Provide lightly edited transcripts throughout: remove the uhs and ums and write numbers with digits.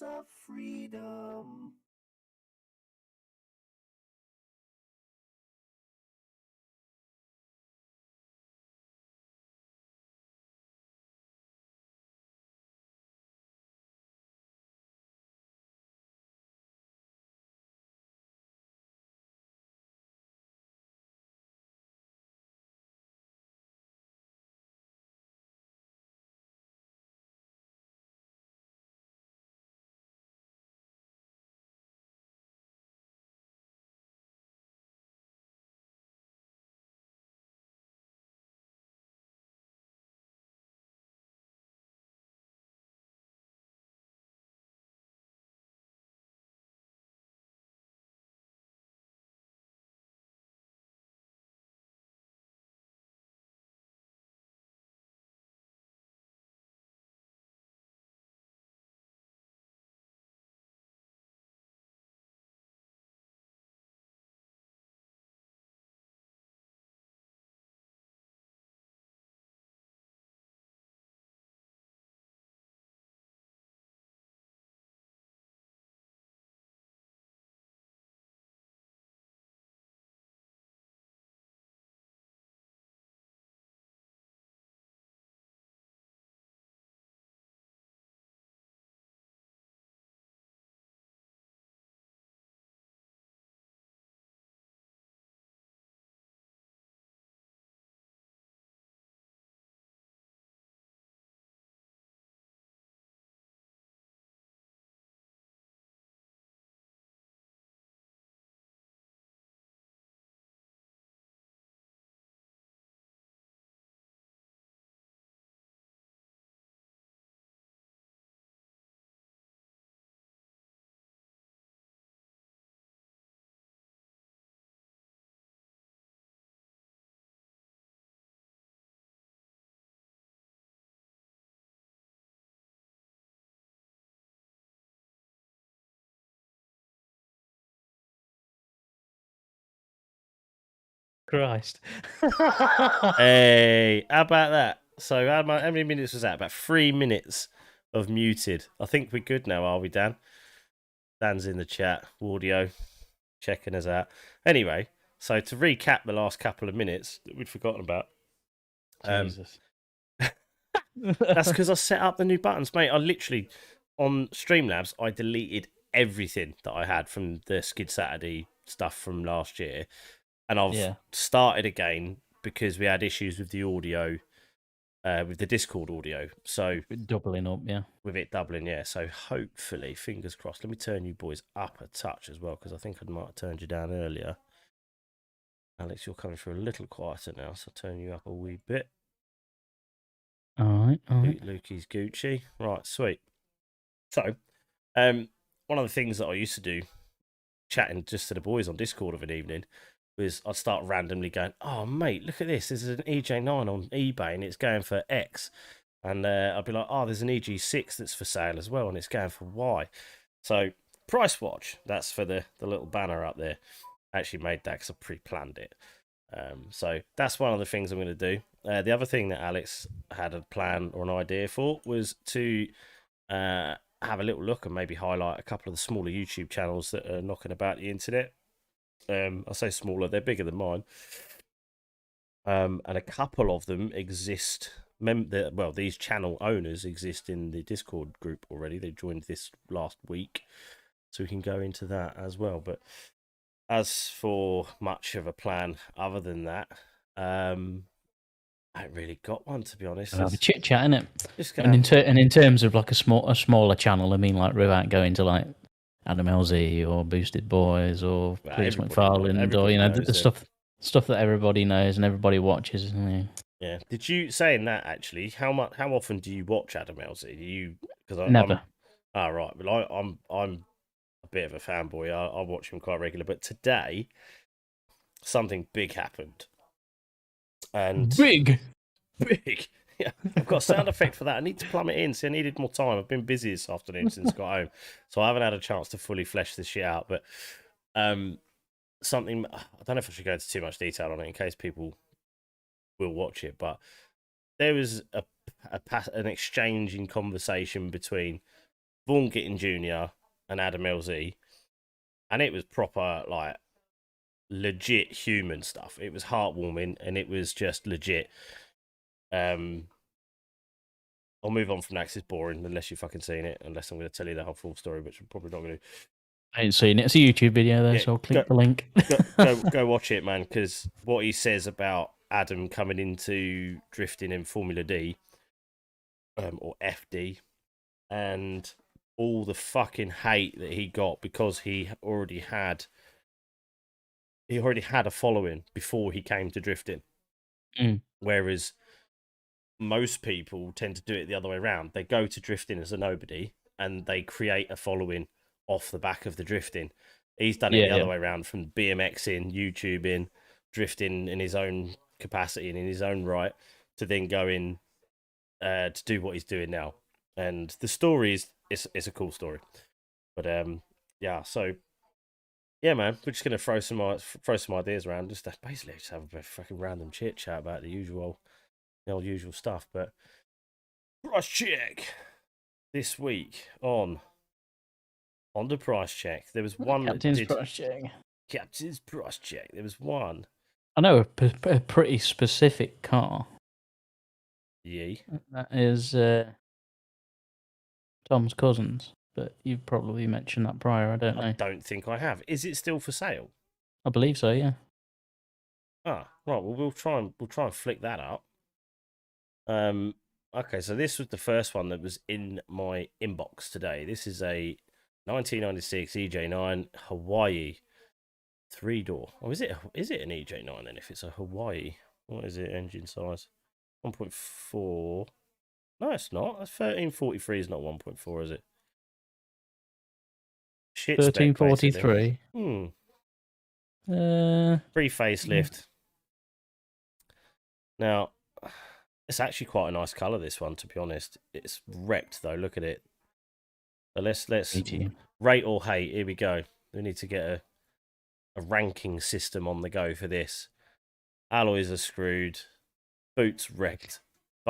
of freedom. Christ. Hey, how about that? So how many minutes was that? About 3 minutes of muted. I think we're good now, are we, Dan? Dan's in the chat, audio, checking us out. Anyway, so to recap the last couple of minutes that we'd forgotten about. Jesus. That's because I set up the new buttons, mate. I literally, on Streamlabs, I deleted everything that I had from the Skid Saturday stuff from last year. And I've started again because we had issues with the audio, with the Discord audio. So doubling up, yeah. With it doubling, yeah. So hopefully, fingers crossed. Let me turn you boys up a touch as well, because I think I might have turned you down earlier. Alex, you're coming through a little quieter now, so I'll turn you up a wee bit. All right. Lukey's Gucci. Right, sweet. So, one of the things that I used to do, chatting just to the boys on Discord of an evening, was I'd start randomly going, "Oh, mate, look at this. This is an EJ9 on eBay, and it's going for X." And I'd be like, "Oh, there's an EG6 that's for sale as well, and it's going for Y." So, Price Watch, that's for the little banner up there. I actually made that because I pre-planned it. So that's one of the things I'm going to do. The other thing that Alex had a plan or an idea for was to have a little look and maybe highlight a couple of the smaller YouTube channels that are knocking about the internet. I say smaller, they're bigger than mine. And a couple of them exist. Well, these channel owners exist in the Discord group already. They joined this last week, so we can go into that as well. But as for much of a plan other than that, I haven't really got one, to be honest. Have a chit chat, innit? Just And in terms of like a smaller channel, I mean, like without going to like Adam LZ or Boosted Boys or Chris McFarland or the stuff that everybody knows and everybody watches. Yeah. Did you saying that actually? How often do you watch Adam LZ? Do you? Because Never. Right. Well, I'm a bit of a fanboy. I watch him quite regular. But today, something big happened. And big. Yeah, I've got a sound effect for that. I need to plumb it in. See, I needed more time. I've been busy this afternoon since I got home, so I haven't had a chance to fully flesh this shit out. But something, I don't know if I should go into too much detail on it in case people will watch it. But there was an exchange in conversation between Vaughn Gittin Jr. and Adam LZ, and it was proper like legit human stuff. It was heartwarming and it was just legit. I'll move on from that because it's boring unless you've fucking seen it. Unless I'm going to tell you the whole full story, which I'm probably not going to. I ain't seen it. It's a YouTube video though, so I'll click the link. go watch it, man, because what he says about Adam coming into drifting in Formula D, or FD, and all the fucking hate that he got because he already had a following before he came to drifting. Whereas most people tend to do it the other way around. They go to drifting as a nobody and they create a following off the back of the drifting. He's done it the other way around, from BMXing, YouTubing, drifting in his own capacity and in his own right, to then going to do what he's doing now. And the story is a cool story. But yeah, so yeah, man, we're just gonna throw some ideas around, just to basically just have a fucking random chit chat about the old usual stuff. But price check this week on the price check. There was one Captain's price check. Captain's price check. There was one. I know a pretty specific car. Yeah. That is Tom's cousin's, but you've probably mentioned that prior. I don't know. I don't think I have. Is it still for sale? I believe so. Yeah. Ah, right. Well, we'll try and flick that up. Okay, so this was the first one that was in my inbox today. This is a 1996 EJ9 Hawaii 3-door. Oh, is it an EJ9 then? If it's a Hawaii, what is it? Engine size 1.4. No, it's not. That's 1343. Is not 1.4, is it? Shit. 1343. Free facelift. Now, it's actually quite a nice colour, this one, to be honest. It's wrecked though. Look at it. So let's rate or hate. Here we go. We need to get a ranking system on the go for this. Alloys are screwed. Boots wrecked.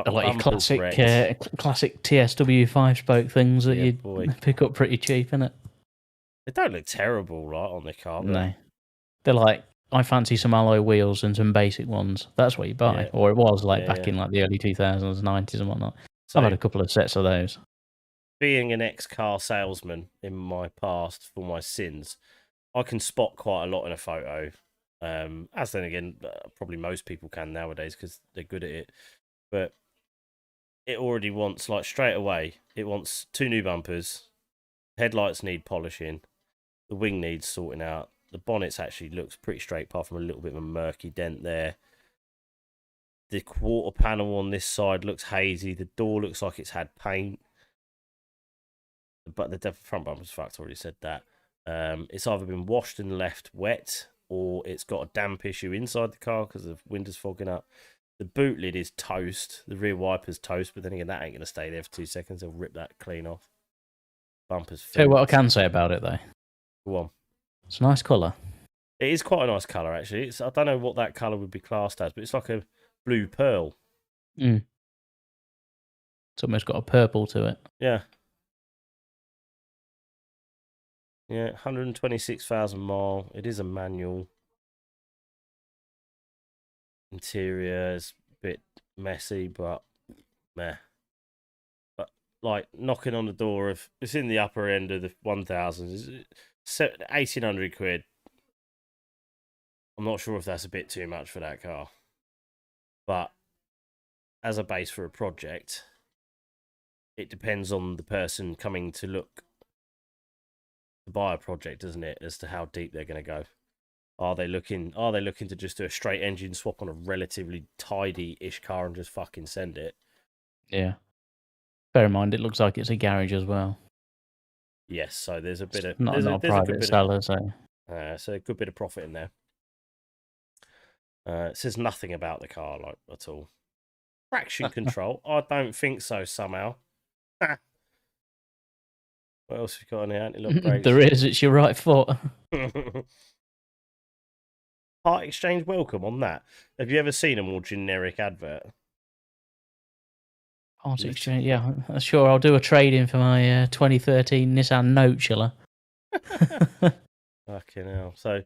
Like classic TSW 5-spoke things that you pick up pretty cheap, innit? They don't look terrible, right, on the car. No. They're like, I fancy some alloy wheels and some basic ones. That's what you buy. Or it was back in like the early 2000s, 90s and whatnot. So, I've had a couple of sets of those. Being an ex-car salesman in my past for my sins, I can spot quite a lot in a photo. As then again, probably most people can nowadays because they're good at it. But it already wants, like, straight away, it wants 2 new bumpers. Headlights need polishing. The wing needs sorting out. The bonnet actually looks pretty straight, apart from a little bit of a murky dent there. The quarter panel on this side looks hazy. The door looks like it's had paint. But the front bumper's fucked, already said that. It's either been washed and left wet, or it's got a damp issue inside the car because the windows fogging up. The boot lid is toast. The rear wiper's toast, but then again, that ain't going to stay there for 2 seconds. They'll rip that clean off. Bumper's Tell you what I can say about it, though. Go on. It's a nice colour. It is quite a nice colour, actually. I don't know what that colour would be classed as, but it's like a blue pearl. It's almost got a purple to it. Yeah. Yeah, 126,000 mile. It is a manual. Interior is a bit messy, but meh. But like knocking on the door of, it's in the upper end of the 1,000s. 1,800 quid. I'm not sure if that's a bit too much for that car, but as a base for a project, it depends on the person coming to buy a project, doesn't it, as to how deep they're going to go. Are they looking to just do a straight engine swap on a relatively tidy-ish car and just fucking send it? Yeah. Bear in mind, it looks like it's a garage as well. Yes, so there's a bit of not a private seller, so a good bit of profit in there. It says nothing about the car like at all. Traction control? I don't think so. Somehow. What else have you got on here? Anti-lock brakes. There is. It's your right foot. Part exchange welcome on that. Have you ever seen a more generic advert? Part exchange, yeah. Sure, I'll do a trade-in for my 2013 Nissan Note, shall I? Fucking hell. So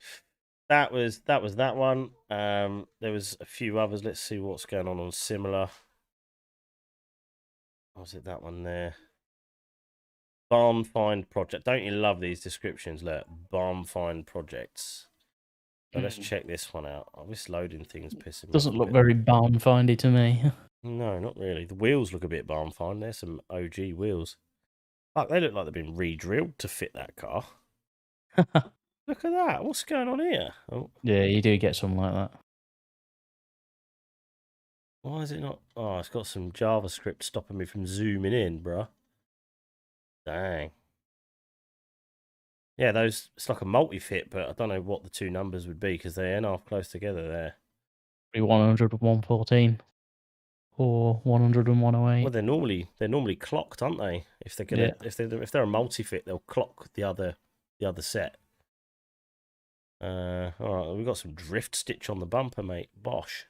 that was that one. There was a few others. Let's see what's going on similar. Was it that one there? Barn Find Project. Don't you love these descriptions? Look, Barn Find Projects. So let's check this one out. Oh, this loading thing's pissing me off. Doesn't look very barn findy to me. No, not really. The wheels look a bit barn find. There's some OG wheels. Fuck, they look like they've been re-drilled to fit that car. Look at that. What's going on here? Oh. Yeah, you do get something like that. Why is it not? Oh, it's got some JavaScript stopping me from zooming in, bruh. Dang. Yeah, those. It's like a multi-fit, but I don't know what the two numbers would be because they end half close together there. Be 100 and 114 or 100 and 108. Well, they're normally clocked, aren't they? If they're gonna if they're a multi-fit, they'll clock the other set. All right, we've got some drift stitch on the bumper, mate. Bosh.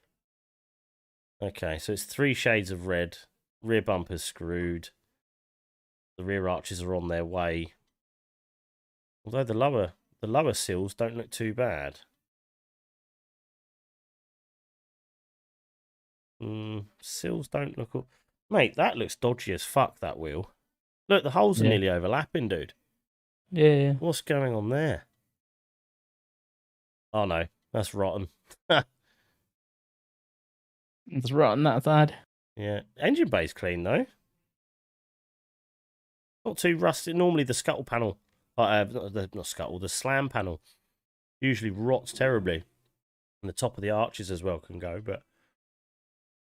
Okay, so it's 3 shades of red. Rear bumper's screwed. The rear arches are on their way. Although the lower sills don't look too bad. Sills don't look... Mate, that looks dodgy as fuck, that wheel. Look, the holes are nearly overlapping, dude. Yeah. What's going on there? Oh, no. That's rotten. It's rotten, that bad. Yeah. Engine bay's clean, though. Not too rusty. Normally, the scuttle panel... not scuttle, the slam panel usually rots terribly. And the top of the arches as well can go, but...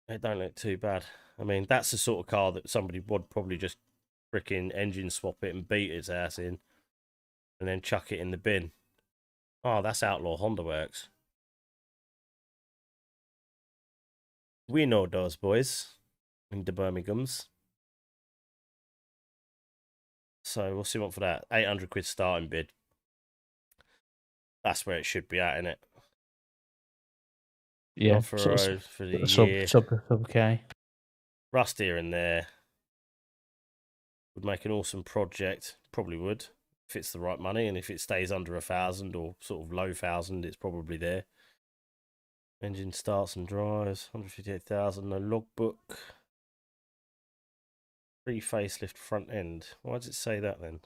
They don't look too bad. I mean, that's the sort of car that somebody would probably just freaking engine swap it and beat its ass in. And then chuck it in the bin. Oh, that's Outlaw Honda Works. We know those boys. In the Birminghams. So, what's he want for that? 800 quid starting bid. That's where it should be at, innit? Yeah, for the year. Sub K. Rust here and there. Would make an awesome project. Probably would. If it's the right money and if it stays under 1,000 or sort of low 1,000, it's probably there. Engine starts and drives. 158,000. No logbook. Free facelift front end. Why does it say that then?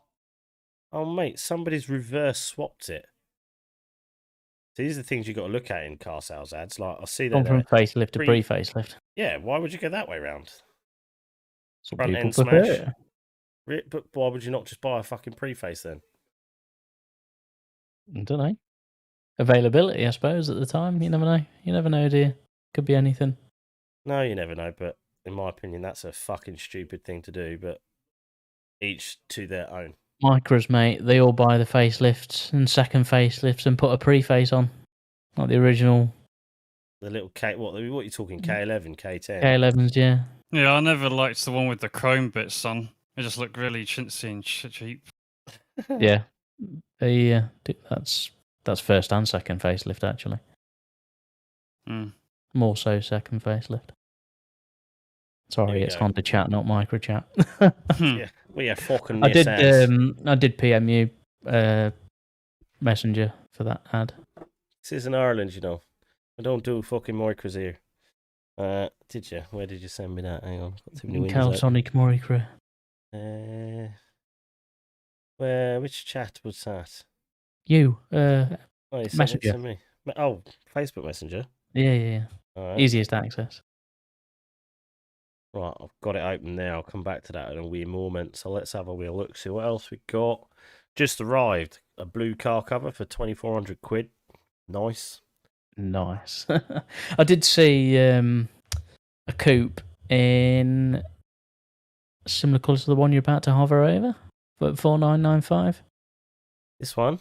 Oh, mate, somebody's reverse swapped it. These are the things you got to look at in car sales ads. Like I see that from facelift to pre-facelift. Yeah, why would you go that way round? Some front people end prefer smash. It. But why would you not just buy a fucking pre-face then? I don't know. Availability, I suppose, at the time. You never know. You never know, do you? Could be anything. No, you never know. But in my opinion, that's a fucking stupid thing to do. But each to their own. Micras, mate, they all buy the facelifts and second facelifts and put a pre-face on. Like the original. The little K... What are you talking? K11, K10? K11s, yeah. Yeah, I never liked the one with the chrome bits on. It just looked really chintzy and cheap. Yeah. That's first and second facelift, actually. More so second facelift. Sorry, it's Honda Chat, not Micro Chat. Yeah, well, yeah, fucking. I did PMU Messenger for that ad. This is in Ireland, you know. I don't do fucking micros here. Did you? Where did you send me that? Hang on, I've got too many windows. Calsonic Micro. Which chat was that? You. You Messenger. it to me. Oh, Facebook Messenger. Yeah. Right. Easiest access. Right, I've got it open now. I'll come back to that in a wee moment. So let's have a wee look, see what else we got. Just arrived. A blue car cover for 2,400 quid. Nice. I did see a coupe in similar colours to the one you're about to hover over, but 4,995. This one?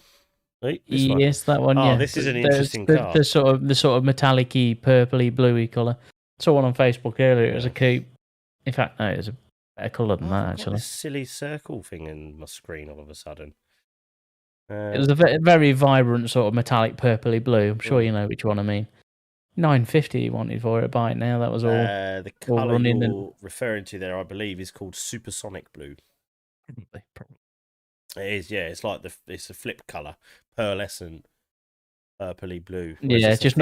Right, yes, that one. Yeah. This is an interesting car. The sort of metallic-y, purpley, bluey colour. Saw one on Facebook earlier. It was a coupe. In fact, no, it was a better colour than that, actually. This silly circle thing in my screen all of a sudden. It was a very vibrant sort of metallic purpley blue. I'm sure you know which one I mean. 950 you wanted for it. Buy it now. That was all. The all colour running you're referring to there, I believe, is called Supersonic Blue. Probably. It is, yeah. It's like it's a flip colour, pearlescent, purpley blue. Yeah, it's just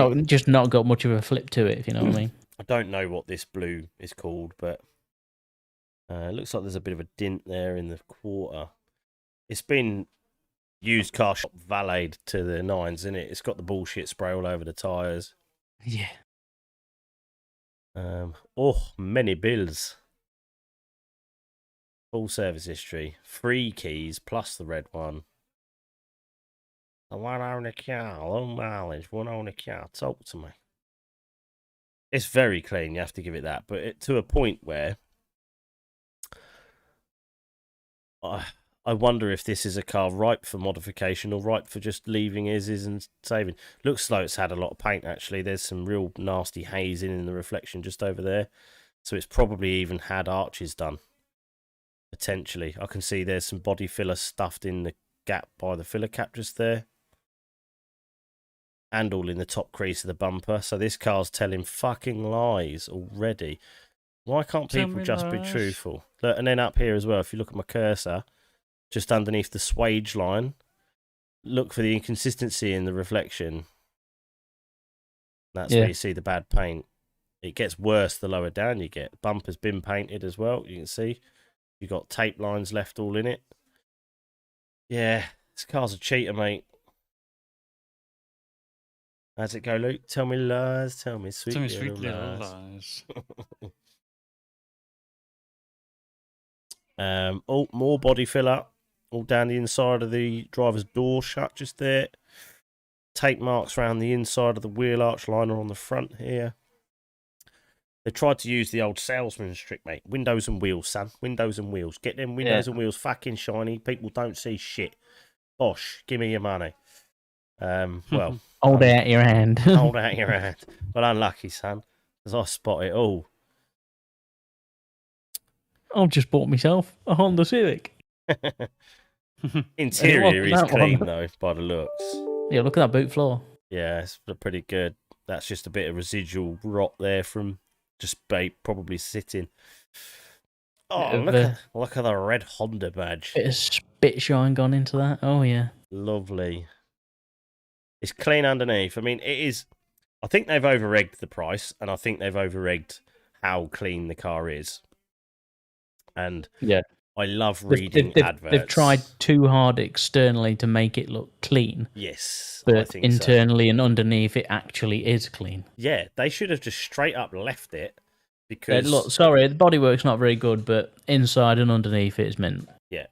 not got much of a flip to it, if you know what I mean. I don't know what this blue is called, but it looks like there's a bit of a dint there in the quarter. It's been used car shop valeted to the nines, isn't it? It's got the bullshit spray all over the tyres. Yeah. Many bills. Full service history. 3 keys plus the red one. The one on the car, low mileage, one on the car. Talk to me. It's very clean, you have to give it that. But to a point where I wonder if this is a car ripe for modification or ripe for just leaving as is and saving. Looks like it's had a lot of paint, actually. There's some real nasty hazing in the reflection just over there. So it's probably even had arches done. Potentially. I can see there's some body filler stuffed in the gap by the filler cap just there. And all in the top crease of the bumper. So this car's telling fucking lies already. Why can't people just be truthful? Look, and then up here as well, if you look at my cursor, just underneath the swage line, look for the inconsistency in the reflection. That's where you see the bad paint. It gets worse the lower down you get. The bumper's been painted as well, you can see. You've got tape lines left all in it. Yeah, this car's a cheater, mate. How's it go, Luke? Tell me lies, tell me sweet little lies. More body filler. All down the inside of the driver's door shut just there. Tape marks around the inside of the wheel arch liner on the front here. They tried to use the old salesman's trick, mate. Windows and wheels, son. Windows and wheels. Get them windows and wheels fucking shiny. People don't see shit. Bosh, give me your money. Well, hold out your hand. Hold out your hand. Well, unlucky, son, because I spot it all. I've just bought myself a Honda Civic. Interior is clean though, by the looks. Yeah, look at that boot floor. Yeah, it's pretty good. That's just a bit of residual rot there from just probably sitting. Oh, look at the red Honda badge. Bit of spit shine gone into that. Oh yeah, lovely. It's clean underneath. I mean, it is. I think they've over-egged the price, and I think they've over-egged how clean the car is. And yeah, I love reading adverts. They've tried too hard externally to make it look clean. Yes, but I think internally and underneath, it actually is clean. Yeah, they should have just straight up left it. Because look, sorry, the bodywork's not very good, but inside and underneath it's mint. Yeah,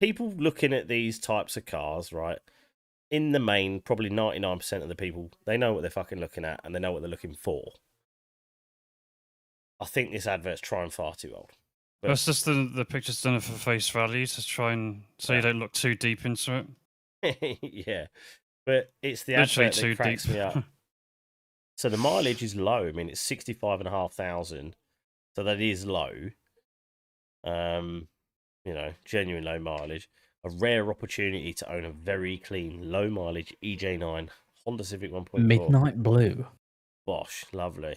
people looking at these types of cars, right? In the main, probably 99% of the people, they know what they're fucking looking at and they know what they're looking for. I think this advert's trying far too old. But that's just the picture's done for face value to try and so you don't look too deep into it. Yeah, but it's the advert that cracks me up. So the mileage is low. I mean, it's 65,500, so that is low. Genuine low mileage. A rare opportunity to own a very clean, low mileage EJ9 Honda Civic 1.4. Midnight blue. Bosh, lovely.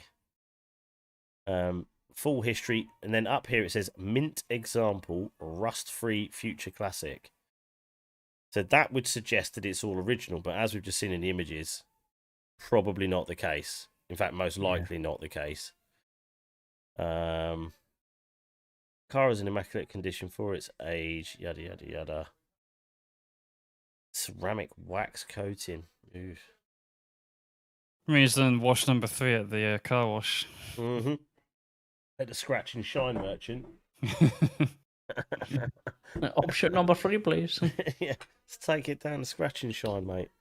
Full history, and then up here it says mint example, rust-free future classic. So that would suggest that it's all original, but as we've just seen in the images, probably not the case. In fact, most likely not the case. Car is in immaculate condition for its age, yada yada yada. Ceramic wax coating. Oof. I mean, he's done wash number 3 at the car wash. Mm-hmm. At the scratch and shine merchant. Option number 3, please. Yeah, let's take it down to scratch and shine, mate.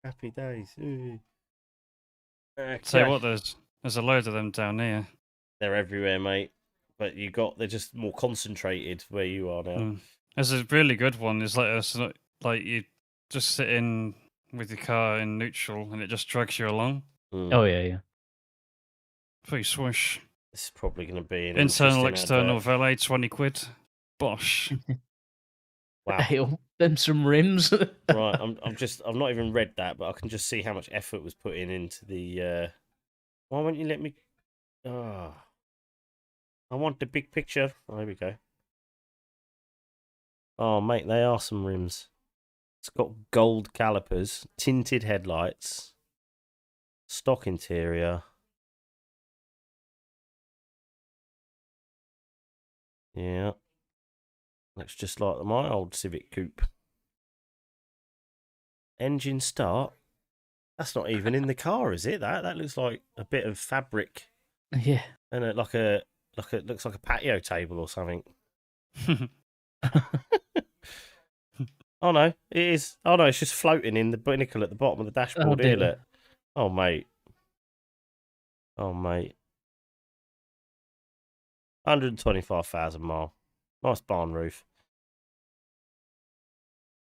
Happy days. Okay. Tell you what, there's a load of them down here. They're everywhere, mate. But they're just more concentrated where you are now. There's a really good one. It's like you just sit in with your car in neutral and it just drags you along. Oh yeah. Pretty swish. This is probably going to be an internal, external advert. valet, 20 quid. Bosh. Wow. Them some rims. Right. I've not even read that, but I can just see how much effort was put into the. Why won't you let me? Oh, I want the big picture. Oh, here we go. Oh, mate, they are some rims. It's got gold calipers, tinted headlights, stock interior. Yeah. Looks just like my old Civic Coupe. Engine start. That's not even in the car, is it? That looks like a bit of fabric. Yeah. And it looks like a patio table or something. Oh no, it is. Oh no, it's just floating in the binnacle at the bottom of the dashboard. Here, look. Oh mate. Oh mate. 125,000 mile. Nice barn roof.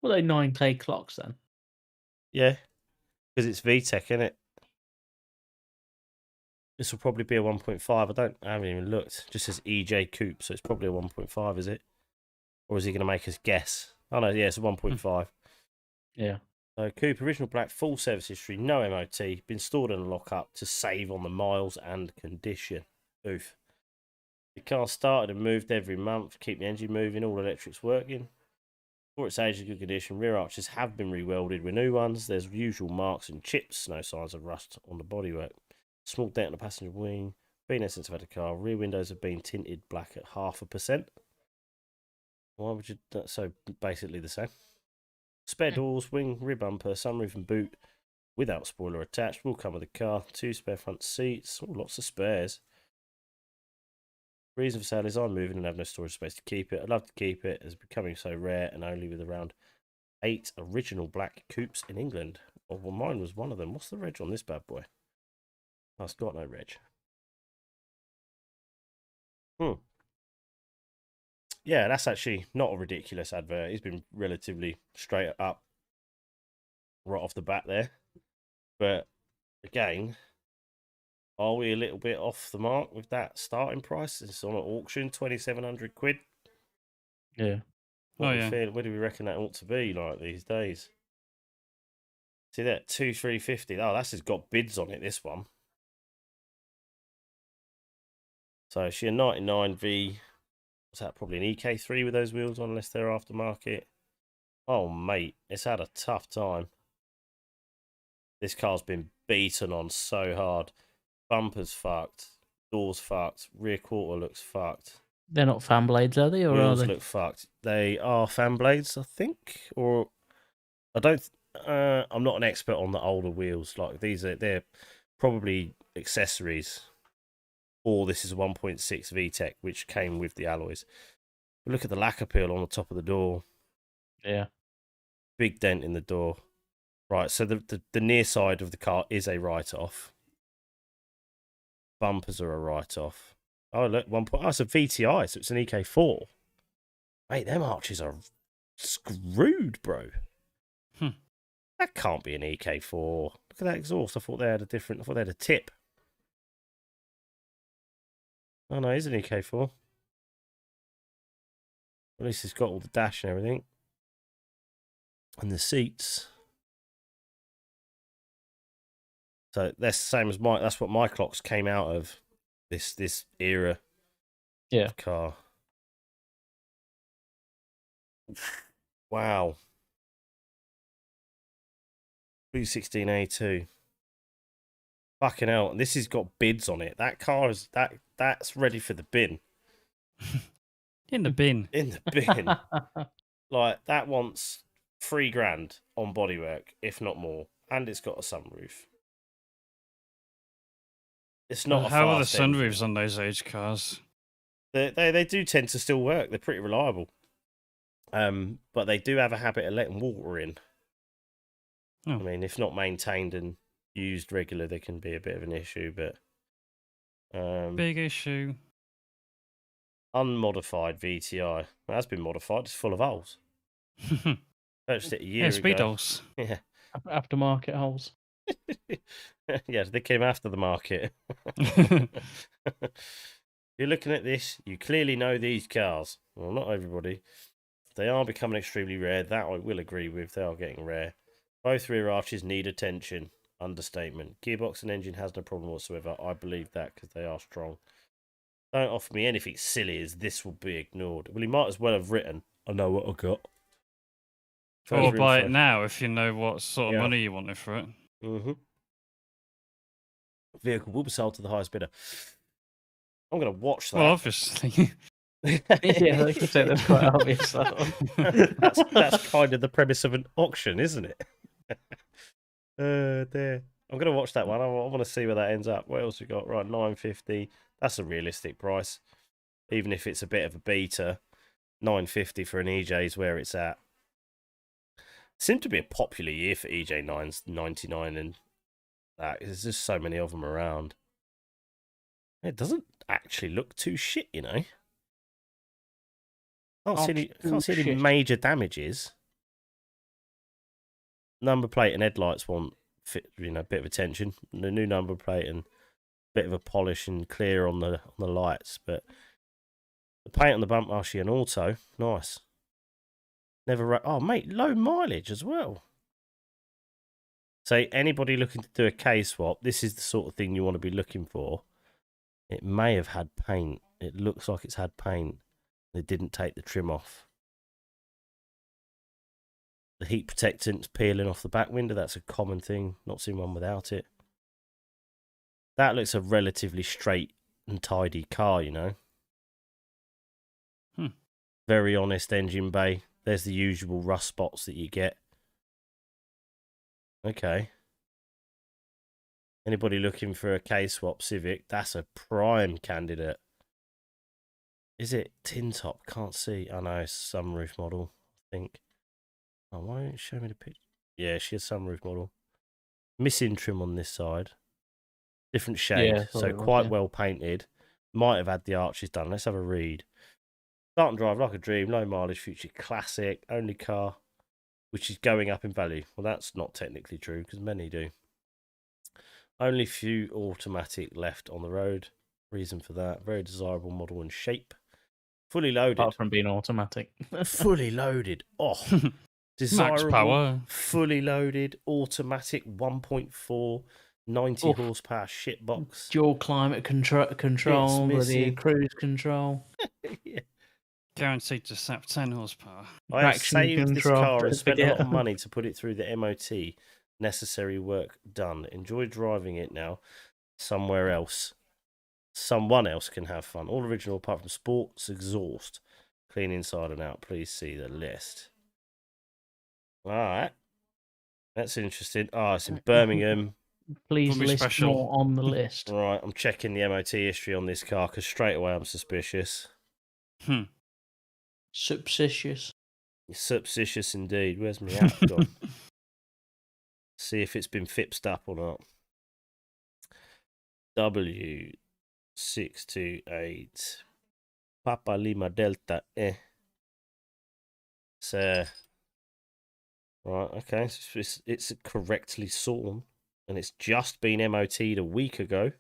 Well, they 9K clocks then. Yeah, because it's VTEC, isn't it? This will probably be a 1.5. I haven't even looked. It just says EJ Coupe, so it's probably a 1.5, is it? Or is he going to make us guess? Oh no, yeah, it's a 1.5. Yeah. So Coupe, original black, full service history, no MOT, been stored in a lockup to save on the miles and condition. Oof. The car started and moved every month, keep the engine moving, all electrics working. For its age in good condition, rear arches have been re-welded with new ones. There's usual marks and chips, no signs of rust on the bodywork. Small dent on the passenger wing. Been there since I've had a car. Rear windows have been tinted black at 0.5%. Why would you? So basically the same. Spare doors, wing, rear bumper, sunroof and boot without spoiler attached. Will come with the car. 2 spare front seats. Oh, lots of spares. Reason for sale is I'm moving and have no storage space to keep it. I'd love to keep it as becoming so rare and only with around 8 original black coupes in England. Oh, well, mine was one of them. What's the reg on this bad boy? Oh, it's got no reg. Yeah, that's actually not a ridiculous advert. He's been relatively straight up right off the bat there. But again, are we a little bit off the mark with that starting price? It's on an auction, 2,700 quid. Yeah. What do we reckon that ought to be like these days? See that 2,350. Oh, that's just got bids on it. This one. So she a 99V. What's that? Probably an EK3 with those wheels on, unless they're aftermarket. Oh mate, it's had a tough time. This car's been beaten on so hard. Bumper's fucked. Doors fucked. Rear quarter looks fucked. They're not fan blades, are they? Or Wheels are they? look fucked. They are fan blades, I think. Or I don't. I'm not an expert on the older wheels. Like they're probably accessories. Or this is a 1.6 VTEC, which came with the alloys. But look at the lacquer peel on the top of the door. Yeah. Big dent in the door. Right, so the near side of the car is a write-off. Bumpers are a write-off. Oh, look, it's a VTI, so it's an EK4. Mate, them arches are screwed, bro. That can't be an EK4. Look at that exhaust. I thought they had a tip. Oh, no, it's an EK4. At least it's got all the dash and everything. And the seats. So that's the same as that's what my clocks came out of. This era of car. Wow. B16A2. Fucking hell. And this has got bids on it. That car is that's ready for the bin. In the bin. In the bin. Like that wants $3,000 on bodywork, if not more. And it's got a sunroof. It's not. How are the sunroofs on those age cars? They do tend to still work. They're pretty reliable. But they do have a habit of letting water in. Oh. I mean, if not maintained and used regular, there can be a bit of an issue. But big issue. Unmodified VTI. That's been modified. It's full of holes. Purchased it a year ago. Speed holes. Yeah. Aftermarket holes. Yeah, they came after the market. You're looking at this, you clearly know these cars. Well, not everybody. They are becoming extremely rare. That I will agree with. They are getting rare. Both rear arches need attention. Understatement. Gearbox and engine has no problem whatsoever. I believe that because they are strong. Don't offer me anything silly as this will be ignored. Well, he might as well have written, I know what I got. Or buy it now if you know what sort of money you wanted for it. Mm-hmm. Vehicle will be sold to the highest bidder. I'm going to watch that. Well, obviously. Yeah, like you said, that's quite obvious. That's kind of the premise of an auction, isn't it? There. I'm going to watch that one. I want to see where that ends up. What else we got? Right, $950. That's a realistic price. Even if it's a bit of a beta, $950 for an EJ is where it's at. Seemed to be a popular year for EJ9s, 99 and that. There's just so many of them around. It doesn't actually look too shit, you know. Can't see any major damages. Number plate and headlights want a bit of attention. The new number plate and a bit of a polish and clear on the lights, but the paint on the bump actually an auto, nice. Oh mate, low mileage as well. So anybody looking to do a K swap, this is the sort of thing you want to be looking for. It may have had paint. It looks like it's had paint. They didn't take the trim off. The heat protectant's peeling off the back window. That's a common thing. Not seen one without it. That looks a relatively straight and tidy car, you know. Very honest engine bay. There's the usual rust spots that you get. Okay. Anybody looking for a K-swap Civic, that's a prime candidate. Is it tin top? Can't see. I know, it's a sunroof model, I think. Oh, why don't you show me the picture? Yeah, she has sunroof model. Missing trim on this side. Different shade, so quite well painted. Might have had the arches done. Let's have a read. Start and drive like a dream. Low mileage, future classic. Only car which is going up in value. Well, that's not technically true because many do. Only few automatic left on the road. Reason for that. Very desirable model and shape. Fully loaded. Apart from being automatic. Fully loaded. Oh, desirable. Max power. Fully loaded. Automatic 1.4. 90 horsepower shitbox. Dual climate control, bloody cruise control. Yeah. Guaranteed to sap 10 horsepower. I have saved this car and spent a lot of money to put it through the MOT. Necessary work done. Enjoy driving it now. Somewhere else. Someone else can have fun. All original apart from sports exhaust. Clean inside and out. Please see the list. Alright. That's interesting. Oh, it's in Birmingham. Please list more on the list. Right, I'm checking the MOT history on this car because straight away I'm suspicious. Subsicious. Subsicious indeed. Where's my app gone? See if it's been fixed up or not. W628 Papa Lima Delta. So, right, okay. So it's correctly sawn and it's just been MOT'd a week ago.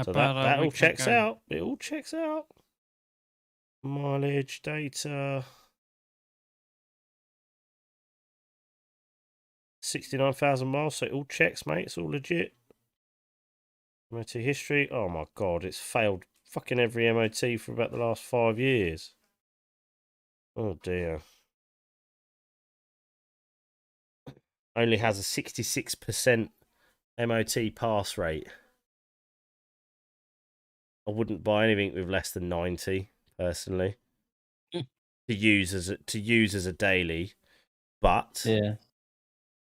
So that all checks out. It all checks out. Mileage data. 69,000 miles, so it all checks, mate. It's all legit. MOT history. Oh my god, it's failed fucking every MOT for about the last 5 years. Oh dear. Only has a 66% MOT pass rate. I wouldn't buy anything with less than 90, personally. to use as a daily. But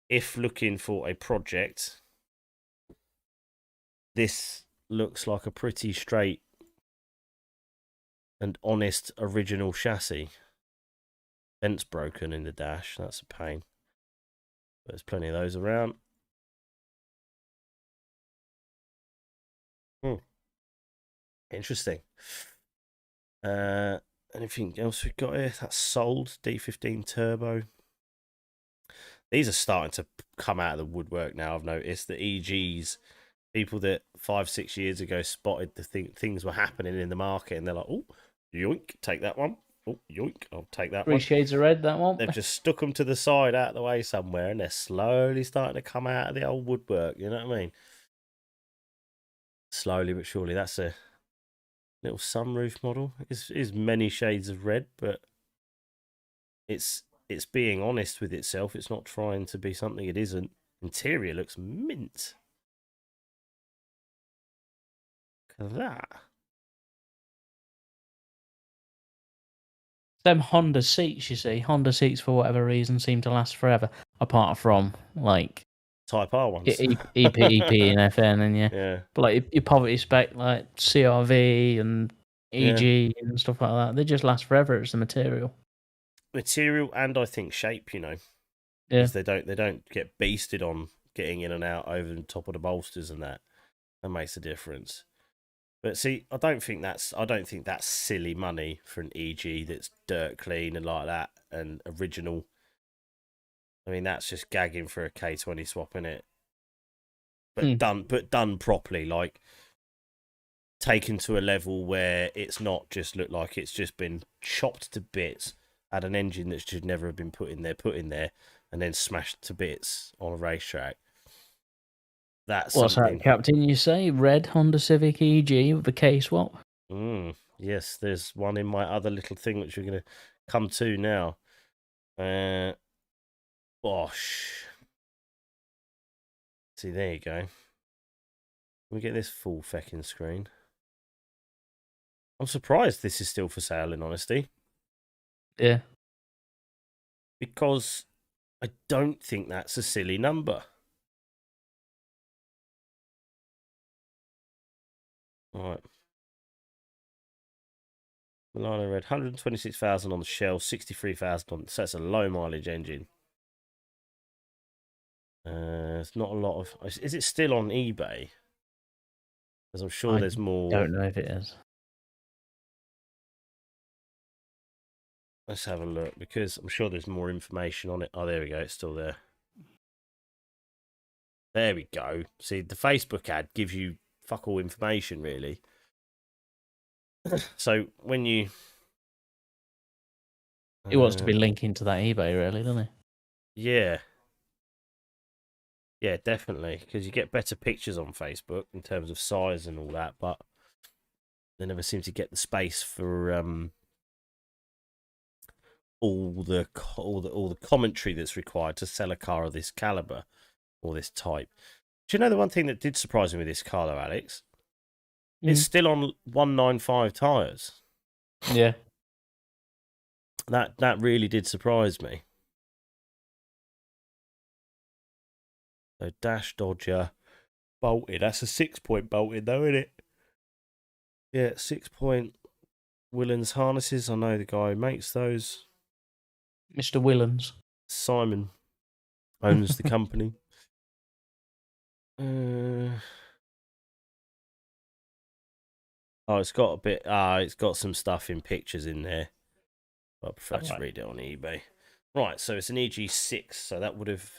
if looking for a project, this looks like a pretty straight and honest original chassis. Vent's broken in the dash. That's a pain. But there's plenty of those around. Interesting. Anything else we've got here? That's sold. D15 Turbo. These are starting to come out of the woodwork now. I've noticed the EGs, people that 5-6 years ago spotted the things were happening in the market, and they're like, "Oh, yoink, take that one." Oh, yoink! I'll take that Three one. shades of red. That one. They've just stuck them to the side out of the way somewhere, and they're slowly starting to come out of the old woodwork. You know what I mean? Slowly but surely. That's a little sunroof model. Is many shades of red, but it's being honest with itself. It's not trying to be something it isn't. Interior looks mint. Look at that. Them Honda seats, you see, Honda seats for whatever reason seem to last forever, apart from like Type R ones. EP, and FN, and yeah. But like your poverty spec, like CRV and EG and stuff like that, they just last forever. It's the material. Material and I think shape, you know. Yeah. Because they don't get beasted on getting in and out over the top of the bolsters and that. That makes a difference. But see, I don't think that's silly money for an EG that's dirt clean and like that and original. I mean, that's just gagging for a K20 swap, innit? But done properly, like taken to a level where it's not just looked like it's just been chopped to bits, had an engine that should never have been put in there, and then smashed to bits on a racetrack. That's what's something. that, Captain? You say red Honda Civic EG with the K swap? Yes, there's one in my other little thing which we're going to come to now. Bosh. See, there you go. Let me get this full fecking screen. I'm surprised this is still for sale, in honesty. Yeah. Because I don't think that's a silly number. All right. Milano Red, 126,000 on the shell, 63,000 on. So that's a low mileage engine. It's not a lot of. Is it still on eBay? Because I'm sure there's more. I don't know if it is. Let's have a look because I'm sure there's more information on it. Oh, there we go. It's still there. There we go. See, the Facebook ad gives you fuck all information, really. So when you... He wants to be linking to that eBay, really, doesn't he? Yeah. Yeah, definitely. Because you get better pictures on Facebook in terms of size and all that, but they never seem to get the space for all the commentary that's required to sell a car of this caliber or this type. Do you know the one thing that did surprise me with this car, though, Alex? It's still on 195 tyres. Yeah. That really did surprise me. So dash Dodger bolted. That's a 6-point bolted, though, isn't it? Yeah, 6-point Willans harnesses. I know the guy who makes those. Mr. Willans. Simon owns the company. Oh, it's got a bit. It's got some stuff in pictures in there. But I prefer to read it on eBay. Right, so it's an EG6. So that would have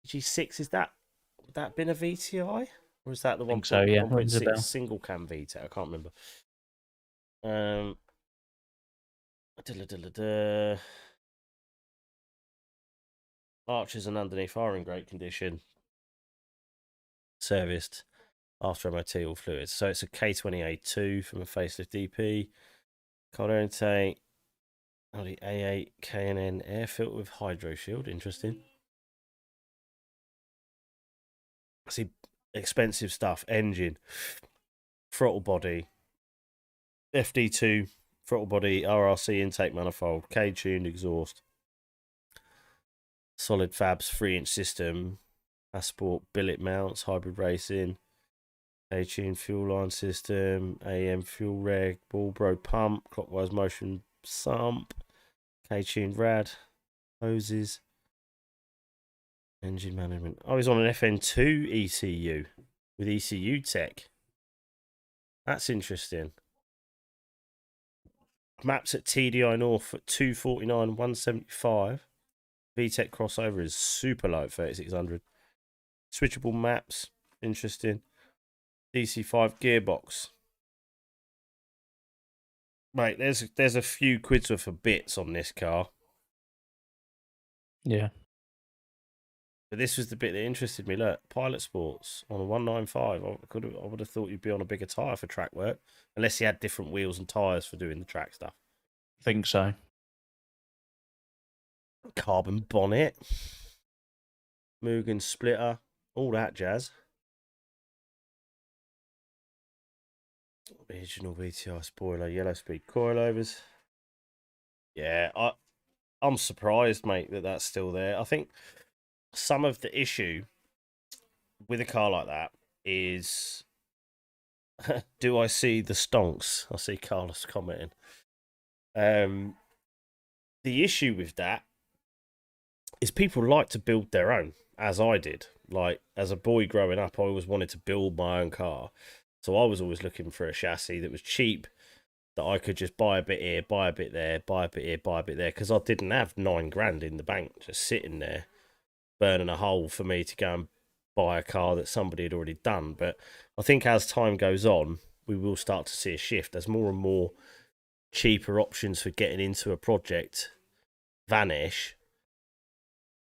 EG6. Would that been a VTI, or is that the 1.6 single cam VTEC? I can't remember. Arches and underneath are in great condition. Serviced after MOT all fluids. So it's a K20A2 from a facelift EP. Cold air intake. Audi A8 K&N air filter with hydro shield. Interesting. See, expensive stuff. Engine, throttle body, FD2 throttle body, RRC intake manifold, K-tuned exhaust, solid fabs 3-inch system, Passport billet mounts, hybrid racing, K-tuned fuel line system, AM fuel reg, Ballbro pump, clockwise motion sump, K-tuned rad, hoses, engine management. Oh, he's on an FN2 ECU with ECU tech. That's interesting. Maps at TDI North at 249, 175. VTEC crossover is super low at 3600. Switchable maps, interesting. DC5 gearbox. Mate, there's a few quid's worth of bits on this car. Yeah. But this was the bit that interested me. Look, Pilot Sports on a 195. I would have thought you'd be on a bigger tyre for track work, unless you had different wheels and tyres for doing the track stuff. Think so. Carbon bonnet, Mugen splitter, all that jazz. Original VTI spoiler, yellow speed coilovers. Yeah, I'm surprised, mate, that that's still there. I think some of the issue with a car like that is, do I see the stonks? I see Carlos commenting. The issue with that is people like to build their own, as I did. Like, as a boy growing up, I always wanted to build my own car. So I was always looking for a chassis that was cheap, that I could just buy a bit here, buy a bit there, buy a bit here, buy a bit there, because I didn't have $9,000 in the bank just sitting there, burning a hole for me to go and buy a car that somebody had already done. But I think as time goes on, we will start to see a shift. There's more and more cheaper options for getting into a project vanish.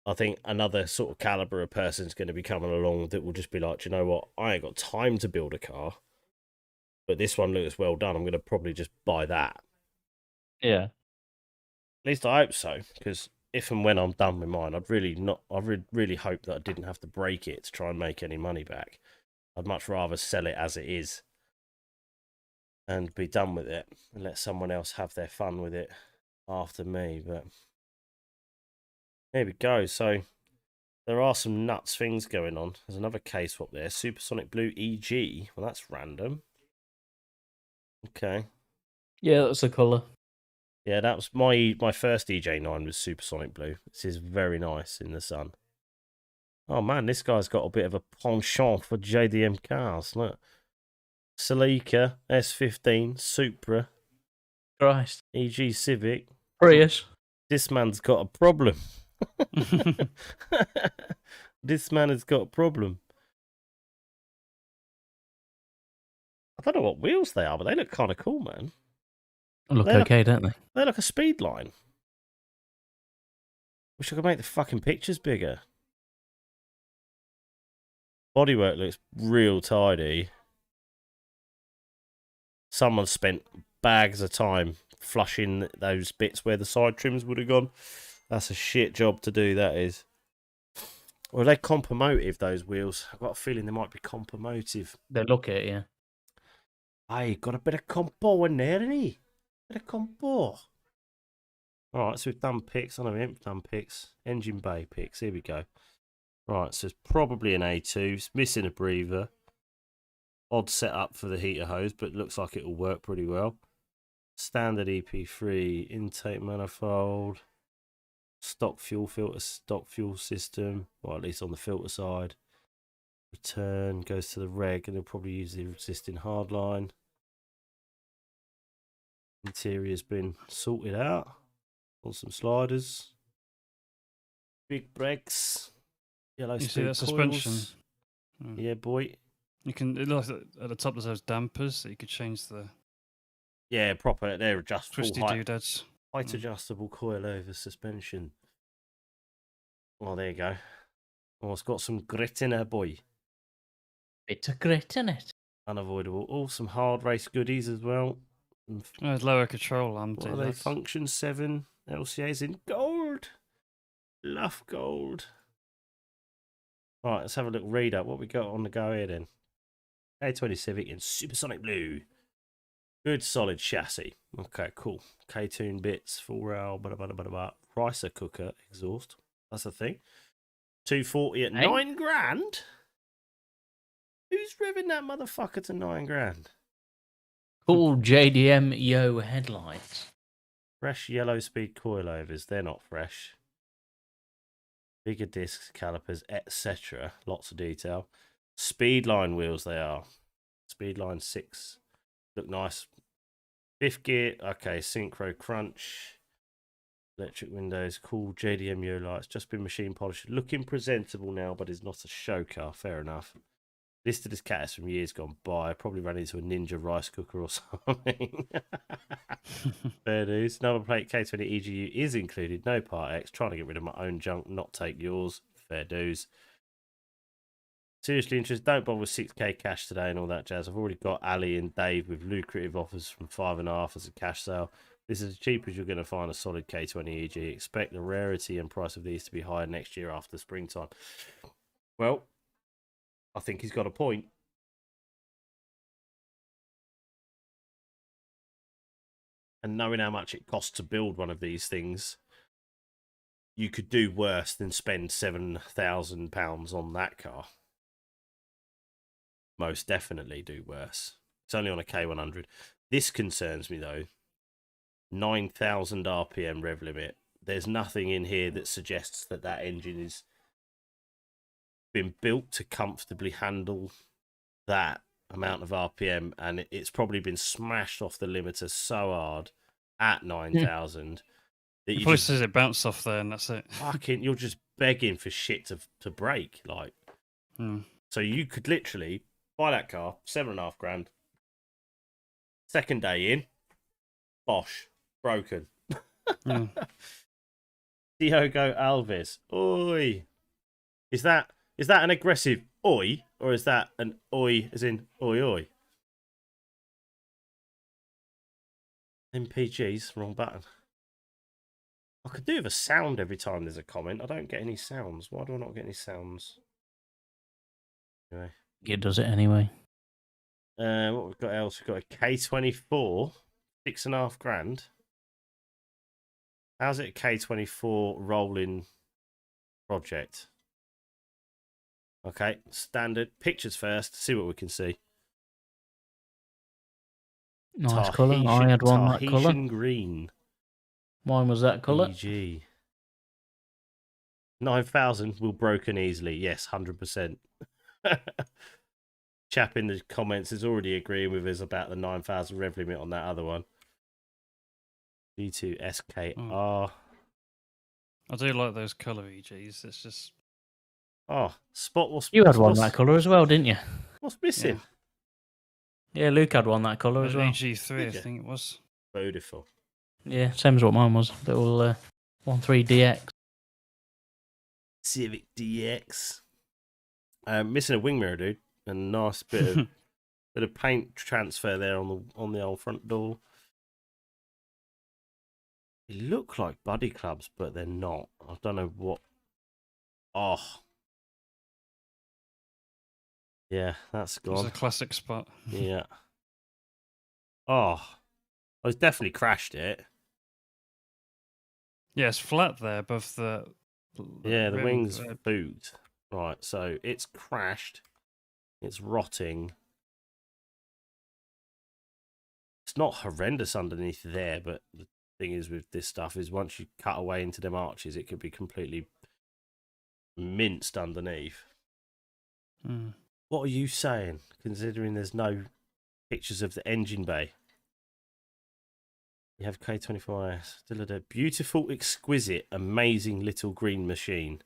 I think another sort of caliber of person is going to be coming along that will just be like, you know what, I ain't got time to build a car, but this one looks well done. I'm going to probably just buy that. Yeah. At least I hope so, because if and when I'm done with mine, I'd really hope that I didn't have to break it to try and make any money back. I'd much rather sell it as it is and be done with it and let someone else have their fun with it after me. But there we go. So there are some nuts things going on. There's another case swap there. Supersonic Blue EG. Well, that's random. Okay. Yeah, that's the colour. Yeah, that was my first EJ9 was Supersonic Blue. This is very nice in the sun. Oh man, this guy's got a bit of a penchant for JDM cars. Look. Celica, S15, Supra, Christ. EG Civic. Prius. This man's got a problem. This man has got a problem. I don't know what wheels they are, but they look kind of cool, man. Look okay, don't they? They look a speed line. Wish I could make the fucking pictures bigger. Bodywork looks real tidy. Someone spent bags of time flushing those bits where the side trims would have gone. That's a shit job to do, that is. Or are they compomotive, those wheels? I've got a feeling they might be compomotive. They look it, yeah. Aye, got a bit of compo in there, ain't he? Bit of compo. Alright, so we've done picks. I know we haven't done picks. Engine bay picks. Here we go. Right, so it's probably an A2. It's missing a breather. Odd setup for the heater hose, but it looks like it'll work pretty well. Standard EP3, intake manifold, stock fuel filter, stock fuel system, or at least on the filter side. Return goes to the reg, and they'll probably use the existing hardline. Interior's been sorted out on some sliders. Big brakes. Yellow You speed see that suspension? coils. Yeah, boy. You can. It looks like at the top there's those dampers that you could change the Yeah, proper. They're adjustable. twisty doodads. Height adjustable coilover suspension. Oh, there you go. Oh, it's got some grit in her, boy. Bit of grit in it. Unavoidable. Oh, some hard race goodies as well. There's lower control arm. What are they? Function 7 LCAs in gold. Love gold. Right, let's have a little read up. What we got on the go here then? A20 Civic in Supersonic Blue. Good solid chassis. Okay, cool. K-tune bits, full rail, ricer cooker exhaust. That's a thing. 240 at 9 grand? Who's revving that motherfucker to 9 grand? Cool JDM Yo headlights. Fresh yellow speed coilovers. They're not fresh. Bigger discs, calipers, etc. Lots of detail. Speedline wheels they are. Speedline 6. Look nice. 5th gear. Okay, Synchro Crunch. Electric windows. Cool JDM Yo lights. Just been machine polished. Looking presentable now, but is not a show car. Fair enough. Listed as cats from years gone by. Probably ran into a Ninja rice cooker or something. Fair news. Number plate K20 EGU is included. No Part X. Trying to get rid of my own junk, not take yours. Fair dues. Seriously interested, don't bother with 6k cash today and all that jazz. I've already got Ali and Dave with lucrative offers from 5.5 as a cash sale. This is as cheap as you're going to find a solid K20 EG. Expect the rarity and price of these to be higher next year after springtime. Well, I think he's got a point. And knowing how much it costs to build one of these things, you could do worse than spend £7,000 on that car. Most definitely do worse. It's only on a K100. This concerns me though. 9,000 RPM rev limit. There's nothing in here that suggests that that engine is been built to comfortably handle that amount of RPM, and it's probably been smashed off the limiter so hard at 9,000 that It you probably just says it bounced off there, and that's it. fucking, you're just begging for shit to break. Like, Mm. so you could literally buy that car, 7.5 grand. Second day in, bosh, broken. Mm. Diogo Alves, oi! Is that an aggressive oi, or is that an oi as in oi oi? MPGs, wrong button. I could do with a sound every time there's a comment. I don't get any sounds. Why do I not get any sounds? Anyway. It does it anyway. What we've got else? We've got a K24, 6.5 grand. How's it a K24 rolling project? Okay, standard. Pictures first. See what we can see. Nice colour. I had one that colour. Tahitian green. Mine was that colour. EG. 9,000 will broken easily. Yes, 100%. Chap in the comments is already agreeing with us about the 9,000 rev limit on that other one. G2 SKR. I do like those colour EGs. It's just Oh, spot what's You had one that colour as well, didn't you? What's missing? Yeah, Luke had one that colour as well. EG3, I think it was. Beautiful. Yeah, same as what mine was. Little 13DX. Civic DX. Missing a wing mirror, dude. A nice bit of paint transfer there on the old front door. They look like buddy clubs, but they're not. I don't know what. Oh. Yeah, that's gone. It's a classic spot. Yeah. Oh. I was definitely crashed it. Yeah, it's flat there above the. Yeah, the rim. wing's boot. Right, so it's crashed. It's rotting. It's not horrendous underneath there, but the thing is with this stuff is once you cut away into them arches, it could be completely minced underneath. Mm. What are you saying, considering there's no pictures of the engine bay? You have K24S. Still a beautiful, exquisite, amazing little green machine.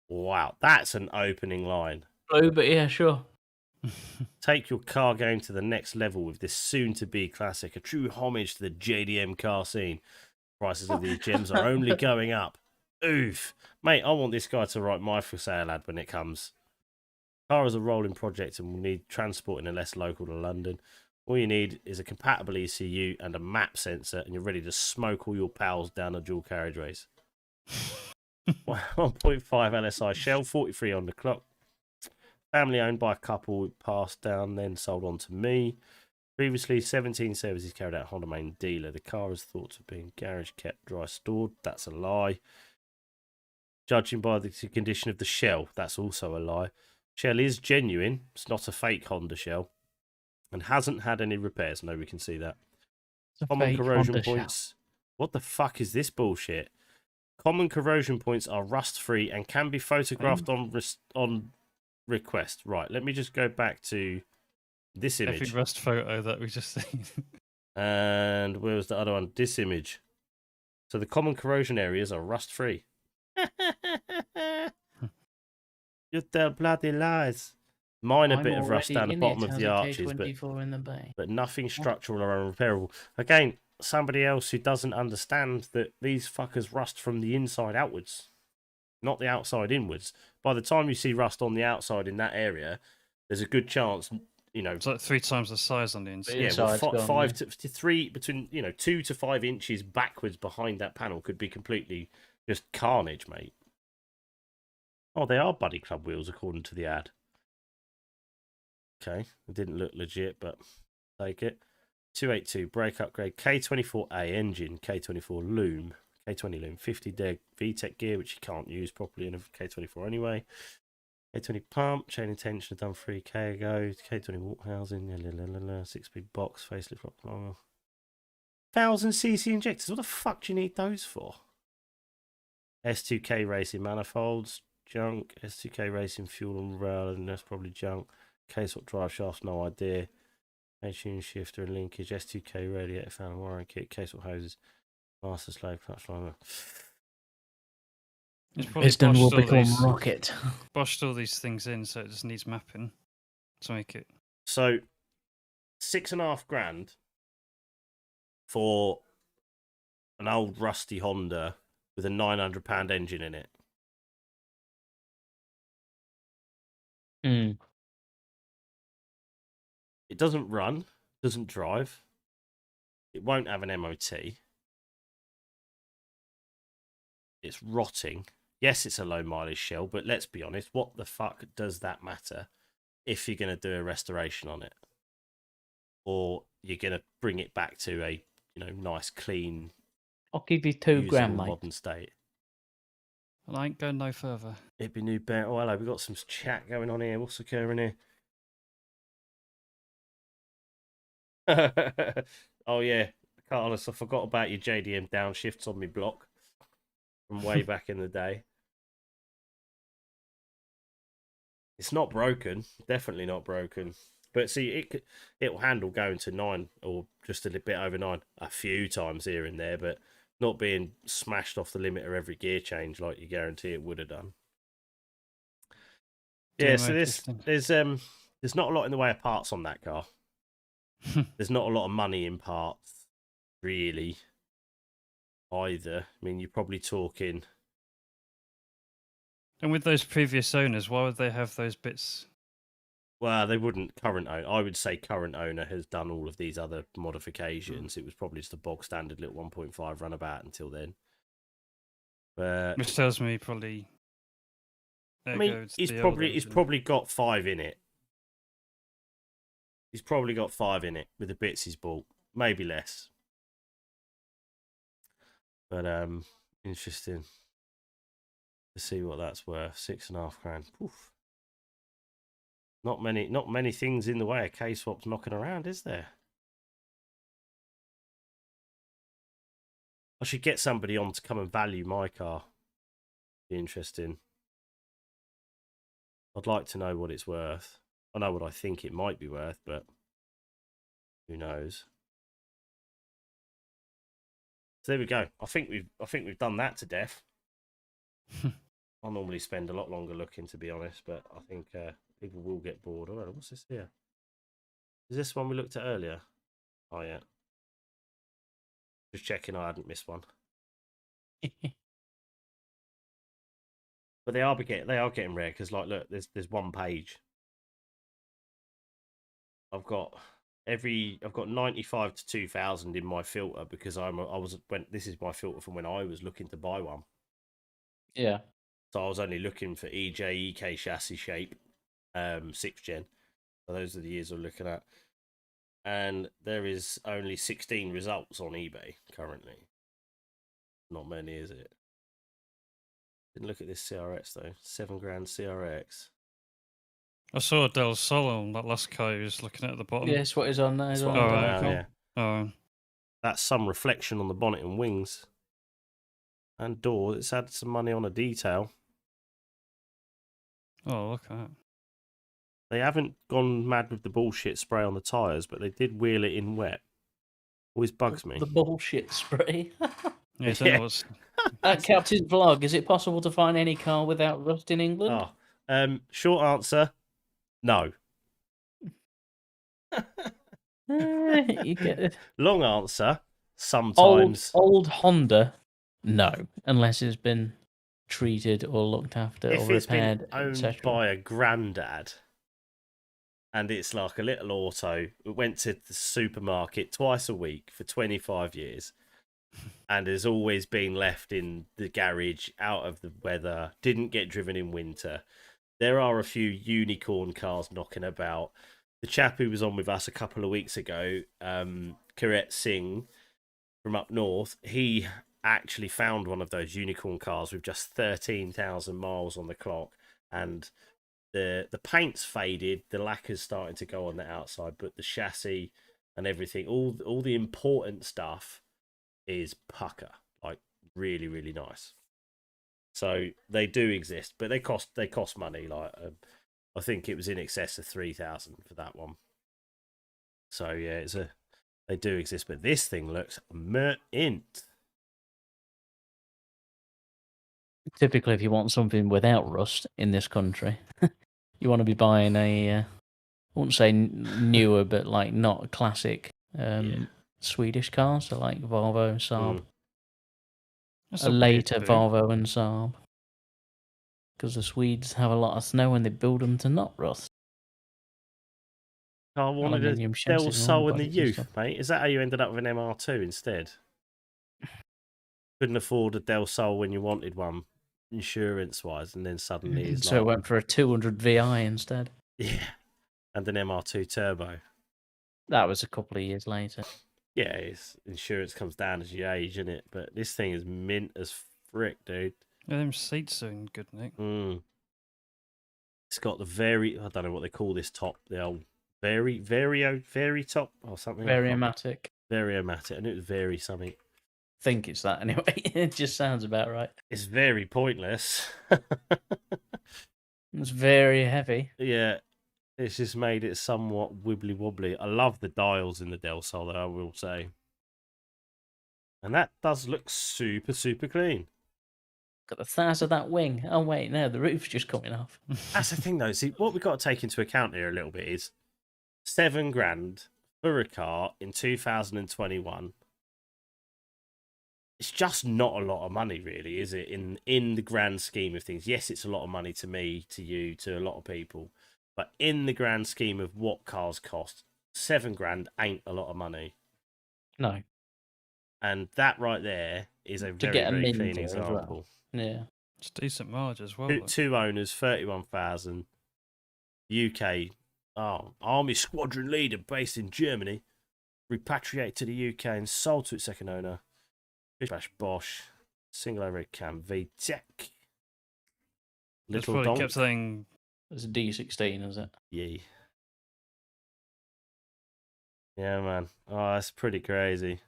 Wow, that's an opening line. Blue, but yeah, sure. Take your car game to the next level with this soon-to-be classic, a true homage to the JDM car scene. Prices of these gems are only going up. Oof. Mate, I want this guy to write my for sale ad when it comes. Car is a rolling project and will need transporting unless local to London. All you need is a compatible ECU and a map sensor, and you're ready to smoke all your pals down the dual carriageways. 1.5 LSI Shell, 43 on the clock. Family owned by a couple, passed down, then sold on to me. Previously, 17 services carried out Honda main dealer. The car is thought to have been garage kept dry stored. That's a lie. Judging by the condition of the shell, that's also a lie. Shell is genuine. It's not a fake Honda shell. And hasn't had any repairs. No, we can see that. Common corrosion points. What the fuck is this bullshit? Common corrosion points are rust-free and can be photographed on request. Right, let me just go back to this image. Every rust photo that we just seen. And where was the other one? This image. So the common corrosion areas are rust-free. You tell bloody lies. Minor I'm bit of rust down the already in bottom it, of has the a arches, K24 in the bay. but nothing structural or unrepairable. Again, somebody else who doesn't understand that these fuckers rust from the inside outwards, not the outside inwards. By the time you see rust on the outside in that area, there's a good chance, you know. It's like 3 times the size on the inside. Yeah, well, Inside's gone, five yeah. to 3 between 2 to 5 inches backwards behind that panel could be completely just carnage, mate. Oh, they are Buddy Club wheels according to the ad. Okay, it didn't look legit, but take it. 282 brake upgrade, K24A engine, K24 loom, K20 loom, 50 deg VTEC gear, which you can't use properly in a K24 anyway. K20 pump, chain and tensioner done 3K ago. K20 walk housing, 6-speed box, facelift rock longer. 1000cc injectors. What the fuck do you need those for? S2K racing manifolds, junk. S2K racing fuel and rail, and that's probably junk. K-swap drive shafts, no idea. K-tune shifter and linkage. S2K radiator fan and wiring kit. K-swap hoses. Master slave clutch liner. Piston will become rocket. Boshed all these things in, so it just needs mapping to make it. So, $6,500 for an old rusty Honda with a £900 engine in it. Mm. It doesn't run, doesn't drive. It won't have an MOT. It's rotting. Yes, it's a low mileage shell, but let's be honest, what the fuck does that matter if you're going to do a restoration on it? Or you're going to bring it back to a, nice, clean, I'll give you $2,000, mate. modern state. Well, I ain't going no further. It'd be new bear. Oh, hello, we've got some chat going on here. What's occurring here? Oh, yeah. Carlos, I forgot about your JDM downshifts on my block from way back in the day. It's not broken. Definitely not broken. But see, it'll handle going to 9 or just a little bit over 9 a few times here and there, but not being smashed off the limiter every gear change like you guarantee it would have done. Yeah, so there's not a lot in the way of parts on that car. There's not a lot of money in parts, really, either. I mean, you're probably talking. And with those previous owners, why would they have those bits? Well, they wouldn't. Current owner, I would say, current owner has done all of these other modifications. It was probably just a bog standard little 1.5 runabout until then. But which tells me probably. I mean, he's probably got 5 in it. He's probably got 5 in it with the bits he's bought, maybe less. But interesting to see what that's worth. $6,500. Oof. Not many things in the way of K-swaps knocking around, is there? I should get somebody on to come and value my car. Be interesting. I'd like to know what it's worth. I know what I think it might be worth, but who knows? So there we go. I think we've done that to death. I normally spend a lot longer looking, to be honest, but I think people will get bored. Oh, what's this here? Is this one we looked at earlier? Oh yeah. Just checking I hadn't missed one. But they are getting rare because, like, look, there's one page. I've got 95 to 2000 in my filter because this is my filter from when I was looking to buy one. Yeah. So I was only looking for EJ EK chassis shape, 6th gen. So those are the years I'm looking at. And there is only 16 results on eBay currently. Not many, is it? Didn't look at this CRX though. $7,000 CRX. I saw a Del Sol on that last car you was looking at the bottom. Yes, what is on there? That's what I'm doing now, cool. yeah. Oh. That's some reflection on the bonnet and wings. And door. It's had some money on a detail. Oh, look at that. They haven't gone mad with the bullshit spray on the tyres, but they did wheel it in wet. Always bugs me. The bullshit spray. Yeah, Yeah. Captain's vlog. Is it possible to find any car without rust in England? Short answer, No. You get it. Long answer. Sometimes. Old Honda, no, unless it's been treated or looked after If or it's been repaired, owned etc. by a granddad and it's like a little auto, it went to the supermarket twice a week for 25 years and has always been left in the garage out of the weather, didn't get driven in winter. There are a few unicorn cars knocking about. The chap who was on with us a couple of weeks ago, Kiret Singh from up north, he actually found one of those unicorn cars with just 13,000 miles on the clock, and the paint's faded, the lacquer's starting to go on the outside, but the chassis and everything, all the important stuff is pucker, like really, really nice. So they do exist, but they cost money. Like I think it was in excess of 3,000 for that one. So yeah, they do exist, but this thing looks mint. Typically, if you want something without rust in this country, you want to be buying a, I wouldn't say newer, but like not classic Swedish car, so like Volvo, Saab. A later Volvo and Saab. Because the Swedes have a lot of snow and they build them to not rust. I wanted a Del Sol in the youth, mate. Is that how you ended up with an MR2 instead? Couldn't afford a Del Sol when you wanted one, insurance-wise, and then suddenly it's so it went for a 200 VI instead. Yeah, and an MR2 turbo. That was a couple of years later. Yeah, insurance comes down as you age, isn't it? But this thing is mint as frick, dude. Yeah, them seats are in good nick. It's got the I don't know what they call this top, the old very top or something. Variomatic. Variomatic, and it was very something. I think it's that anyway. It just sounds about right. It's very pointless. It's very heavy. Yeah, it's just made it somewhat wibbly wobbly. I love the dials in the Del Sol, though, I will say. And that does look super, super clean. Got the size of that wing. Oh, wait, no, the roof's just coming off. That's the thing, though. See, what we've got to take into account here a little bit is $7,000 for a car in 2021. It's just not a lot of money, really, is it? In the grand scheme of things. Yes, it's a lot of money to me, to you, to a lot of people. But in the grand scheme of what cars cost, $7,000 ain't a lot of money. No. And that right there is a very clean example. Well. Yeah. It's decent mileage as well. Two owners, 31,000. UK, Army Squadron leader based in Germany. Repatriated to the UK and sold to its second owner. Bosch. Single overhead cam VTEC. Little donk. Kept saying it's a D16, is it? Yeah. Yeah, man. Oh, that's pretty crazy.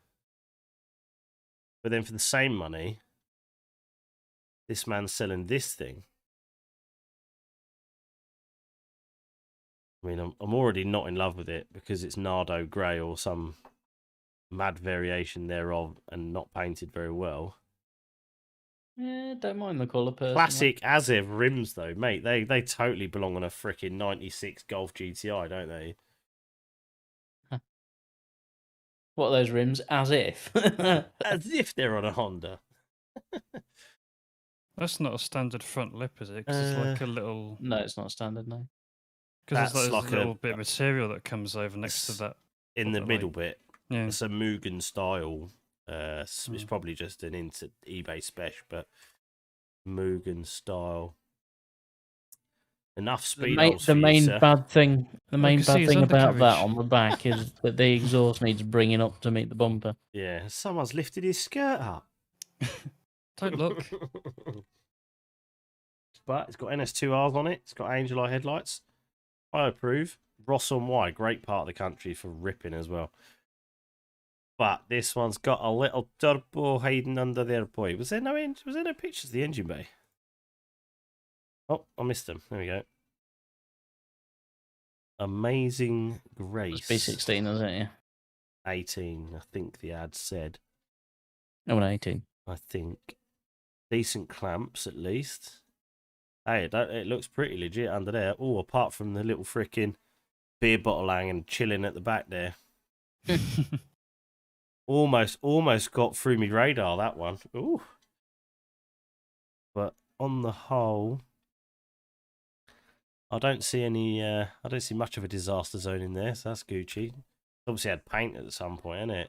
But then for the same money, this man's selling this thing. I mean, I'm already not in love with it because it's Nardo grey or some mad variation thereof and not painted very well. Yeah, don't mind the colour personally. Classic Azev rims, though, mate. They totally belong on a freaking 96 Golf GTI, don't they? What are those rims? As if. As if they're on a Honda. That's not a standard front lip, is it? Because it's like a little... No, it's not standard, no. Because there's like a little bit of material that comes over next to that. In the middle bit. Yeah. It's a Mugen style. It's probably just an eBay spec, but Mugen style. Enough speed. The main bad thing about that on the back is that the exhaust needs bringing up to meet the bumper. Yeah, someone's lifted his skirt up. Don't look. But it's got NS2Rs on it. It's got Angel Eye headlights. I approve. Ross on Y, great part of the country for ripping as well. But this one's got a little turbo hiding under there, boy. Was there no pictures of the engine bay? Oh, I missed them. There we go. Amazing Grace. It's B16, isn't it? Yeah. 18, I think the ad said. No, 18. I think. Decent clamps, at least. Hey, it looks pretty legit under there. Oh, apart from the little freaking beer bottle hanging chilling at the back there. almost got through me radar, that one. Ooh. But on the whole, I don't see much of a disaster zone in there, so that's Gucci. Obviously had paint at some point, innit?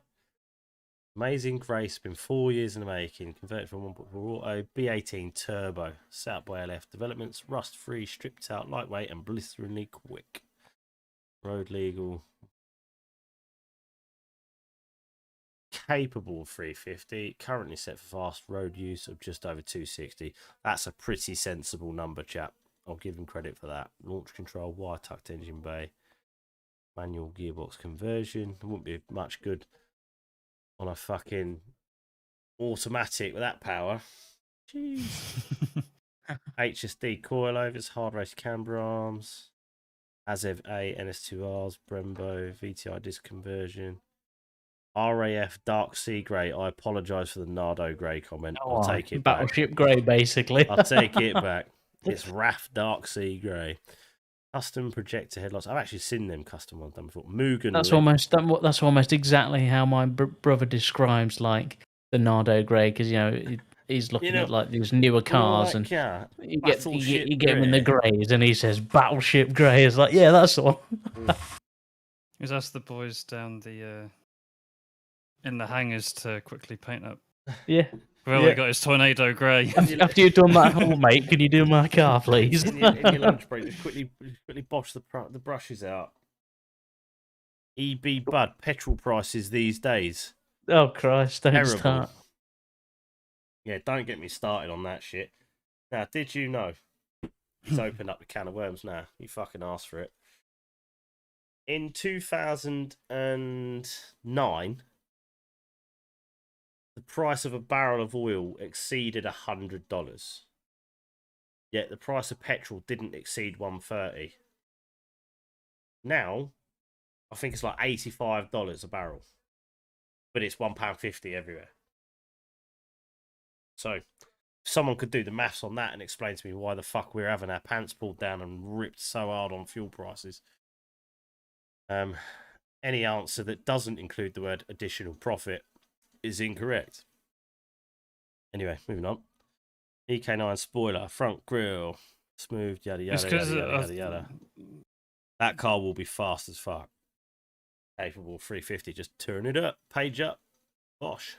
Amazing Grace, been 4 years in the making, converted from 1.4 auto, B18 turbo, set up by LF Developments, rust free, stripped out, lightweight and blisteringly quick. Road legal. Capable of 350, currently set for fast road use of just over 260. That's a pretty sensible number, chap. I'll give him credit for that. Launch control, wire tucked engine bay, manual gearbox conversion. There wouldn't be much good on a fucking automatic with that power. Jeez. HSD coilovers, hard race camber arms, ASEV A, NS2Rs, Brembo, VTI disc conversion. RAF Dark Sea Grey. I apologise for the Nardo Grey comment. I'll take it Battleship back. Grey, basically. I'll take it back. It's RAF Dark Sea Grey. Custom projector headlights. I've actually seen them custom ones done before. Mugen. That's almost exactly how my brother describes like the Nardo Grey, because he's looking at like these newer cars, and you get him in the greys, and he says Battleship Grey. Is like, yeah, that's the one. He's asked the boys down the in the hangars to quickly paint up. Yeah. Well, he got his Tornado Grey. After you've done that whole, mate, can you do my car, please? in your lunch break, just quickly bosh the brushes out. EB Bud, petrol prices these days. Oh, Christ, don't Terrible. start. Yeah, don't get me started on that shit. Now, did you know? He's opened up the can of worms now. You fucking asked for it. In 2009, the price of a barrel of oil exceeded $100. Yet the price of petrol didn't exceed $130. Now, I think it's like $85 a barrel. But it's £1.50 everywhere. So, if someone could do the maths on that and explain to me why the fuck we're having our pants pulled down and ripped so hard on fuel prices. Any answer that doesn't include the word additional profit is incorrect. Anyway, moving on. EK9 spoiler, front grille, smooth, yada yada yada yada. That car will be fast as fuck. Capable 350, just turn it up, page up, bosh.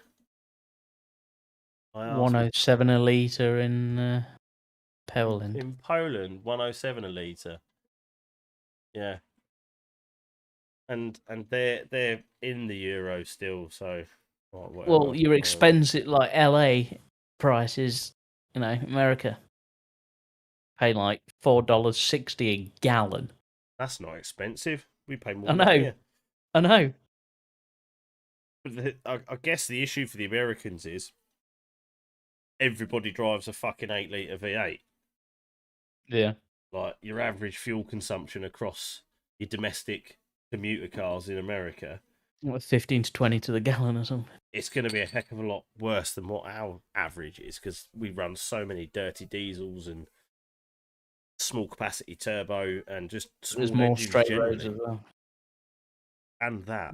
107 a litre in Poland. In Poland, 107 a litre. Yeah. And they're in the euro still, so. Well, your expensive like LA prices, America pay like $4.60 a gallon. That's not expensive. We pay more. I know. But I guess the issue for the Americans is everybody drives a fucking 8-litre V8. Yeah. Like your average fuel consumption across your domestic commuter cars in America. What, 15 to 20 to the gallon or something? It's going to be a heck of a lot worse than what our average is, because we run so many dirty diesels and small capacity turbo and just small. There's more straight roads as well. And that.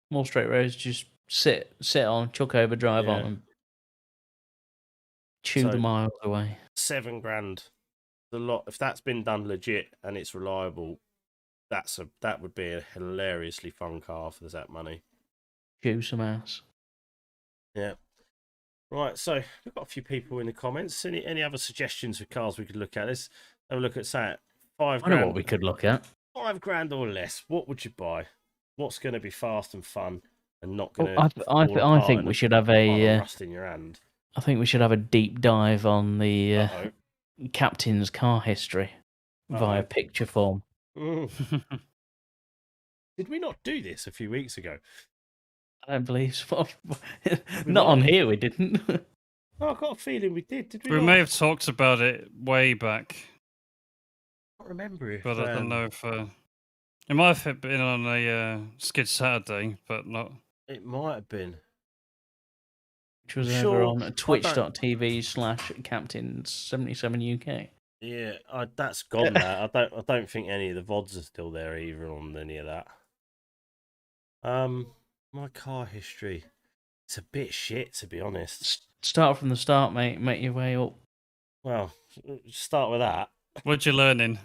More straight roads, just sit on, chuck over, drive on, and chew the miles away. $7,000. A lot. If that's been done legit and it's reliable, that would be a hilariously fun car for that money. Chew some ass. Yeah. Right, so we've got a few people in the comments. Any other suggestions for cars we could look at? Let's have a look at, say, $5,000. I know what we could look at. $5,000 or less. What would you buy? What's going to be fast and fun and not going to? I think we should have a rust in your hand. I think we should have a deep dive on the captain's car history via picture form. Did we not do this a few weeks ago? I don't believe so. Not on here, we didn't. Oh, I've got a feeling we did. Did we? We may have talked about it way back. I can't remember if. But I don't know if it might have been on a Skid Saturday, but not. It might have been. Which was over on twitch.tv/captains77UK. Yeah, that's gone now. I don't think any of the VODs are still there either on any of that. My car history. It's a bit shit, to be honest. Start from the start, mate. Make your way up. Well, start with that. What you learning?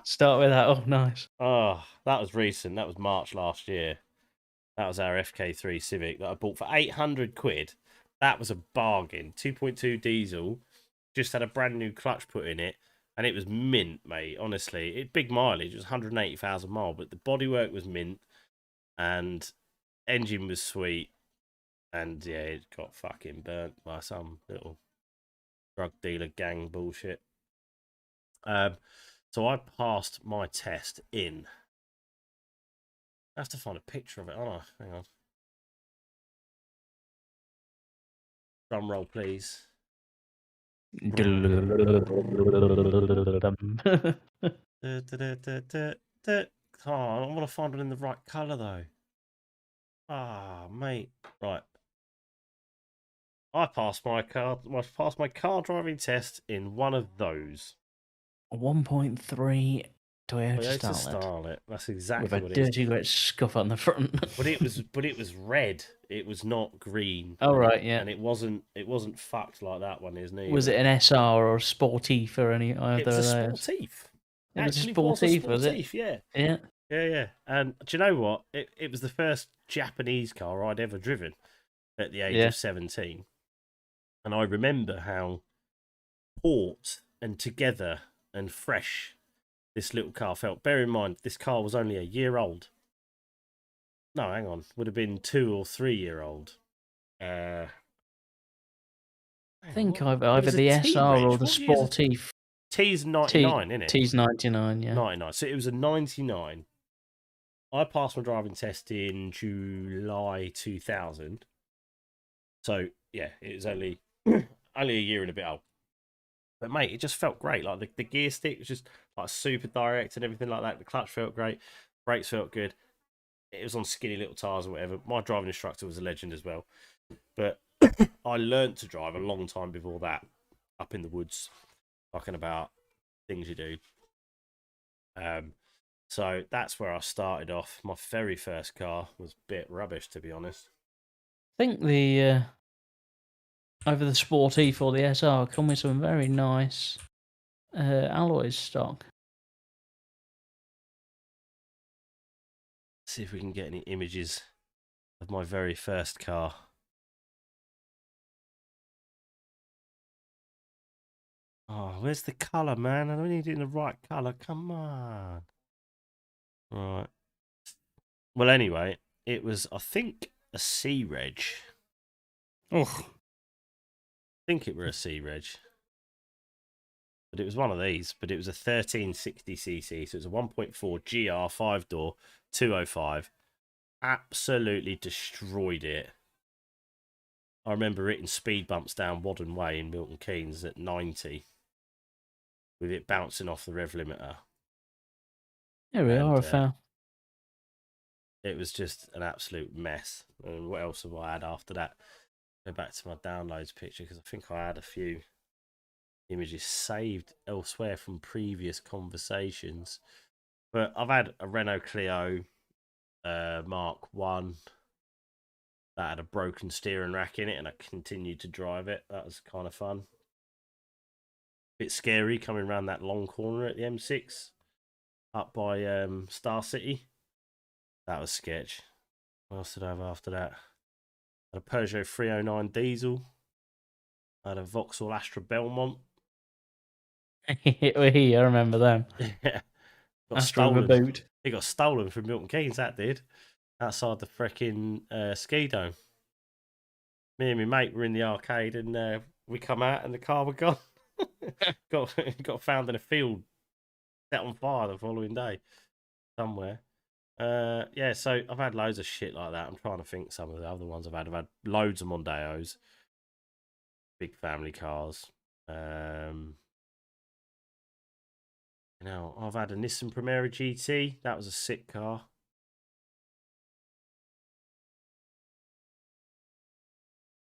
Start with that. Oh, nice. Oh, that was recent. That was March last year. That was our FK3 Civic that I bought for 800 quid. That was a bargain. 2.2 diesel. Just had a brand new clutch put in it. And it was mint, mate. Honestly, big mileage. It was 180,000 mile, but the bodywork was mint, and engine was sweet. And yeah, it got fucking burnt by some little drug dealer gang bullshit. So I passed my test in. I have to find a picture of it. Oh, hang on. Drum roll, please. Oh, I want to find it in the right colour though. Ah, mate. Right. I passed my car driving test in one of those. 1.3 Toyota Starlet. That's exactly with what a it is. dirty great scuff on the front. But it was red. It was not green. Oh right, yeah. And it wasn't fucked like that one is, neither. Was it an SR or a Sportif for any either it was of a those? Sportif. It was a Sportif, was it? Yeah. Yeah. Yeah. And do you know what? It was the first Japanese car I'd ever driven at the age of 17. And I remember how taut and together and fresh this little car felt. Bear in mind, this car was only a year old. No, hang on. Would have been 2 or 3 year old. I think either the SR or the Sportif. T's 99, isn't it? T's 99, yeah. 99. So it was a 99. I passed my driving test in July 2000. So yeah, it was only a year and a bit old. But mate, it just felt great. Like the gear stick was just like super direct and everything like that. The clutch felt great. Brakes felt good. It was on skinny little tires or whatever. My driving instructor was a legend as well. But I learned to drive a long time before that, up in the woods, talking about things you do. So that's where I started off. My very first car was a bit rubbish, to be honest. I think the either the Sportif or the SR come with some very nice alloys stock. See if we can get any images of my very first car. Oh, where's the colour, man? I need it in the right colour. Come on. Right. Well, anyway, it was, I think, a C-Reg. Oh. I think it were a C-Reg. But it was one of these. But it was a 1360cc. So it was a 1.4 GR 5-door 205. Absolutely destroyed it. I remember hitting speed bumps down Wadden Way in Milton Keynes at 90. With it bouncing off the rev limiter. Here we are, foul. It was just an absolute mess. And what else have I had after that? Go back to my downloads picture because I think I had a few images saved elsewhere from previous conversations. But I've had a Renault Clio Mark 1 that had a broken steering rack in it, and I continued to drive it. That was kind of fun. Bit scary coming around that long corner at the M6 up by Star City. That was sketch. What else did I have after that? I had a Peugeot 309 diesel. I had a Vauxhall Astra Belmont. I remember them. Yeah. Got Astra stolen. boot. It got stolen from Milton Keynes, that did. Outside the freaking ski dome. Me and my mate were in the arcade and we come out and the car was gone. got found in a field, set on fire the following day somewhere. Yeah, so I've had loads of shit like that. I'm trying to think some of the other ones I've had. I've had loads of Mondeos, big family cars. You know, I've had a Nissan Primera GT. That was a sick car.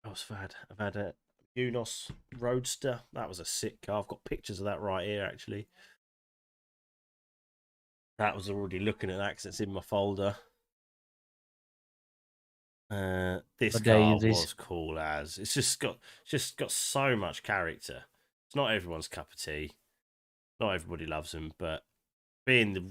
What else have I had? I've had a Unos Roadster. That was a sick car. I've got pictures of that right here, actually. That was already looking at that because it's in my folder. This car was cool as. It's just got so much character. It's not everyone's cup of tea. Not everybody loves them, but being the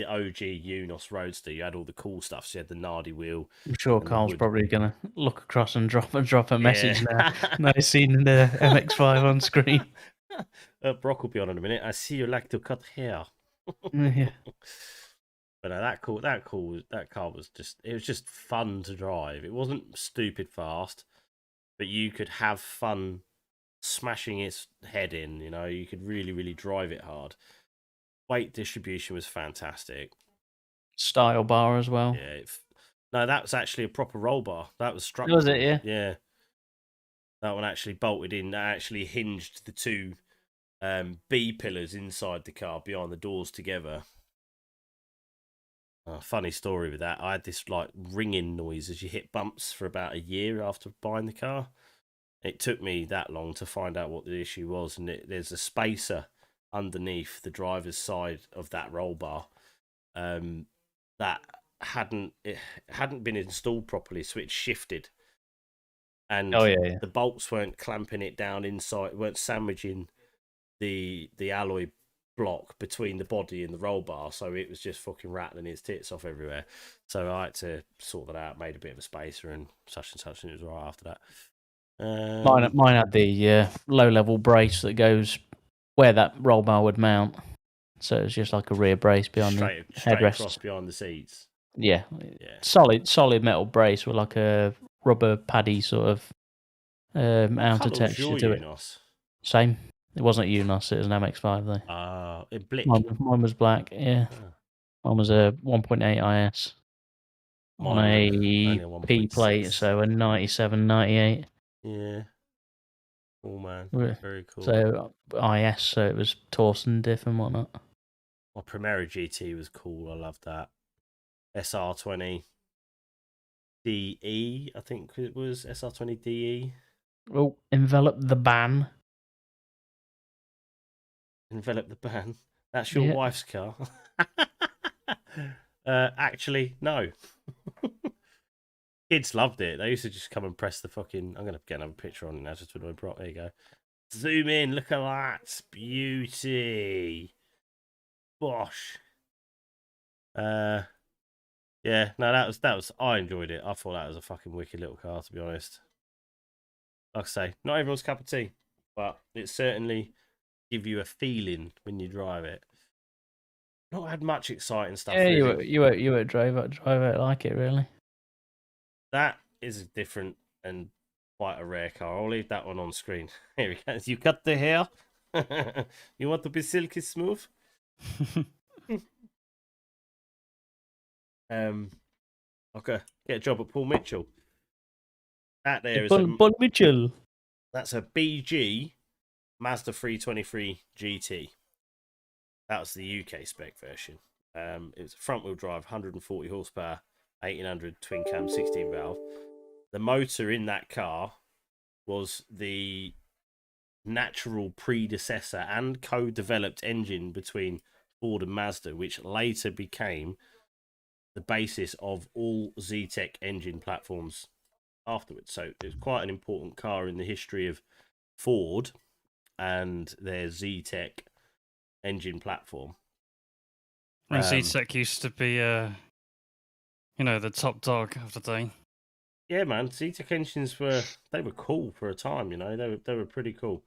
OG Unos Roadster, you had all the cool stuff. So you had the Nardi wheel. I'm sure Carl's probably gonna look across and drop a message now. Nice seeing the MX-5 on screen. Brock will be on in a minute. I see you like to cut hair. Yeah. But no, that car was just fun to drive. It wasn't stupid fast, but you could have fun smashing its head in. You know, you could really, really drive it hard. Weight distribution was fantastic. Style bar as well. Yeah. No, that was actually a proper roll bar. That was structural. Was it? Yeah. Yeah. That one actually bolted in. That actually hinged the two B pillars inside the car behind the doors together. Funny story with that. I had this like ringing noise as you hit bumps for about a year after buying the car. It took me that long to find out what the issue was, and there's a spacer underneath the driver's side of that roll bar that hadn't been installed properly, so it shifted, and the bolts weren't clamping it down inside, weren't sandwiching the alloy block between the body and the roll bar, so it was just fucking rattling its tits off everywhere. So I had to sort that out, made a bit of a spacer and such, and it was right after that. Mine had the low level brace that goes where that roll bar would mount, so it's just like a rear brace behind the headrest, across behind the seats. Yeah. Solid metal brace with like a rubber paddy sort of outer texture to it. Unos? Same. It wasn't a Unos, it was an MX-5 though. It blicked. Mine was black, yeah. Mine was a 1.8 IS on a P plate, so a 97, 98. Yeah. Oh man, very cool. So IS, so it was Torsen diff and whatnot. My Primera GT was cool. I loved that. SR20 DE, I think it was SR20 DE. Oh, envelop the ban. Envelop the ban. That's your wife's car. Actually, no. Kids loved it. They used to just come and press the fucking. I'm gonna get another picture on it now just to annoy Brock. There you go. Zoom in. Look at that beauty. Bosh. Yeah. No, that was. I enjoyed it. I thought that was a fucking wicked little car, to be honest. Like I say, not everyone's cup of tea, but it certainly give you a feeling when you drive it. Not had much exciting stuff. Yeah, really. you won't drive it like it really. That is different and quite a rare car. I'll leave that one on screen. Here we go. You cut the hair. You want to be silky smooth? Okay. Get a job at Paul Mitchell. That there is Paul Mitchell. That's a BG Mazda 323 GT. That was the UK spec version. It was a front wheel drive, 140 horsepower, 1800 twin cam 16 valve. The motor in that car was the natural predecessor and co-developed engine between Ford and Mazda, which later became the basis of all Zetec engine platforms afterwards. So it was quite an important car in the history of Ford and their Zetec engine platform. And Zetec used to be, the top dog of the day. Yeah, man. Zetec engines were cool for a time. They were pretty cool.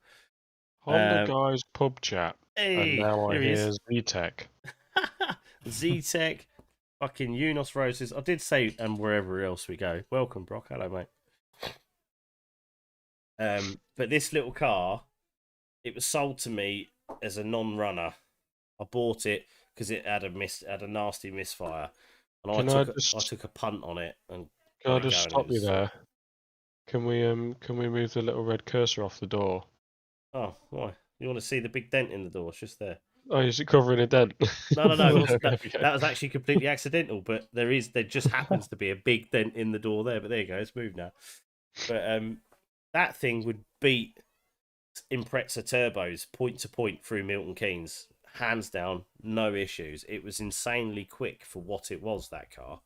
On the guys pub chat, hey, and now I hear Zetec. Zetec, fucking Unos Roses. I did say, and wherever else we go. Welcome, Brock. Hello, mate. But this little car, it was sold to me as a non-runner. I bought it because it had a nasty misfire, and I took a punt on it. And can I just stop you there? Can we move the little red cursor off the door? Oh, why? You want to see the big dent in the door? It's just there. Oh, is it covering a dent? No. That was actually completely accidental, but there just happens to be a big dent in the door there. But there you go, it's moved now. But that thing would beat Impreza turbos point to point through Milton Keynes, hands down, no issues. It was insanely quick for what it was, that car.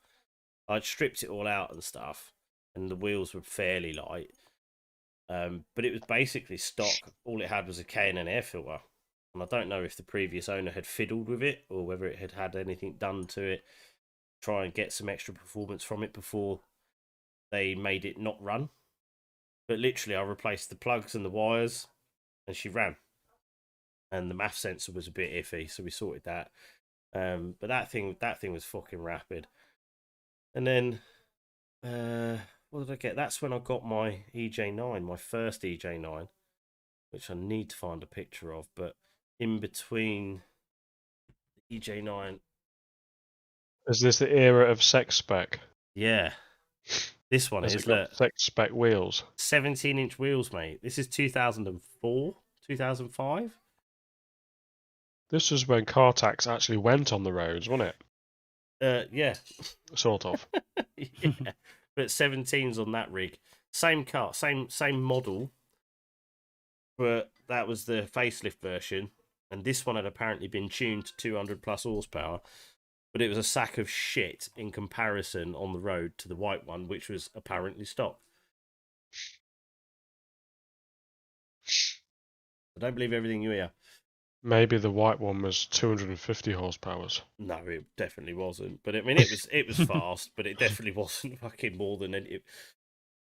I'd stripped it all out and stuff, and the wheels were fairly light. But it was basically stock. All it had was a K&N air filter. And I don't know if the previous owner had fiddled with it or whether it had had anything done to it, try and get some extra performance from it before they made it not run. But literally, I replaced the plugs and the wires, and she ran. And the MAF sensor was a bit iffy, so we sorted that. But that thing was fucking rapid. And then, what did I get? That's when I got my EJ9, my first EJ9, which I need to find a picture of. But in between EJ9, is this the era of sex spec? Yeah, this one is sex spec wheels. 17-inch wheels, mate. This is 2004, 2005. This was when car tax actually went on the roads, wasn't it? Yeah, sort of. Yeah. But 17s on that rig, same car, same model, but that was the facelift version, and this one had apparently been tuned to 200 plus horsepower, but it was a sack of shit in comparison on the road to the white one, which was apparently stock. I don't believe everything you hear. Maybe the white one was 250 horsepower. No, it definitely wasn't. But I mean, it was fast, but it definitely wasn't fucking more than any.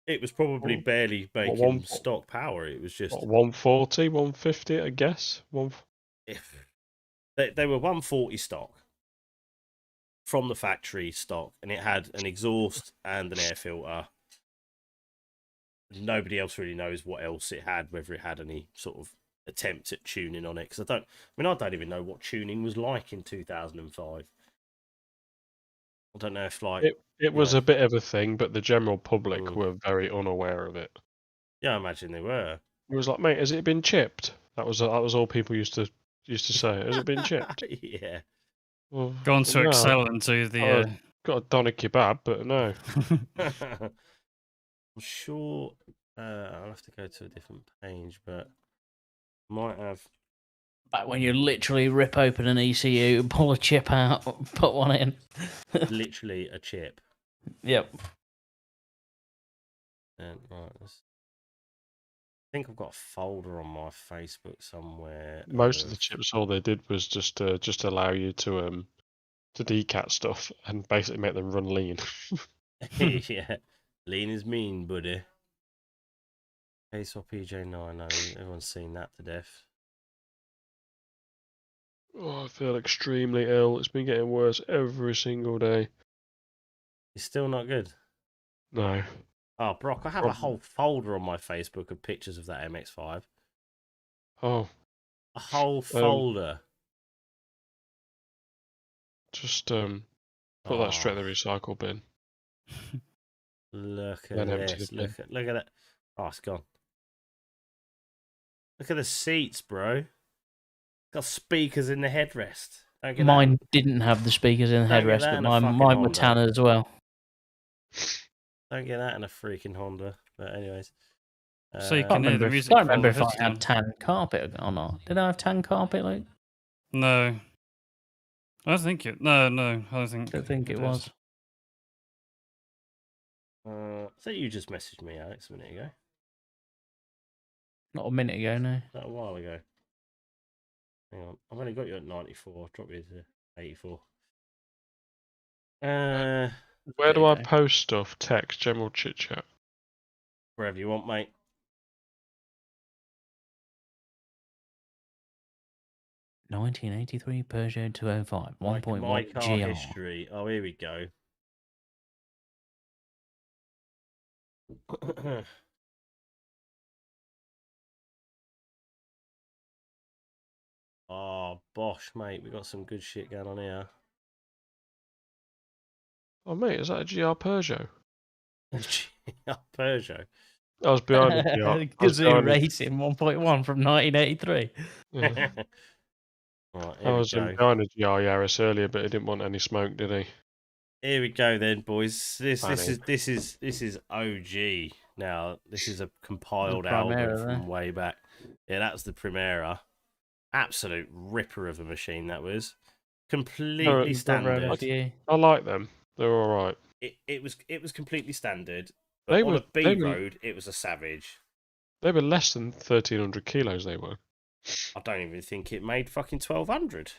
It was probably barely making stock power. It was just 140, 150, I guess. If they were 140 stock from the factory stock, and it had an exhaust and an air filter. Nobody else really knows what else it had, whether it had any sort of attempt at tuning on it, because I don't even know what tuning was like in 2005. I don't know if it was a bit of a thing, but the general public were very unaware of it. Yeah, I imagine they were. It was like, mate, has it been chipped? That was all people used to say. Has it been chipped? Yeah. Well, gone to Excel and do the. Got a doner kebab, but no. I'm sure I'll have to go to a different page, but might have. Back when you literally rip open an ECU, pull a chip out, put one in. Literally a chip. Yep. And right, I think I've got a folder on my Facebook somewhere. Most of the chips, all they did was just allow you to decat stuff and basically make them run lean. Yeah, lean is mean, buddy. Case or PJ9, no, everyone's seen that to death. Oh, I feel extremely ill. It's been getting worse every single day. It's still not good? No. Oh, Brock, I have a whole folder on my Facebook of pictures of that MX-5. Oh. A whole folder. Just put that straight in the recycle bin. Look at this. Look at it. Oh, it's gone. Look at the seats, bro. Got speakers in the headrest. Mine didn't have the speakers in the headrest, but mine were tan as well. Don't get that in a freaking Honda. But anyways. So you can hear the music. I can't remember if I had tan carpet or not. Did I have tan carpet, Luke? No. I don't think it. No, I don't think it was. So you just messaged me, Alex, a minute ago. Not a minute ago, no. Not a while ago. Hang on, I've only got you at 94. I'll drop you to 84. Where do I post stuff? Text, general chit chat. Wherever you want, mate. (1983) Peugeot 205 1.1 my car GR. history. Oh, here we go. Oh, Bosch, mate. We got some good shit going on here. Oh, mate, is that a GR Peugeot? GR Peugeot. I was behind the GR. Gazoo Racing 1.1 from 1983. Yeah. Right, I was behind a GR Yaris earlier, but he didn't want any smoke, did he? Here we go then, boys. This is OG. Now, this is a compiled Primera album from there. way back. Yeah, that's the Primera. Absolute ripper of a machine that was. Completely Brother standard. MSU. I like them. They're all right. It was completely standard, but They on were- a B they were- road, it was a savage. They were less than 1,300 kilos. They were. I don't even think it made fucking 1,200.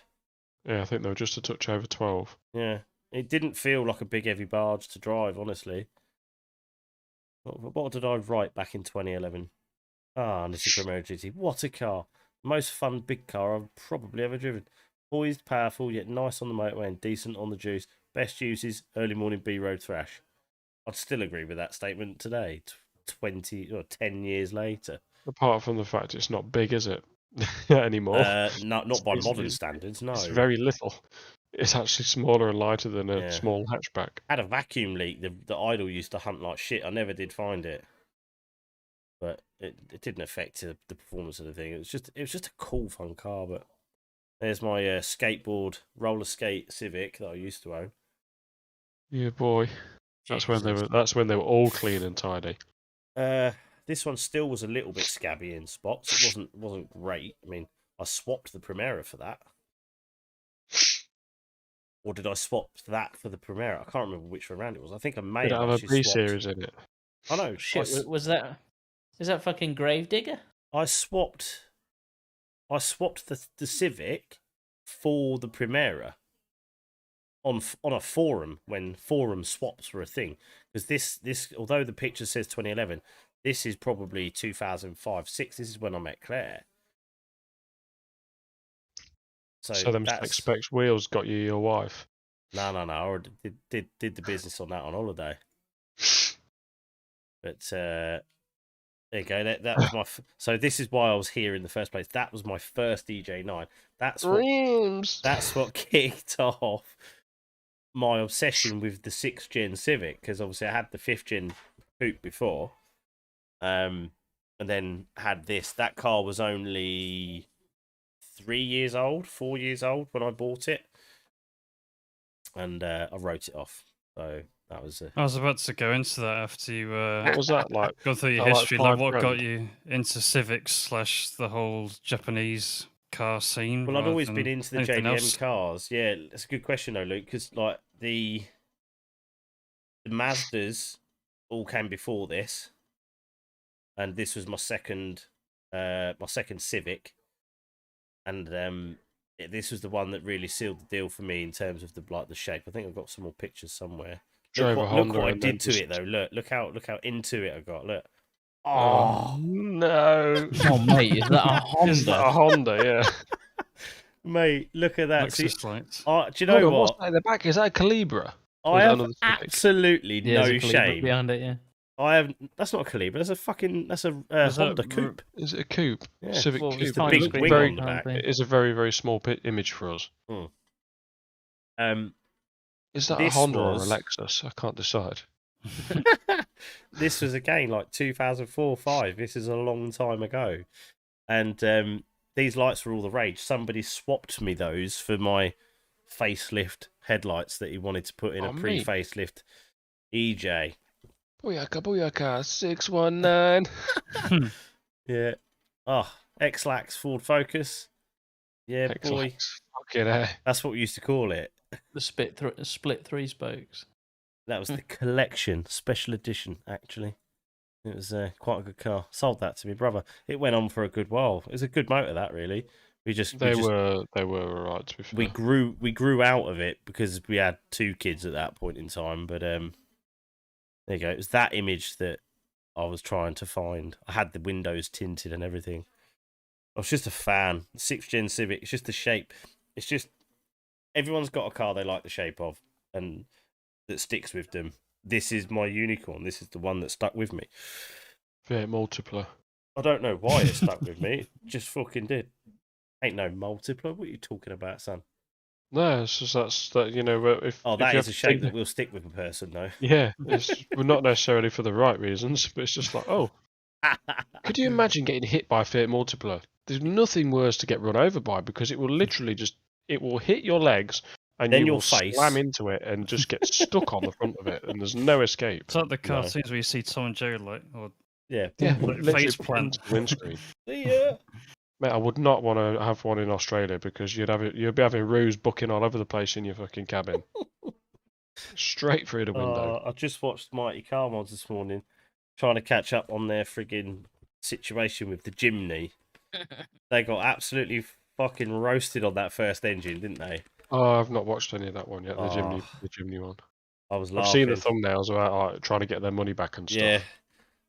Yeah, I think they were just a touch over 12. Yeah, it didn't feel like a big heavy barge to drive, honestly. What did I write back in 2011? Ah, Nissan Primera GT. What a car! Most fun big car I've probably ever driven. Poised, powerful, yet nice on the motorway and decent on the juice. Best uses, early morning B road thrash. I'd still agree with that statement today, 20 or 10 years later. Apart from the fact it's not big, is it? Anymore. Not by It's- modern standards, no. It's very little. It's actually smaller and lighter than a Yeah. small hatchback. Had a vacuum leak. The idle used to hunt like shit. I never did find it, but it didn't affect the performance of the thing. It was just a cool, fun car. But there's my skateboard roller skate Civic that I used to own. Yeah, boy. That's when they were all clean and tidy. This one still was a little bit scabby in spots. It wasn't great. I mean, I swapped the Primera for that. Or did I swap that for the Primera? I can't remember which round it was. I think I may Did it have have a actually B swapped. series in it? Oh no, Shit, was that? Is that fucking Gravedigger? I swapped the Civic for the Primera on a forum when forum swaps were a thing. Because this although the picture says 2011, this is probably 2005-6. This is when I met Claire. So them specs wheels got you your wife. No. I already did the business on that on holiday. But there you go. That was my. So this is why I was here in the first place. That was my first DJ9. That's what kicked off my obsession with the 6th gen Civic, because obviously I had the 5th gen coupe before, and then had this. That car was only 4 years old when I bought it, and I wrote it off. So that was. I was about to go into that after you What was that like? go through your Like history. Like, what £5 got you into Civics / the whole Japanese car scene? Well, I'd rather always than been into the anything JDM else? cars. Yeah, that's a good question though, Luke, because like the Mazdas all came before this, and this was my second Civic, and this was the one that really sealed the deal for me in terms of the shape. I think I've got some more pictures somewhere. Drove a Look Honda what I and then did to just- it though. Look how into it I got. Look. Oh no! Oh mate, is that a Is that a Honda? Honda? Yeah. Mate, look at that. See, Lexus lights. do you Hold know on, what's what? that in the back? Is that a Calibra? I Or is that have another Civic? absolutely Yeah, no there's a Calibra shame. behind it. Yeah. I have. That's not a Calibra. That's a that Honda r- coupe. Is it a coupe? Yeah. Civic Well, coupe. it's It's the tiny big screen wing very, on the back. It is a very, very small image for us. Is that a This Honda was- or a Lexus? I can't decide. This was again like 2004-5. This is a long time ago, and these lights were all the rage. Somebody swapped me those for my facelift headlights that he wanted to put in Oh, a mate. pre-facelift EJ. Booyaka, booyaka, 619. Yeah. Oh, X-Lax Ford Focus. Yeah, boy. Excellent. Fucking hell. That's what we used to call it. The split 3 spokes. That was the collection special edition. Actually, it was quite a good car. Sold that to my brother. It went on for a good while. It was a good motor. That really. They were alright, to be fair. we grew out of it because we had 2 kids at that point in time. But there you go. It was that image that I was trying to find. I had the windows tinted and everything. I was just a fan. 6th gen Civic. It's just the shape. It's just everyone's got a car they like the shape of and that sticks with them. This is my unicorn. This is the one that stuck with me. V8 multipler. I don't know why it stuck with me. It just fucking did. Ain't no multipler. What are you talking about, son? No, it's just that, you know, if Oh, if that you is have a to shape take that will stick with a person, though. Yeah, well, not necessarily for the right reasons, but it's just like, oh, could you imagine getting hit by a V8 multipler? There's nothing worse to get run over by because it will literally it will hit your legs and Then you your will face- slam into it and just get stuck on the front of it, and there's no escape. It's like the No. cartoons where you see Tom and Jerry, like, or Yeah. Yeah, like literally face pinned plant. to the windscreen. Yeah. Mate, I would not want to have one in Australia because you'd be having roos bucking all over the place in your fucking cabin. Straight through the window. I just watched Mighty Car Mods this morning, trying to catch up on their frigging situation with the Jimny. They got absolutely fucking roasted on that first engine, didn't they? Oh, I've not watched any of that one yet. Oh. The Jimny one. I was I've laughing. seen the thumbnails about like, trying to get their money back and stuff. Yeah.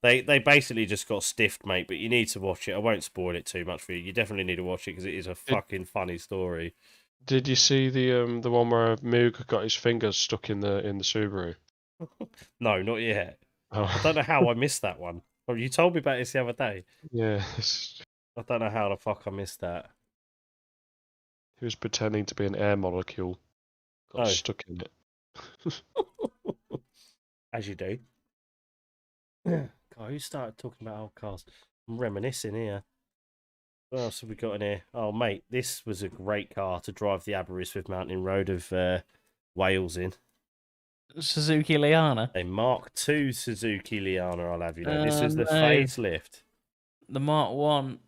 They basically just got stiffed, mate, but you need to watch it. I won't spoil it too much for you. You definitely need to watch it because it is a fucking funny story. Did you see the one where Moog got his fingers stuck in the Subaru? No, not yet. I Oh, don't know how I missed that one. Oh, you told me about this the other day. yeah. I don't know how the fuck I missed that. He was pretending to be an air molecule. Got Oh. stuck in it. As you do. God, who started talking about old cars? I'm reminiscing here. What else have we got in here? Oh, mate, this was a great car to drive the Aberystwyth Mountain Road of Wales in. Suzuki Liana. A Mark II Suzuki Liana, I'll have you know. This was the no. facelift. The Mark 1,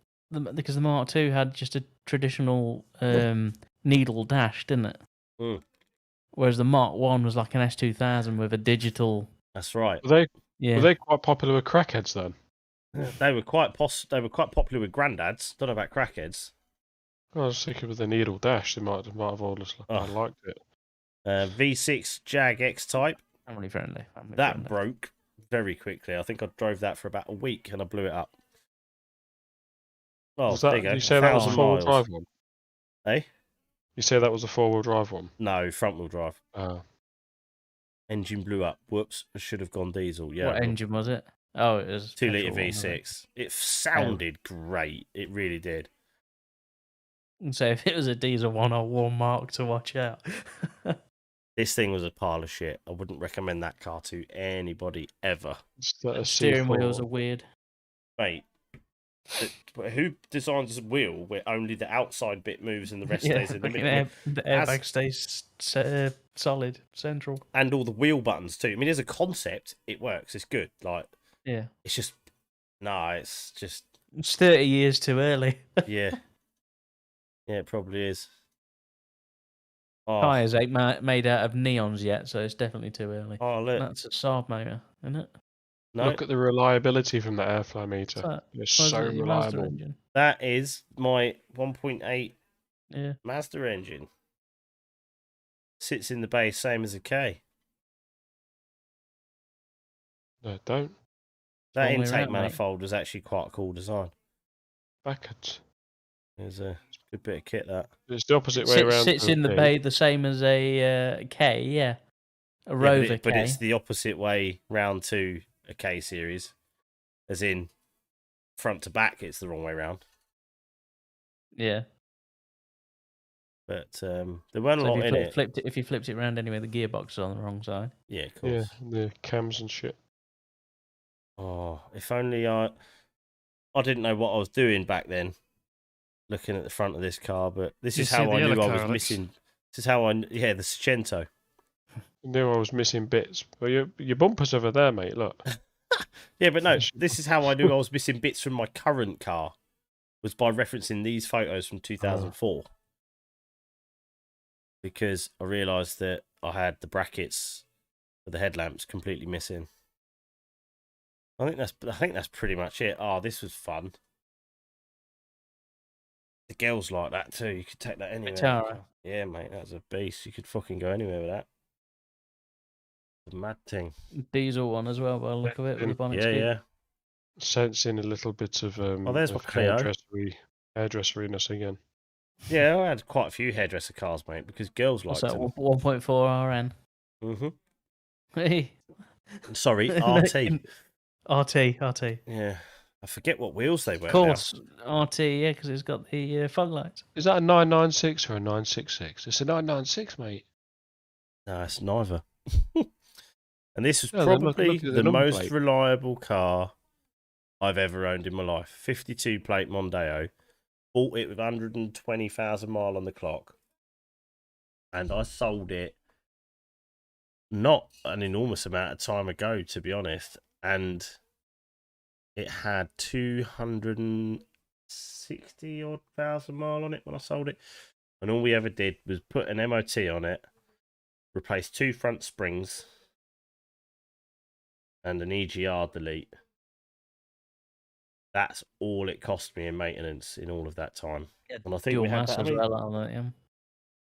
because the Mark 2 had just a traditional needle dash, didn't it? Mm. Whereas the Mark 1 was like an S2000 with a digital. That's right. Were Yeah. they quite popular with crackheads then? They were quite popular with granddads. Don't know about crackheads. I was thinking with the needle dash, they might have all just Oh. liked it. V6 Jag X Type. Family friendly. That broke very quickly. I think I drove that for about a week and I blew it up. Oh, Was that, there you go. you say that was a 1,000 four-wheel miles. drive one? Eh? You say that was a four-wheel drive one? No, front wheel drive. Oh. Engine blew up. Whoops, I should have gone diesel. Yeah. What engine was it? Oh, it was 2 litre petrol one, wasn't it? V6. It sounded great. It really did. So if it was a diesel one, I'll warn Mark to watch out. This thing was a pile of shit. I wouldn't recommend that car to anybody ever. Is that a Steering C4? wheels are weird. Mate, who designs a wheel where only the outside bit moves and the rest stays in the fucking middle? the As- airbag stays solid, central. And all the wheel buttons too. I mean, as a concept, it works. It's good. Like, Yeah. it's just, no, it's just, It's 30 years too early. yeah. Yeah, it probably is. Oh, Tyres ain't made out of neons yet, so it's definitely too early. oh look. That's a Saab motor, isn't it? No, Look at the reliability from that airflow meter. What's that? It's Or is so it your Mazda reliable. engine? that is my 1.8 Yeah. Mazda engine. Sits in the bay, same as a K. No, don't. That Wrong way intake round, mate. manifold was actually quite a cool design. Backwards. There's a good bit of kit that. It's the opposite way around. Sits to a in the P. bay the same as a K, yeah. A Yeah, Rover but K. it's the opposite way round to a K series, as in front to back. It's the wrong way round. Yeah. But there weren't a So lot in it. if you flipped it around anyway, the gearbox is on the wrong side. Yeah, of Yeah, course. the cams and shit. Oh, if only I didn't know what I was doing back then, looking at the front of this car. But this You is see how the I other knew I car, was Alex? missing. This is how the Cento. I knew I was missing bits. Well, your bumper's over there, mate. Look. Yeah, but no, Yes. this is how I knew I was missing bits from my current car, was by referencing these photos from 2004. Because I realised that I had the brackets for the headlamps completely missing. I think that's pretty much it. Oh, this was fun. The girls like that too. You could take that anywhere. Vitara. Yeah, mate, that's a beast. You could fucking go anywhere with that. The mad thing. Diesel one as well, by the look of it, with the bonnet Yeah, scoop. yeah. Sensing a little bit of there's of my Clio. hairdresseriness again. Yeah, I had quite a few hairdresser cars, mate, because girls What's liked that? them. 1.4 RN. Mm-hmm. Hey. Sorry, RT. RT. Yeah, I forget what wheels they were. Of course, RT, yeah, because it's got the fog lights. Is that a 996 or a 966? It's a 996, mate. No, it's neither. And this is Yeah, then probably look at the the number most plate. reliable car I've ever owned in my life. 52 plate Mondeo. Bought it with 120,000 mile on the clock. and I sold it not an enormous amount of time ago, to be honest, and it had 260 odd thousand mile on it when I sold it, and all we ever did was put an MOT on it, replace 2 front springs, and an EGR delete. That's all it cost me in maintenance in all of that time. And I think Dual we had mass that, as well out of that, yeah.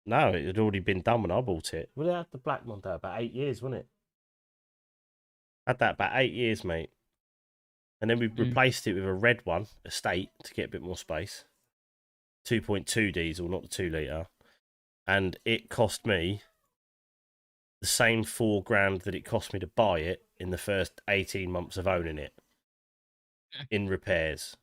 No, it had already been done when I bought it. Well, it had the Black Mondo about 8 years, wasn't it? Had that about 8 years, mate. And then we replaced it with a red one, Estate, to get a bit more space. 2.2 diesel, not the 2 litre. And it cost me the same $4,000 that it cost me to buy it in the first 18 months of owning it. In repairs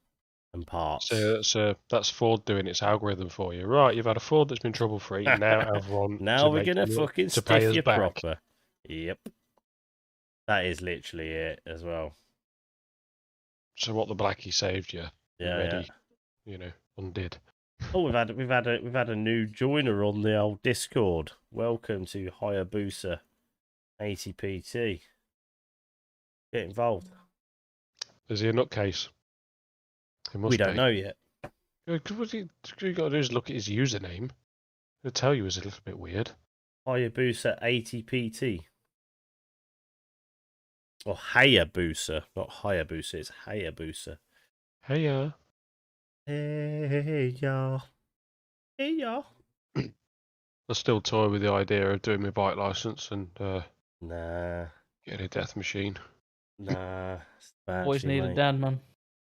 and parts. So that's Ford doing its algorithm for you. Right, you've had a Ford that's been trouble-free. Now everyone now we're going to fucking stiff you proper. Yep. That is literally it as well. So what the Blackie saved you, Yeah, undid. Oh, we've had a new joiner on the old Discord. Welcome to Hayabusa 80PT. Get involved. Is he a nutcase? He must We don't know yet. What you got to do is look at his username. It'll tell you it's a little bit weird. Hayabusa 80PT. Or Hayabusa, not Hayabusa, it's Hayabusa. Hey, Hey, y'all. Hey, y'all. I still toy with the idea of doing my bike license and Nah. getting a death machine. Nah. It's bad Always for you, need a mate. dad, man.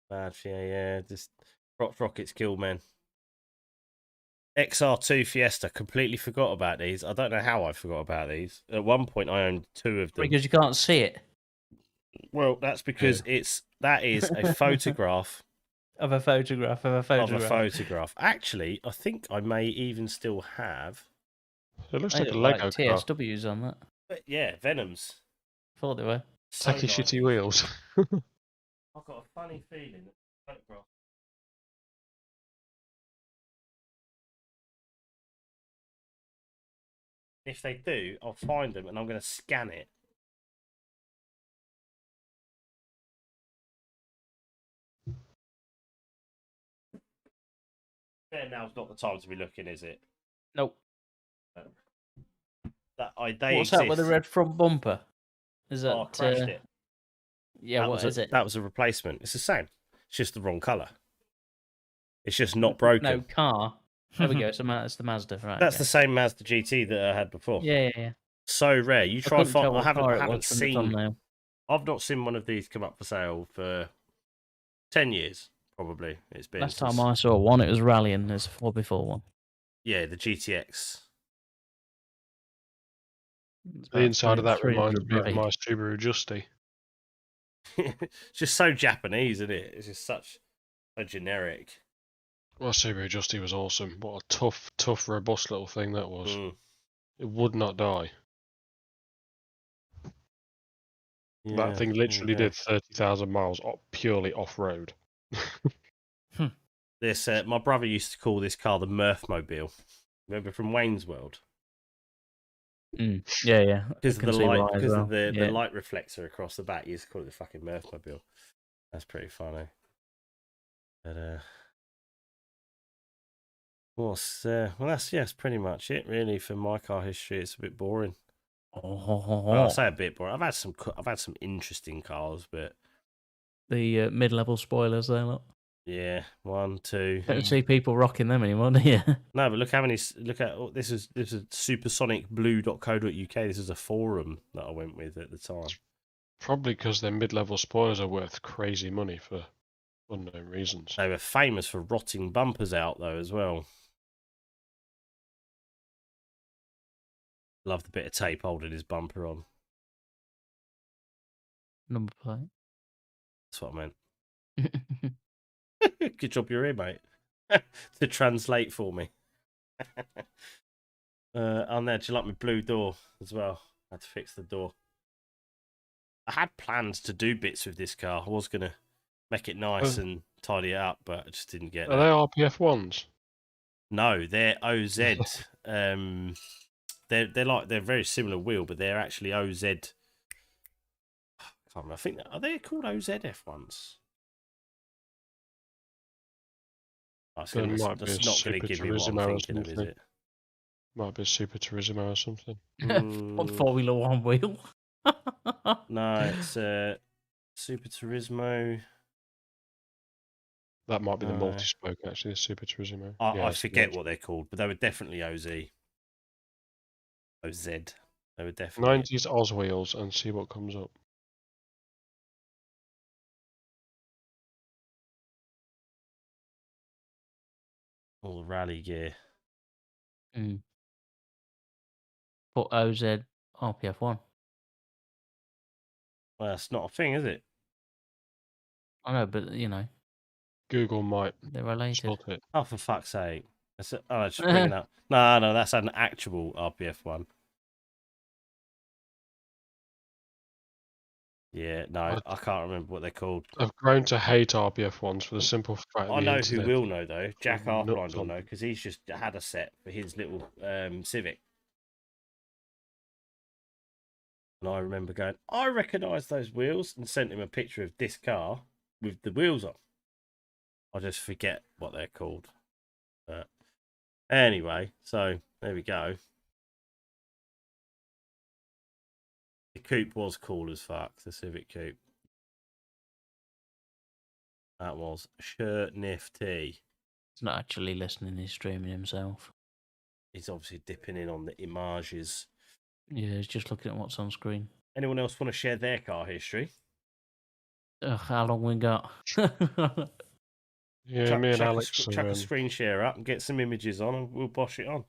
Bad for you, yeah. Just Crotch Rockets kill, man. XR2 Fiesta, completely forgot about these. I don't know how I forgot about these. At one point, I owned 2 of them. Because you can't see it. Well, that's because that is a photograph Of a photograph. Actually, I think I may even still have. It looks They like a look Lego car. TSWs on that. But yeah, Venoms. Thought they were. So Tacky nice. shitty wheels. I've got a funny feeling that the photograph. If they do, I'll find them and I'm going to scan it. Fair, now's not the time to be looking, is it? Nope. They What's exist. that with the red front bumper? Is that? I crashed it. Yeah, what is it? That was a replacement. It's the same. It's just the wrong colour. It's just not broken. No, car. There we go. It's the Mazda, right? That's the same Mazda GT that I had before. Yeah. So rare. You try and find. I haven't seen. Thumbnail. I've not seen one of these come up for sale for 10 years. Probably it's been. Last time I saw one, it was rallying. There's a 4x4 one. Yeah, the GTX. The inside of that reminds me of my Subaru Justy. It's just so Japanese, isn't it? It's just such a generic. Well, Subaru Justy was awesome. What a tough, robust little thing that was. It would not die. Yeah, that thing literally did 30,000 miles purely off-road. This my brother used to call this car the Murphmobile. Remember from Wayne's World? Yeah. Because of the light, of the light reflector across the back, you used to call it the fucking Murphmobile. That's pretty funny. But that's pretty much it really for my car history. It's a bit boring. I'll say a bit boring. I've had some interesting cars, but the mid-level spoilers there, look. Yeah, 1, 2. Don't see people rocking them anymore, do you? No, but look at this is supersonicblue.co.uk. This is a forum that I went with at the time. Probably because their mid-level spoilers are worth crazy money for unknown reasons. They were famous for rotting bumpers out though as well. Love the bit of tape holding his bumper on. Number plate. That's what I meant. Good job you're here, mate. To translate for me. On there, do you like my blue door as well? I had to fix the door. I had plans to do bits with this car. I was going to make it nice and tidy it up, but I just didn't get Are they RPF ones? No, they're OZ they're very similar wheel, but they're actually OZ. I can't remember. I think are they called OZF ones? That's not going to give me what I'm thinking of, is it? Might be a Super Turismo or something. Formula One wheel. No, it's Super Turismo. That might be the multi-spoke, actually, the Super Turismo. I forget what they're called, but they were definitely OZ. They were definitely 90s Oz wheels, and see what comes up. all the rally gear. Put OZ RPF1. Well, that's not a thing, is it? I know, but you know, Google might. they're related. It. Oh, for fuck's sake! Just bringing up. No, that's an actual RPF one. Yeah, no, I can't remember what they're called. I've grown to hate RPF ones for the simple fact. I know who will know though. Jack Arthurblind will know because he's just had a set for his little Civic. And I remember going, I recognise those wheels, and sent him a picture of this car with the wheels on. I just forget what they're called. But anyway, so there we go. The coupe was cool as fuck, the Civic Coupe. That was shirt nifty. He's not actually listening, he's streaming himself. He's obviously dipping in on the images. Yeah, he's just looking at what's on screen. Anyone else want to share their car history? How long we got? Yeah, me and Alex. Chuck a screen share up and get some images on, and we'll bosh it on.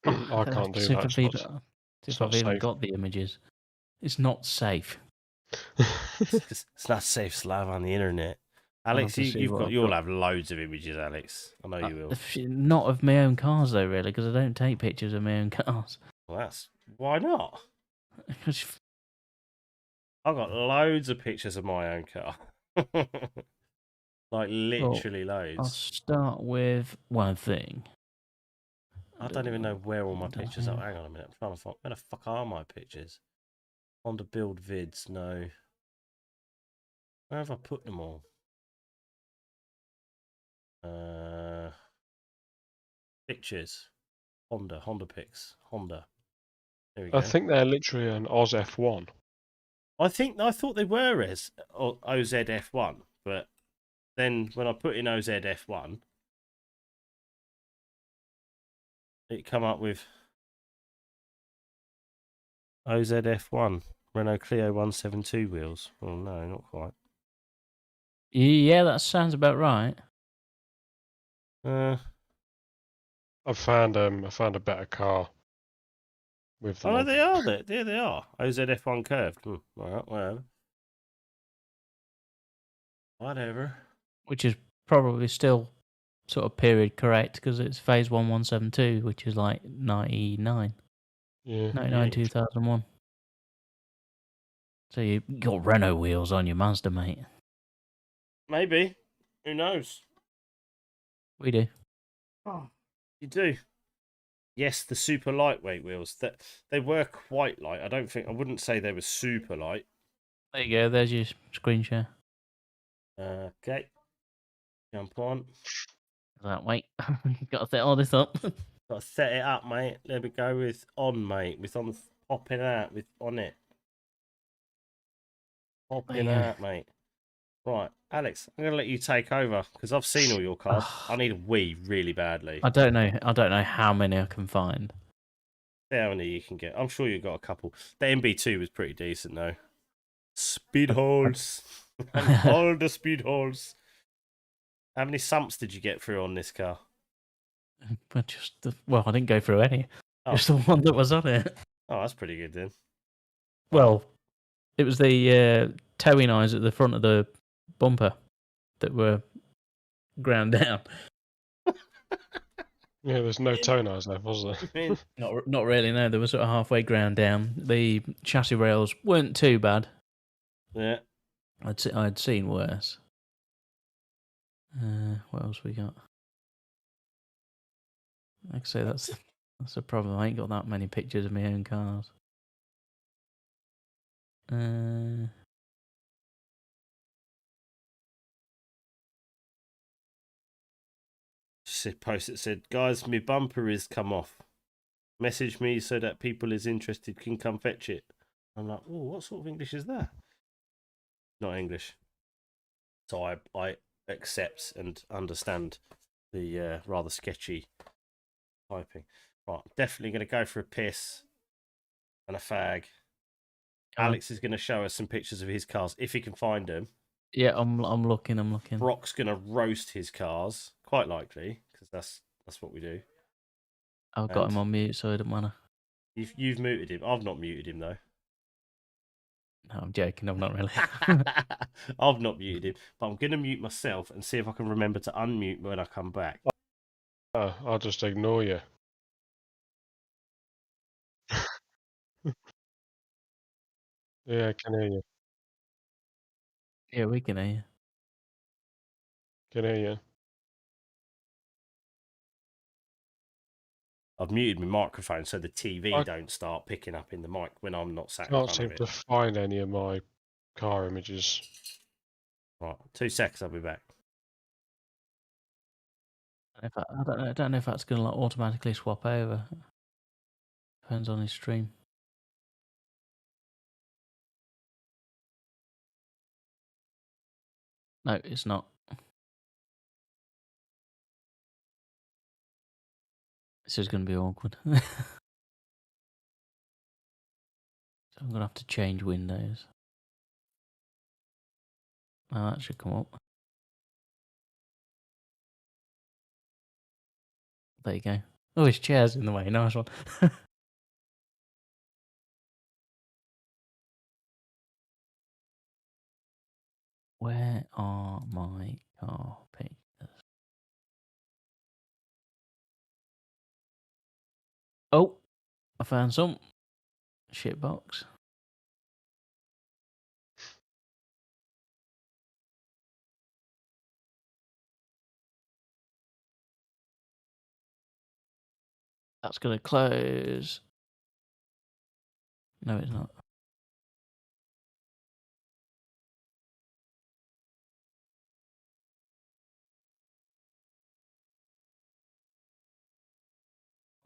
I can't do that. If I've even got the images, it's not safe. It's not safe, Slav, on the internet. Alex, you'll have loads of images, Alex. I know you will. Not of my own cars though, really, because I don't take pictures of my own cars. Well, why not? I've got loads of pictures of my own car. Like literally loads. I'll start with one thing. I don't even know where all my pictures are. Hang on a minute. I'm trying to find where the fuck are my pictures? Honda build vids, no. Where have I put them all? Pictures. Honda pics. Honda. There we go. I think they're literally an Oz F1. I thought they were as OZF1, but then when I put in OZF1, it come up with OZF1 Renault Clio 172 wheels. Well, no, not quite. Yeah, that sounds about right. I found a better car. With them. Oh, they are there. Yeah, they are. OZF1 curved. Right, whatever. Whatever. Which is probably still sort of period correct because it's phase 1172, which is like 99. Yeah. 99, 2001. So you got Renault wheels on your Mazda, mate. Maybe. Who knows? We do. Oh, you do. Yes, the super lightweight wheels. That they were quite light. I wouldn't say they were super light. There you go. There's your screen share. Okay. Jump on. Wait. Got to set all this up. Got to set it up, mate. There we go with on, mate. With on popping out with on it. Popping out, mate. Right, Alex, I'm gonna let you take over because I've seen all your cars. I need a wee really badly. I don't know how many I can find. See how many you can get. I'm sure you've got a couple. The MB2 was pretty decent though. Speed holes. And all the speed holes. How many sumps did you get through on this car? But I didn't go through any. Just the one that was on it. Oh, that's pretty good then. Well, it was the towing eyes at the front of the bumper that were ground down. Yeah, there's no tone eyes left, was there? Not really, no. They were sort of halfway ground down. The chassis rails weren't too bad. Yeah. I'd seen worse. What else we got? Like I say, that's That's the problem. I ain't got that many pictures of my own cars. Post that said, "Guys, my bumper is come off. Message me so that people is interested can come fetch it." I'm like, "Oh, what sort of English is that?" Not English. So I accept and understand the rather sketchy typing. Right, definitely going to go for a piss and a fag. Alex is going to show us some pictures of his cars if he can find them. Yeah, I'm looking. Brock's going to roast his cars, quite likely, because that's what we do. I've got him on mute, so it doesn't matter. You've muted him. I've not muted him though. No, I'm joking. I'm not really. I've not muted him, but I'm going to mute myself and see if I can remember to unmute when I come back. I'll just ignore you. Yeah, I can hear you. Yeah, we can hear you. Can hear you. I've muted my microphone so the TV don't start picking up in the mic when I'm not sat in front of it. Can't seem to find any of my car images. Right, 2 seconds, I'll be back. I don't know if that's going to like automatically swap over. Depends on his stream. No, it's not. This is going to be awkward. So I'm going to have to change windows. Oh, that should come up. There you go. Oh, his chair's in the way. Nice one. Where are my car pictures? Oh, I found some. Shitbox. That's going to close. No, it's not.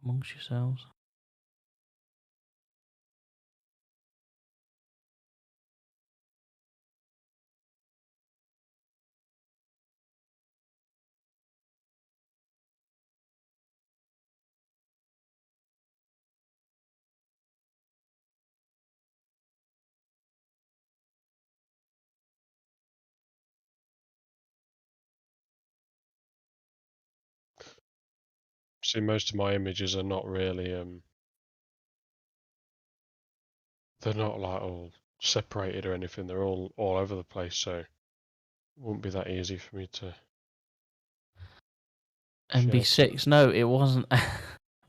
Amongst yourselves. See, most of my images are not really they're not like all separated or anything. They're all over the place, so it wouldn't be that easy for me to. MB6? No, it wasn't.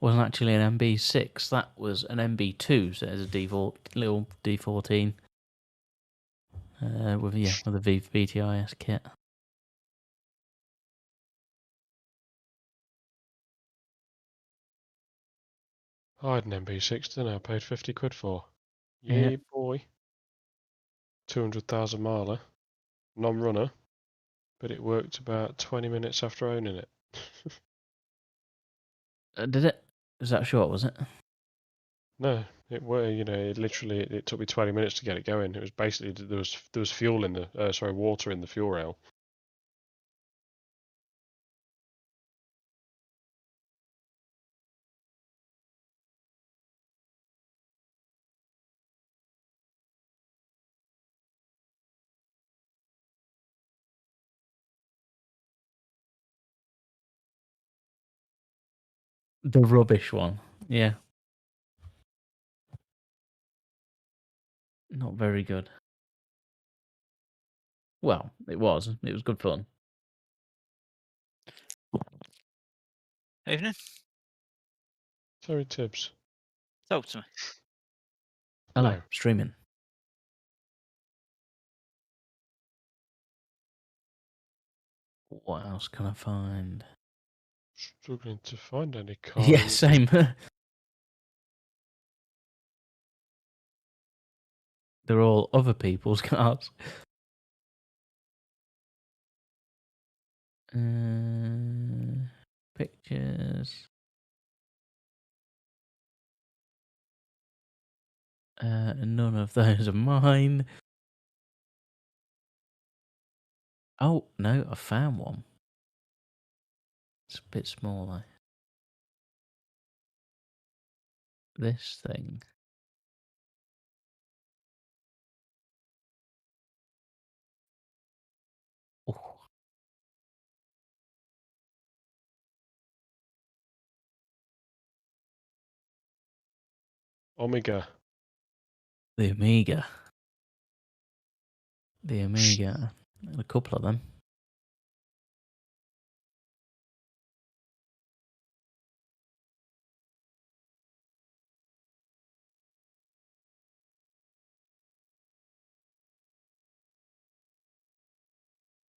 Wasn't actually an MB6. That was an MB2. So there's a little D14 with the VTIS kit. I had an MB6, didn't I? I paid 50 quid for. Yeah, boy. 200,000 miler, non-runner, but it worked about 20 minutes after owning it. Did it? Was that short? Was it? No, it were. It literally it took me 20 minutes to get it going. It was basically there was fuel in the water in the fuel rail. The rubbish one. Yeah. Not very good. Well, it was. It was good fun. Evening. Sorry, Tibbs. Talk to me. Hello, No. streaming. What else can I find? Struggling to find any cars. Yeah, same. They're all other people's cars. Pictures. None of those are mine. Oh, no, I found one. It's a bit smaller. This thing. Oh. Omega. The Amiga. The Amiga. A couple of them.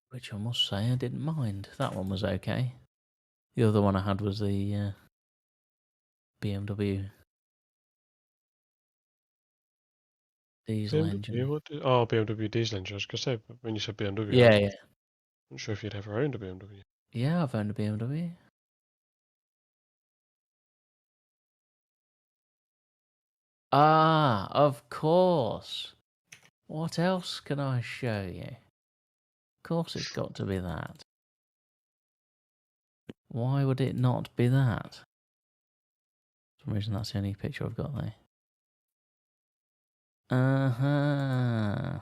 Which I must say I didn't mind. That one was okay. The other one I had was the BMW diesel engine. BMW diesel engine. I was going to say, when you said BMW, Yeah, I yeah. wasn't sure if you'd ever owned a BMW. Yeah, I've owned a BMW. Ah, of course. What else can I show you? Of course it's got to be that. Why would it not be that? For some reason that's the only picture I've got there. Uh-huh.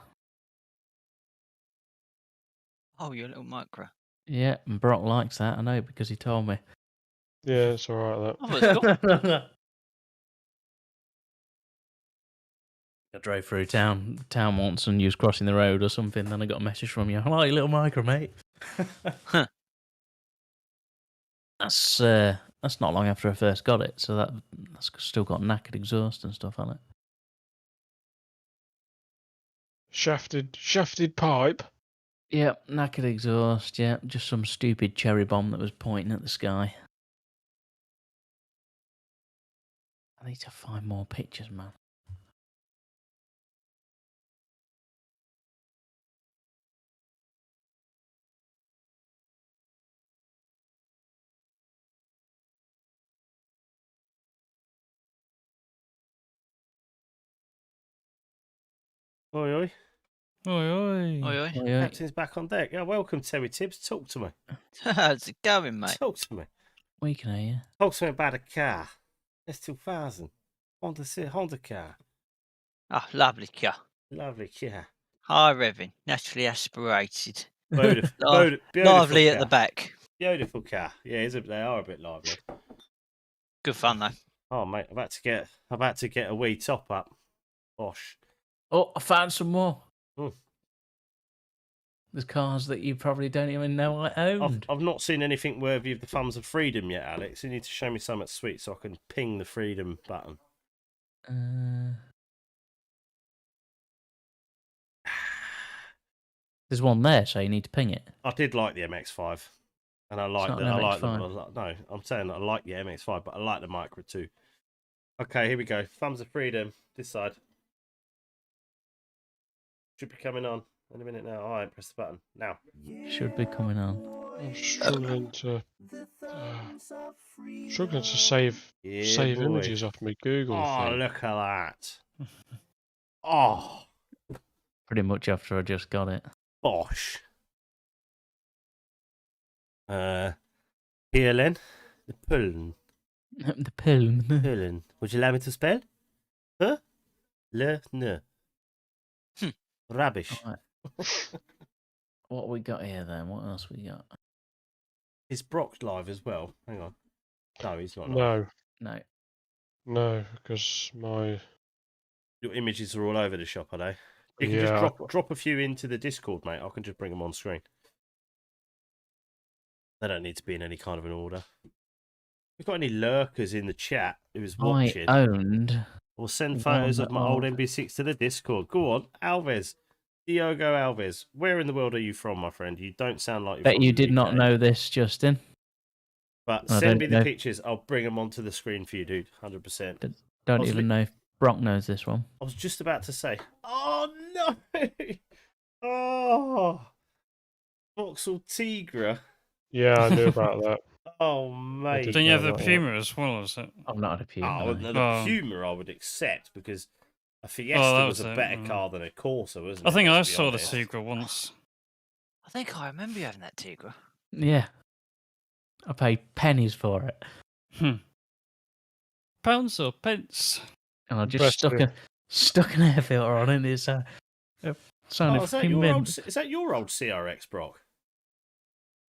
Oh, your little micro. Yeah, and Brock likes that, I know, because he told me. Yeah, it's alright, that. Oh, it's got... I drove through town once and you was crossing the road or something, then I got a message from you. Hello, you little micro, mate. That's not long after I first got it, so that's still got knackered exhaust and stuff on it. Shafted pipe. Yeah, knackered exhaust, yeah. Just some stupid cherry bomb that was pointing at the sky. I need to find more pictures, man. Oi, oi. Oi, oi. Oi, oi. Oh, yeah. Captain's back on deck. Yeah, welcome, Terry Tibbs. Talk to me. How's it going, mate? Talk to me. We can hear you. Talk to me about a car. S2000. Honda car. Oh, lovely car. Lovely car. High revving, naturally aspirated. Beautiful. Beautiful Lively car. at the back. Beautiful car. Yeah, they are a bit lively. Good fun, though. Oh, mate, I'm about to get a wee top up. Bosh. Oh, I found some more. Hmm. There's cars that you probably don't even know I owned. I've not seen anything worthy of the thumbs of freedom yet, Alex. You need to show me something sweet so I can ping the freedom button. There's one there, so you need to ping it. I did like the MX-5, and I like the. No, I'm saying I like the MX-5, but I like the Micra too. Okay, here we go. Thumbs of freedom. This side should be coming on any minute now. All right, press the button now. Should be coming on. I'm struggling to save Yeah, boy. images off my Google Oh, thing. look at that. Oh, Pretty much after I just got it. bosh. PLN, the Pullen. The Pullen. Pullen. Would you like me to spell? Huh? Le ne. Rubbish. Right. What we got here then? What else we got? Is Brock live as well? Hang on. No, he's not live. No, No. no, because my Your images are all over the shop, are they? You can Yeah. just drop a few into the Discord, mate. I can just bring them on screen. They don't need to be in any kind of an order. If you've got any lurkers in the chat who's watching, I owned. we'll send one photos of my old of- MB6 to the Discord. Go on, Alves. Diogo Alves. Where in the world are you from, my friend? You don't sound like you're Bet from you the did not UK. know this, Justin. But I send me don't the know. pictures. I'll bring them onto the screen for you, dude. 100%. Don't Possibly- even know if Brock knows this one. I was just about to say, oh no! Oh, Vauxhall Tigra. Yeah, I knew about that. Oh, mate. did Don't you have know the that, Puma as well, is it? I'm not had a Puma. Oh, no. the Oh. Puma I would accept because a that Fiesta was was a it, better mm. car than a Corsa, wasn't it? I think I Let's be saw honest. the Tigra once. I think I remember you having that Tigra. Yeah. I paid pennies for it. Pounds or pence? And I just Impressive. stuck an air filter on it. It's sounded Oh, is that fucking your old? mint. Is that your old CRX, Brock?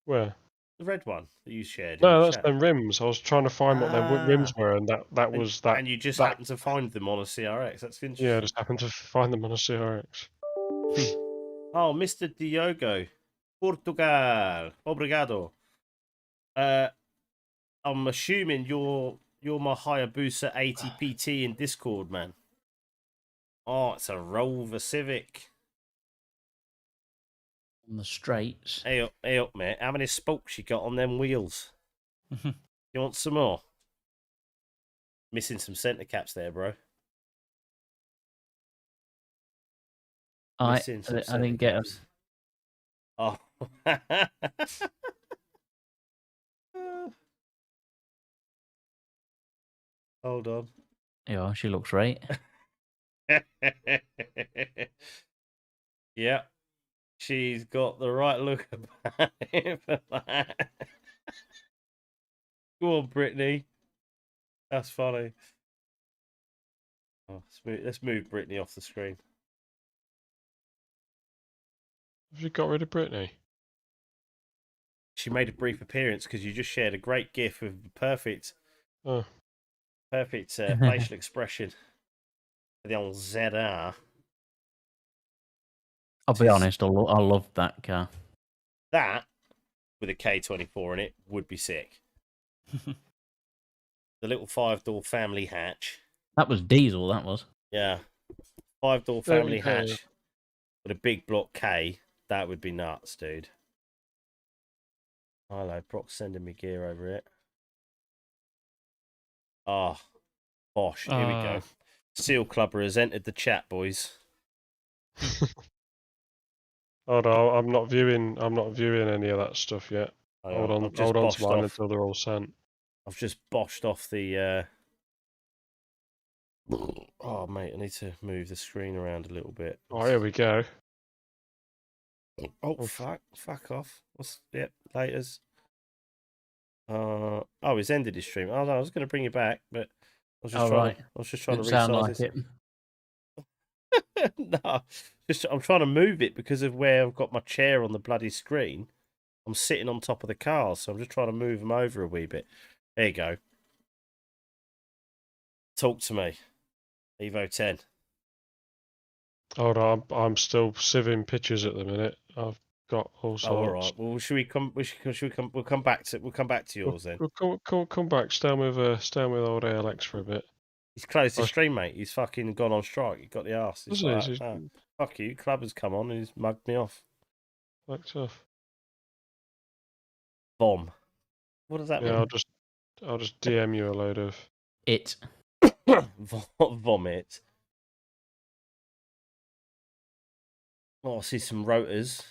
Where? The red one that you shared. in No, the that's chat? them rims. I was trying to find what their rims Ah. were, and that was that. And you just that- happened to find them on a CRX. That's interesting. Yeah, I just happened to find them on a CRX. Oh, Mr. Diogo, Portugal, obrigado. I'm assuming you're my Hayabusa 80PT in Discord, man. Oh, it's a Rover Civic. On the straights. Hey up, mate. How many spokes you got on them wheels? You want some more? Missing some centre caps there, bro. I Missing some centre didn't get them. caps. Oh. Hold on. Yeah, she looks right. Yeah. She's got the right look about it for that. Go on, Brittany. That's funny. Oh, let's move Brittany off the screen. Have you got rid of Brittany? She made a brief appearance because you just shared a great gif of the perfect Oh, facial expression for the old ZR. I'll be honest, I love that car. That, with a K24 in it, would be sick. The little 5-door family hatch. That was diesel, that was. Yeah. 5-door There family we go. hatch with a big block K. That would be nuts, dude. Hello, Brock's sending me gear over it. Ah, bosh. Here we go. Seal Clubber has entered the chat, boys. hold on. I'm not viewing any of that stuff yet. Hold on to mine until they're all sent. I've just boshed off the. Oh, mate, I need to move the screen around a little bit. Oh, here we go. Oh, fuck off. Yep, laters. Oh, he's ended his stream. I was going to bring you back, but I was just trying to sound resize like this. it. No, I'm trying to move it because of where I've got my chair on the bloody screen. I'm sitting on top of the cars, so I'm just trying to move them over a wee bit. There you go. Talk to me. Evo 10. Hold on. I'm still sieving pictures at the minute. I've got all sorts. Oh, all right. Well, should we come? We'll come back to yours then. We'll come back. Stay with old ALX for a bit. He's closed his stream, mate. He's fucking gone on strike. He got the arse. He's Doesn't like, he? "Oh, fuck you. Club has come on and he's mugged me off. Fucked off. Bomb. What does that Yeah, mean? I'll just DM you a load of. It. Vomit. Oh, I see some rotors.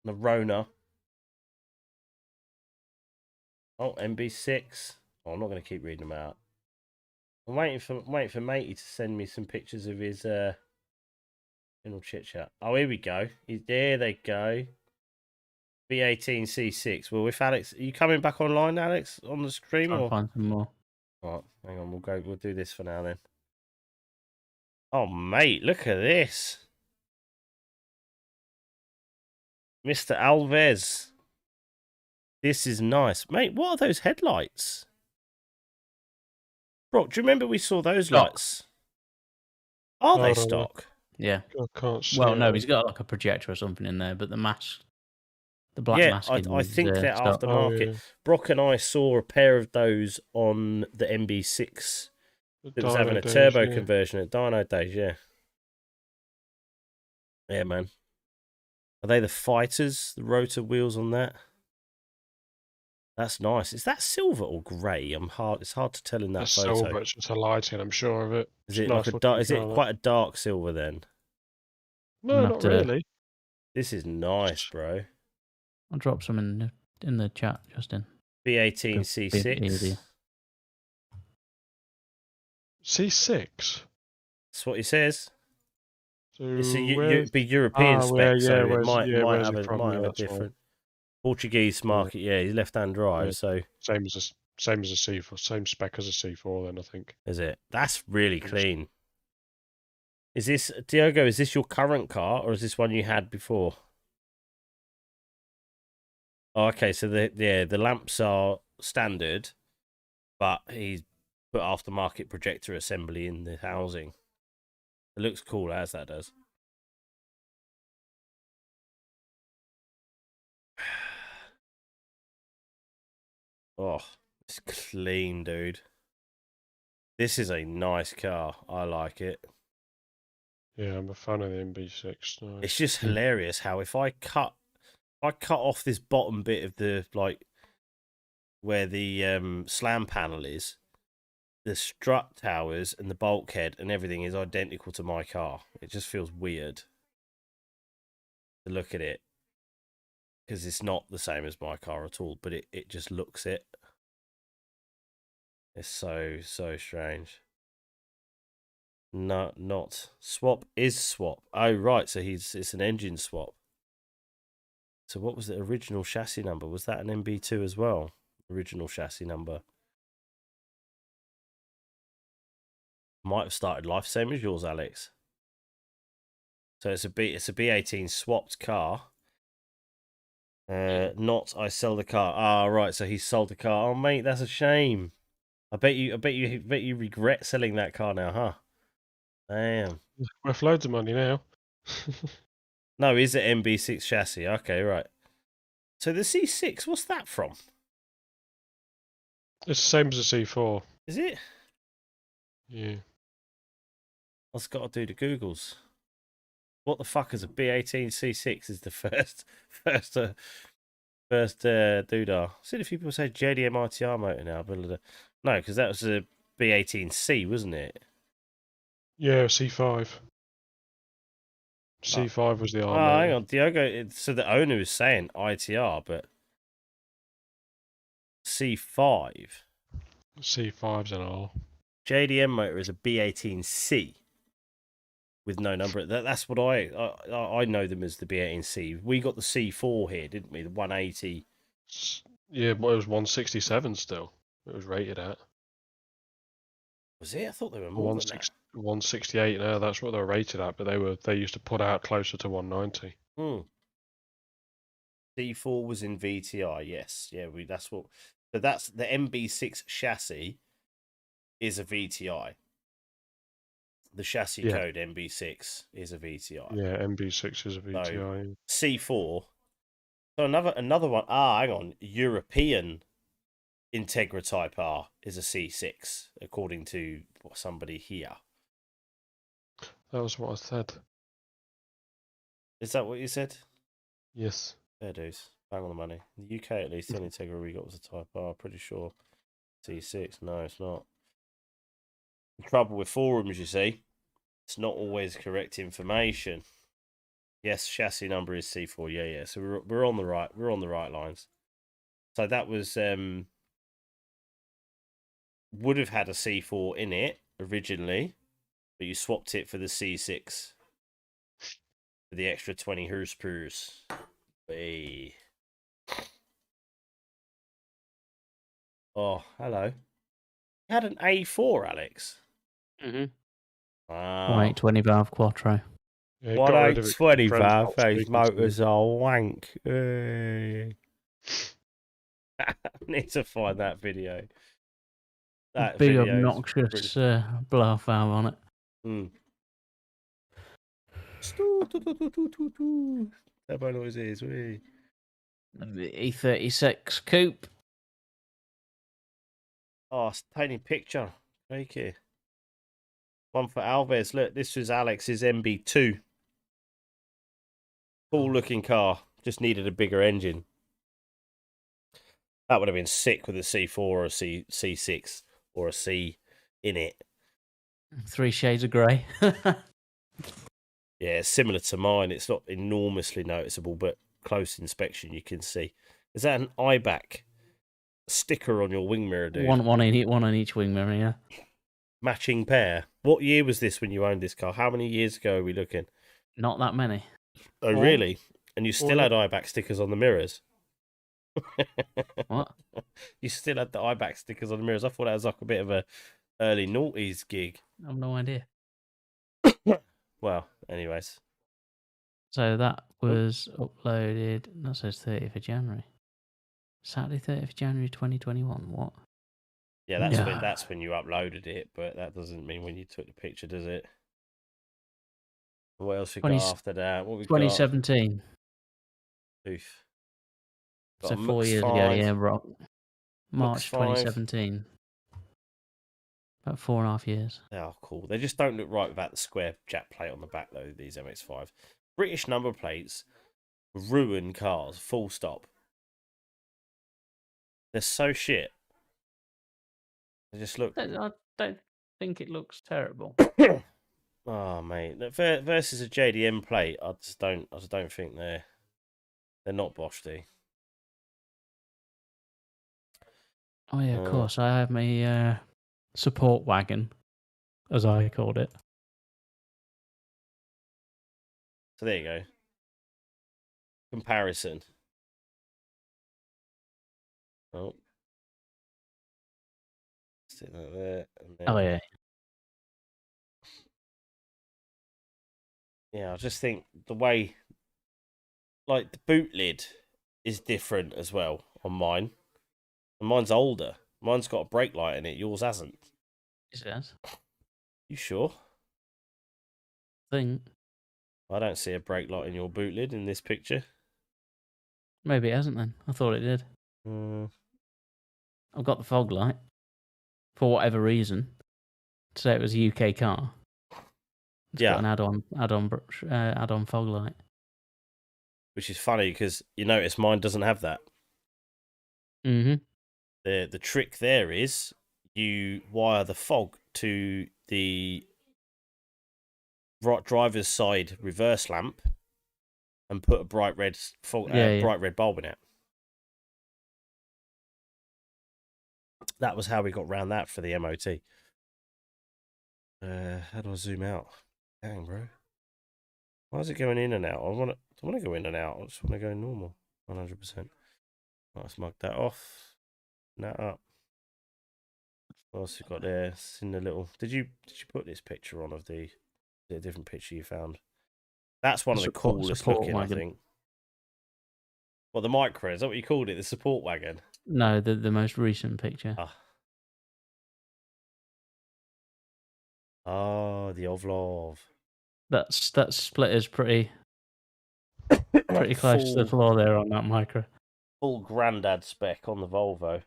The Rona. Oh, MB6. Oh, I'm not going to keep reading them out. I'm waiting for Matey to send me some pictures of his general chit chat. Oh, here we go. There they go. B18C6. Well, if Alex, are you coming back online, Alex, on the stream? Trying to Or? find some more. All right, hang on. We'll do this for now then. Oh, mate, look at this. Mr. Alves. This is nice. Mate, what are those headlights? Brock, do you remember we saw those Stock. lights? Are they Hold on. stock? Yeah. I can't see. Well, no, it. he's got like a projector or something in there, but the mask, the black Yeah, mask. I think they're stock. aftermarket. Oh, yeah. Brock and I saw a pair of those on the MB6 The that was having a Dyno turbo days, yeah. conversion at Dyno Days, yeah. Yeah, man. Are they the fighters, the rotor wheels on that? That's nice. Is that silver or grey? It's hard to tell in that It's photo. silver. It's just a lighting. I'm sure of it. Is It's it nice like a looking dark? Is it car, that. quite a dark silver then? No, I'll not have to- really. This is nice, bro. I'll drop some in the chat, Justin. B18 Be easier. C6. C6. That's what he says. So It's where's- it'd be European spec, where- so it where's- might where's have he a from? might Yeah, have a that's right. different Portuguese market. Yeah, he's left-hand drive, Yeah. so same as a C4, same spec as a C4. Then I think. is it? That's really clean. Is this Diogo? Is this your current car, or is this one you had before? Oh, okay, so the lamps are standard, but he's put aftermarket projector assembly in the housing. It looks cool as that does. Oh, it's clean, dude. This is a nice car. I like it. Yeah, I'm a fan of the MB6. No. It's just hilarious how if I cut off this bottom bit of the where the slam panel is, the strut towers and the bulkhead and everything is identical to my car. It just feels weird to look at it because it's not the same as my car at all, but it just looks it. It's so strange. No, not swap is swap. Oh right, so it's an engine swap. So what was the original chassis number? Was that an MB2 as well? Original chassis number. Might have started life same as yours, Alex. So it's a B18 swapped car. Not I sell the car. Ah, right. So he sold the car. Oh, mate, that's a shame. I bet you regret selling that car now, huh? Damn. Worth loads of money now. No, is it MB6 chassis? Okay, right. So the C6, what's that from? It's the same as a C4. Is it? Yeah. I've got to do the Googles. What the fuck is a B18 C6? Is the first doodah. I've seen a few people say JDM ITR motor now, but no, because that was a B18C, wasn't it? Yeah, C5. C5 was the Oh, R. hang on, Diogo. So the owner is saying ITR, but C5. C5's an R. JDM motor is a B18C with no number. That's what I know them as the B18C. We got the C4 here, didn't we? The 180. Yeah, but it was 167 still. It was rated at. Was it? I thought they were more than that. 168 now. That's what they were rated at, but they used to put out closer to 190. C4 was in VTI. Yes, yeah. That's what. So that's the MB6 chassis is a VTI. The chassis code MB6 is a VTI. Yeah, MB6 is a VTI. So, C4. So another one. Ah, hang on. European Integra Type R is a C6, according to somebody here. That was what I said. Is that what you said? Yes. Fair dues. Bang on the money. In the UK, at least, the only Integra we got was a Type R. Pretty sure C6. No, it's not. The trouble with forums, you see, it's not always correct information. Yes, chassis number is C4. Yeah. So we're on the right lines. So that was would have had a C4 in it originally, but you swapped it for the C6 for the extra 20 horsepower. Hey. Oh, hello. You had an A4, Alex. Mm-hmm. Wow. 120 valve Quattro. Yeah, got rid of it 'cause 120 friends valve, got those speaking to motors are wank. Hey. I need to find that video. That Big video is obnoxious blow off valve on it. Mm. Turbo noises. Wee. The E36 coupe. Oh, it's a tiny picture. Thank you. One for Alves. Look, this was Alex's MB2. Cool looking car. Just needed a bigger engine. That would have been sick with a C4 or a C6 or a C in it. 3 shades of grey. Yeah, it's similar to mine. It's not enormously noticeable, but close inspection you can see. Is that an IBAC sticker on your wing mirror, dude? One on each wing mirror, yeah. Matching pair. What year was this when you owned this car? How many years ago are we looking? Not that many. Oh, really? And you still had IBAC stickers on the mirrors? What? You still had the IBAC stickers on the mirrors? I thought that was like a bit of a early noughties gig. I have no idea. Well, anyways. So that was uploaded, that says 30th of January. Saturday, 30th of January 2021. What? Yeah, that's when you uploaded it, but that doesn't mean when you took the picture, does it? What else we got after that? What we 2017. got? Oof. So 4 years ago, yeah, Rock. March 2017. About 4.5 years. Oh, cool. They just don't look right without the square jack plate on the back, though, these MX-5. British number plates ruin cars, full stop. They're so shit. They just look... I don't think it looks terrible. Oh, mate. Versus a JDM plate, I just don't think they're not Bosch-y. Oh, yeah, of course. I have my support wagon, as I called it. So there you go. Comparison. Oh. Stick that there. And then... Oh, yeah. Yeah, I just think the way... Like, the boot lid is different as well on mine. And mine's older. Mine's got a brake light in it. Yours hasn't. It has. You sure? Think. I don't see a brake light in your boot lid in this picture. Maybe it hasn't then. I thought it did. I've got the fog light. For whatever reason. To say it was a UK car. It's got an add-on fog light. Which is funny because you notice mine doesn't have that. Mm-hmm. The trick there is you wire the fog to the right driver's side reverse lamp and put a bright red bright red bulb in it. That was how we got round that for the MOT. How do I zoom out? Dang, bro. Why is it going in and out? I want to go in and out. I just want to go normal. 100%. Let's mug that off. That up. What else you got there? It's in the little... Did you put this picture on of the different picture you found? That's one of the coolest looking, wagon. I think. What, the Micra? Is that what you called it? The support wagon? No, the most recent picture. Oh, the Ovlov. That splitter's pretty close to the floor there on that Micra. Full granddad spec on the Volvo.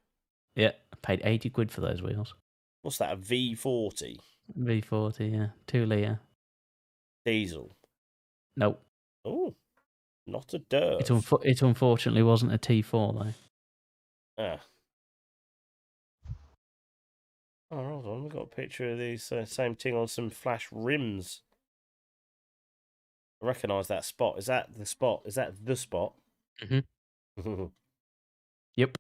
Yeah, I paid 80 quid for those wheels. What's that, a V40? V40, yeah. 2 litre. Diesel? Nope. Oh, not a dirt. It unfortunately wasn't a T4, though. Ah. Oh, hold on. We've got a picture of these same thing on some flash rims. I recognise that spot. Is that the spot? Is that the spot? Mm-hmm. Yep.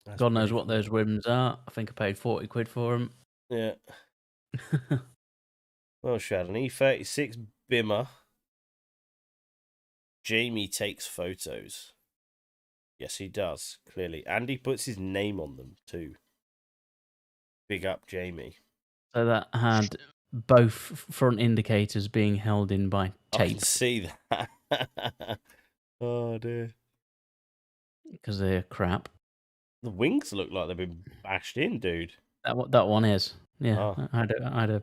That's God knows what those rims are. I think I paid 40 quid for them. Yeah. Well, she had an E36 Bimmer. Jamie takes photos. Yes, he does, clearly. And he puts his name on them, too. Big up, Jamie. So that had both front indicators being held in by tape. I can see that. Oh, dear. Because they're crap. The wings look like they've been bashed in, dude. That one is. Yeah, oh. I had a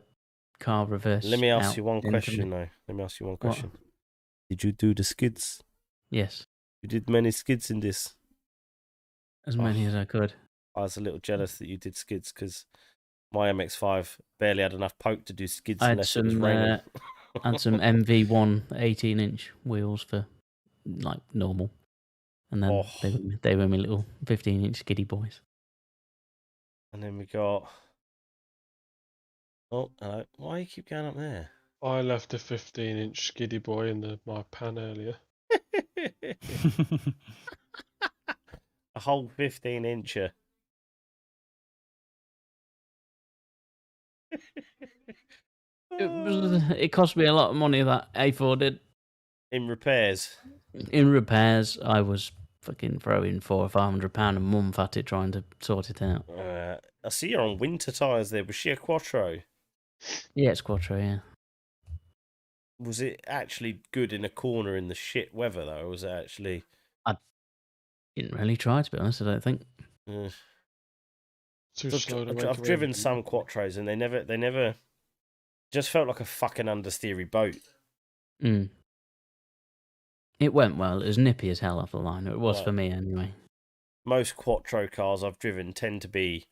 car reverse. Let me ask you one question, though. Let me ask you one question. What? Did you do the skids? Yes. You did many skids in this? As many as I could. I was a little jealous that you did skids because my MX-5 barely had enough poke to do skids unless it was raining. And some MV1 18-inch wheels for, like, normal. and then Oh. they were my little 15-inch skiddy boys. And then we got. Oh, hello. Why you keep going up there? I left a 15-inch skiddy boy in my pan earlier. A whole 15-incher. It cost me a lot of money, that A4 did. In repairs. In repairs, I was fucking throwing £400 or £500 a month at it, trying to sort it out. I see you're on winter tyres there. Was she a Quattro? Yeah, it's Quattro, yeah. Was it actually good in a corner in the shit weather, though? Or was it actually... Didn't really try, to be honest, I don't think. Too slow to make I've a driven engine. some Quattros and they never just felt like a fucking understeery boat. Mm. It went well. It was nippy as hell off the line. It was Right. for me, anyway. Most Quattro cars I've driven tend to be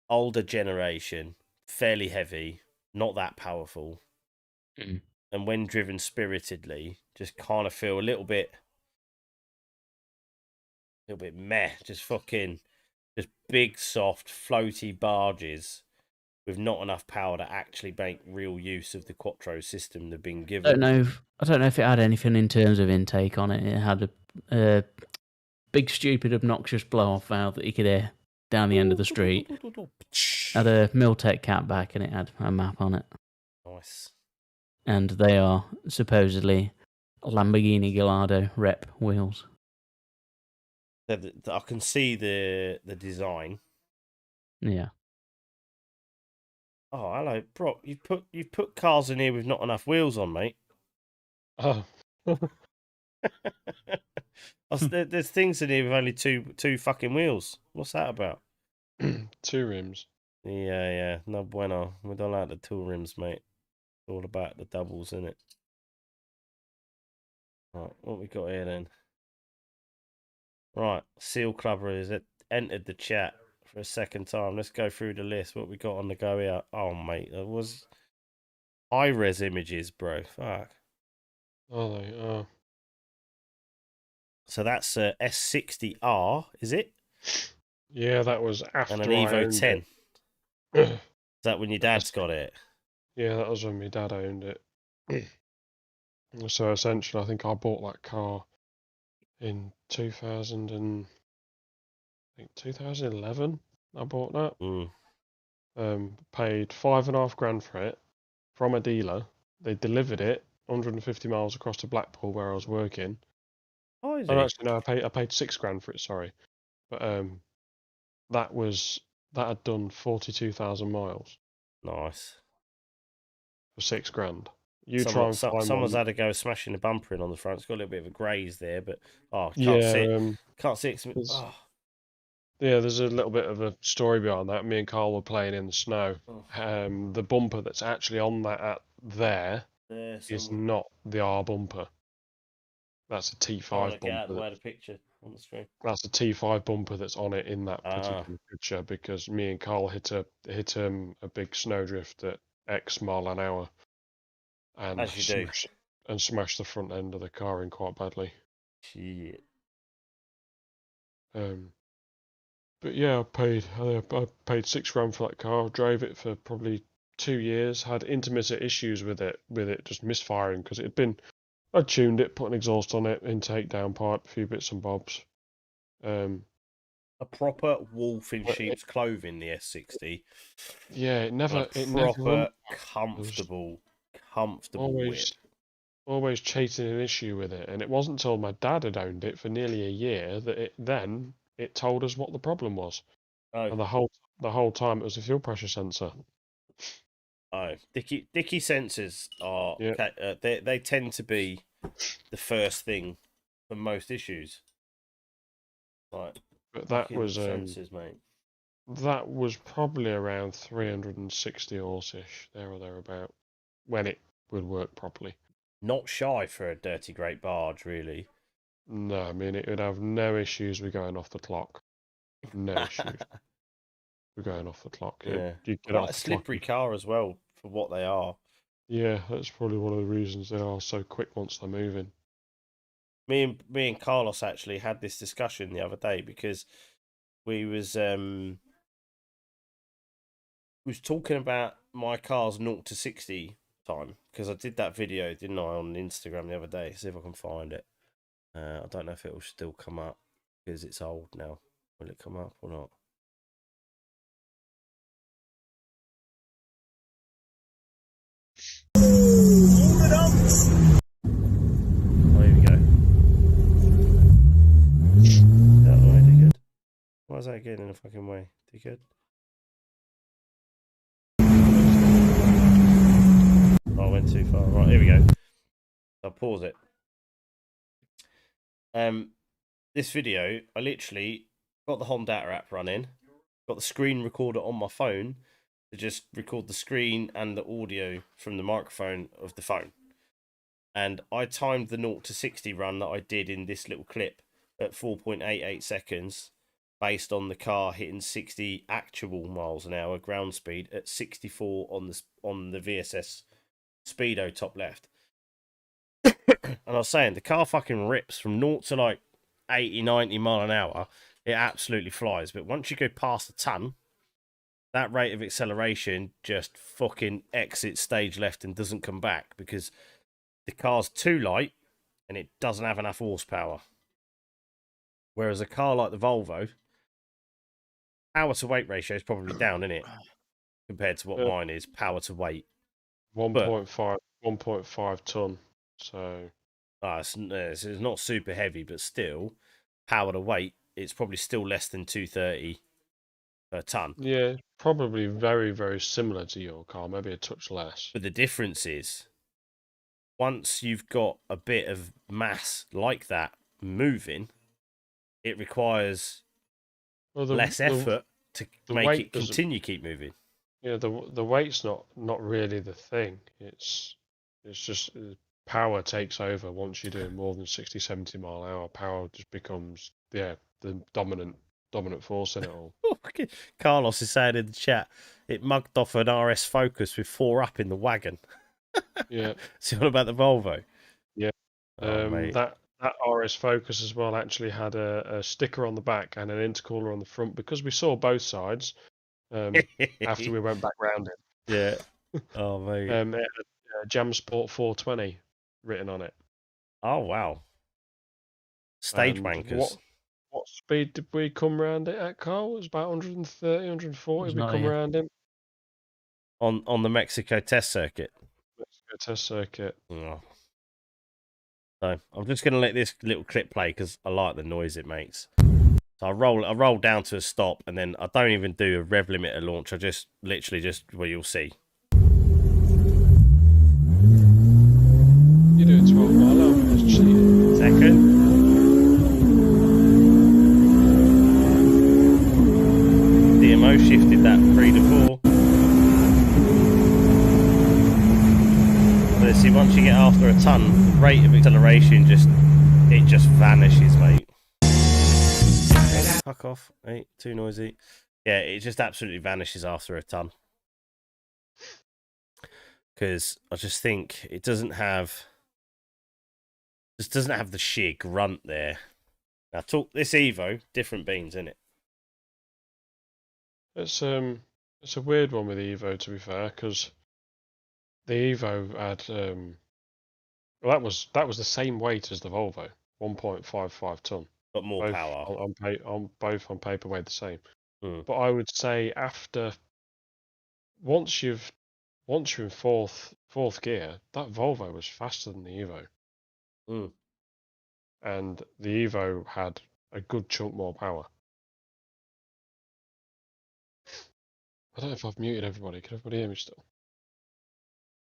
older generation, fairly heavy, not that powerful. Mm. And when driven spiritedly, just kind of feel a little bit meh. Just big, soft, floaty barges with not enough power to actually make real use of the Quattro system they've been given. I don't know if it had anything in terms of intake on it. It had a big, stupid, obnoxious blow-off valve that you could hear down the end of the street. Had a Miltech catback and it had a map on it. Nice. And they are supposedly Lamborghini Gallardo rep wheels. I can see the design. Yeah. Oh, hello, Brock. You've put cars in here with not enough wheels on, mate. Oh. There's things in here with only two fucking wheels. What's that about? 2 rims. Yeah. No bueno. We don't like the 2 rims, mate. It's all about the doubles, isn't it? Right, what we got here then? Right, Seal Clubber has entered the chat for a second time. Let's go through the list. What we got on the go here? Oh, mate, that was high-res images, bro. Fuck. Are they? Oh. So that's S60R, is it? Yeah, that was after And an I Evo owned 10. it. Is that when your dad's got it? Yeah, that was when my dad owned it. So essentially, I think I bought that car in 2011. I bought that. Paid $5.5 for it from a dealer. They delivered it 150 miles across to Blackpool where I was working. Oh, is Oh, it? actually, no, I paid $6 for it. Sorry, but that had done 42,000 miles Nice. for $6. You try and find someone's one. had to go smashing the bumper in on the front. It's got a little bit of a graze there, but can't see Yeah, it. Can't see it. Oh. Yeah, there's a little bit of a story behind that. Me and Carl were playing in the snow. The bumper that's actually on that there is not the R bumper. That's a T5 bumper. Where the picture on the screen. That's a T5 bumper that's on it in that particular picture because me and Carl hit a big snowdrift at X mile an hour, and As you do. Smashed the front end of the car in quite badly. Shit. But yeah, I paid $6 for that car. Drove it for probably 2 years. Had intermittent issues with it just misfiring because I tuned it, put an exhaust on it, intake downpipe, a few bits and bobs. A proper wolf in sheep's clothing, the S60. Yeah, it never. Comfortable always, whip. Always chasing an issue with it, and it wasn't until my dad had owned it for nearly a year that it told us what the problem was. Oh. And the whole time it was a fuel pressure sensor. Oh, Dicky sensors are they tend to be the first thing for most issues. Right. But that was sensors, mate. That was probably around 360 horse-ish, there or thereabout, when it would work properly. Not shy for a dirty great barge, really. No, I mean, it would have no issues with going off the clock. No issues with going off the clock. Yeah. Quite a slippery car as well, for what they are. Yeah, that's probably one of the reasons they are so quick once they're moving. Me and Carlos actually had this discussion the other day because we was talking about my car's 0 to 60 time, because I did that video, didn't I, on Instagram the other day. See if I can find it. I don't know if it will still come up because it's old now. Will it come up or not? Oh, here we go. That way, too good. Why is that getting in a fucking way? Too good. Oh, I went too far. Right, here we go. I'll pause it. This video, I literally got the Honda app running, got the screen recorder on my phone to just record the screen and the audio from the microphone of the phone. And I timed the 0 to 60 run that I did in this little clip at 4.88 seconds, based on the car hitting 60 actual miles an hour ground speed at 64 on the VSS Speedo top left. And I was saying, the car fucking rips from 0 to like 80, 90 mile an hour. It absolutely flies. But once you go past a ton, that rate of acceleration just fucking exits stage left and doesn't come back, because the car's too light and it doesn't have enough horsepower. Whereas a car like the Volvo, power to weight ratio is probably down, isn't it? Compared to what mine is, power to weight. 1.5 ton. So it's not super heavy, but still, power to weight, it's probably still less than 230 per ton. Yeah, probably very, very similar to your car, maybe a touch less. But the difference is, once you've got a bit of mass like that moving, it requires less effort to make it continue keep moving. Yeah, the weight's not really the thing. It's just power takes over once you're doing more than 60, 70 mile an hour. Power just becomes the dominant force in it all. Carlos is saying in the chat, it mugged off an RS Focus with 4 up in the wagon. Yeah. So what about the Volvo? Yeah. That RS Focus as well actually had a sticker on the back and an intercooler on the front, because we saw both sides after we went back round it. Yeah. Oh, mate. It had Jam Sport 420 written on it. Oh, wow. Stage wankers. What speed did we come round it at, Carl? It was about 130, 140 we come round him. On the Mexico test circuit. Mexico test circuit. Oh. So I'm just going to let this little clip play because I like the noise it makes. So I roll down to a stop, and then I don't even do a rev limiter launch. I just literally well, you'll see. You're doing 12 mile an hour, that's cheating. Second. DMO shifted that 3 to 4. But see, once you get after a ton, rate of acceleration just vanishes, mate. Fuck off, mate. Too noisy. Yeah, it just absolutely vanishes after a ton. Because I just think it doesn't have the sheer grunt there. Now, this Evo, different beans, isn't it? It's a weird one with the Evo, to be fair, because the Evo had that was the same weight as the Volvo, 1.55 ton, but more power. Both on paper weighed the same. But I would say once you're in fourth gear, that Volvo was faster than the Evo. And the Evo had a good chunk more power. I don't know if I've muted everybody. Can everybody hear me still?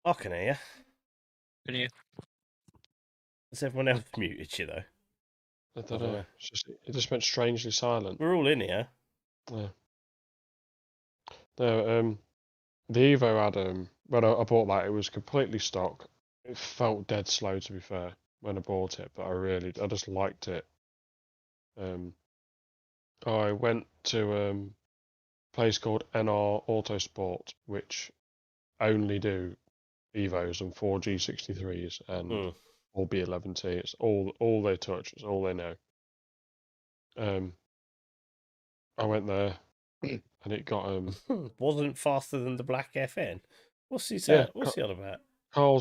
I can hear you. Can you? Has everyone else muted you, though? I don't know. It just went strangely silent. We're all in here. Yeah. No, the Evo had when I bought that, it was completely stock. It felt dead slow, to be fair, when I bought it, but I just liked it. I went to a place called NR Autosport, which only do Evos and 4G63s, and or B11T. It's all they touch. It's all they know. I went there, and it got Wasn't faster than the black FN. What's he yeah. saying? What's he on about? Carl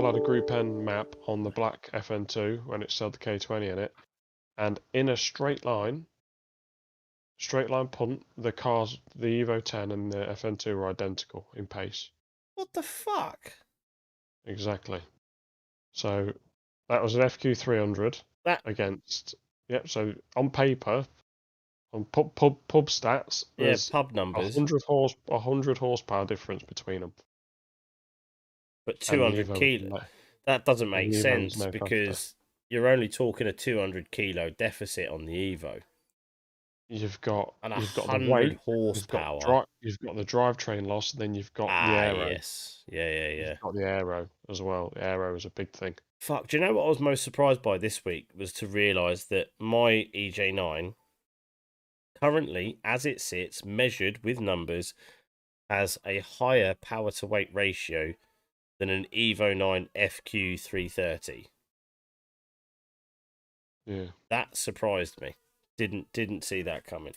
had a Group N map on the black FN2 when it still had the K20 in it, and in a straight line punt, the Evo 10 and the FN2 were identical in pace. What the fuck? Exactly. So that was an FQ 300 That against. Yep. So on paper, on pub stats, there's pub numbers, 100 horsepower difference between them. But 200 kilo. That doesn't make sense because you're only talking a 200 kilo deficit on the Evo. You've got and the weight, horsepower. You've got the drivetrain loss, and then you've got the aero. Yes. Yeah. You've got the aero as well. The aero is a big thing. Fuck, do you know what I was most surprised by this week was to realise that my EJ9 currently, as it sits, measured with numbers, has a higher power to weight ratio than an Evo 9 FQ 330. Yeah. That surprised me. Didn't see that coming.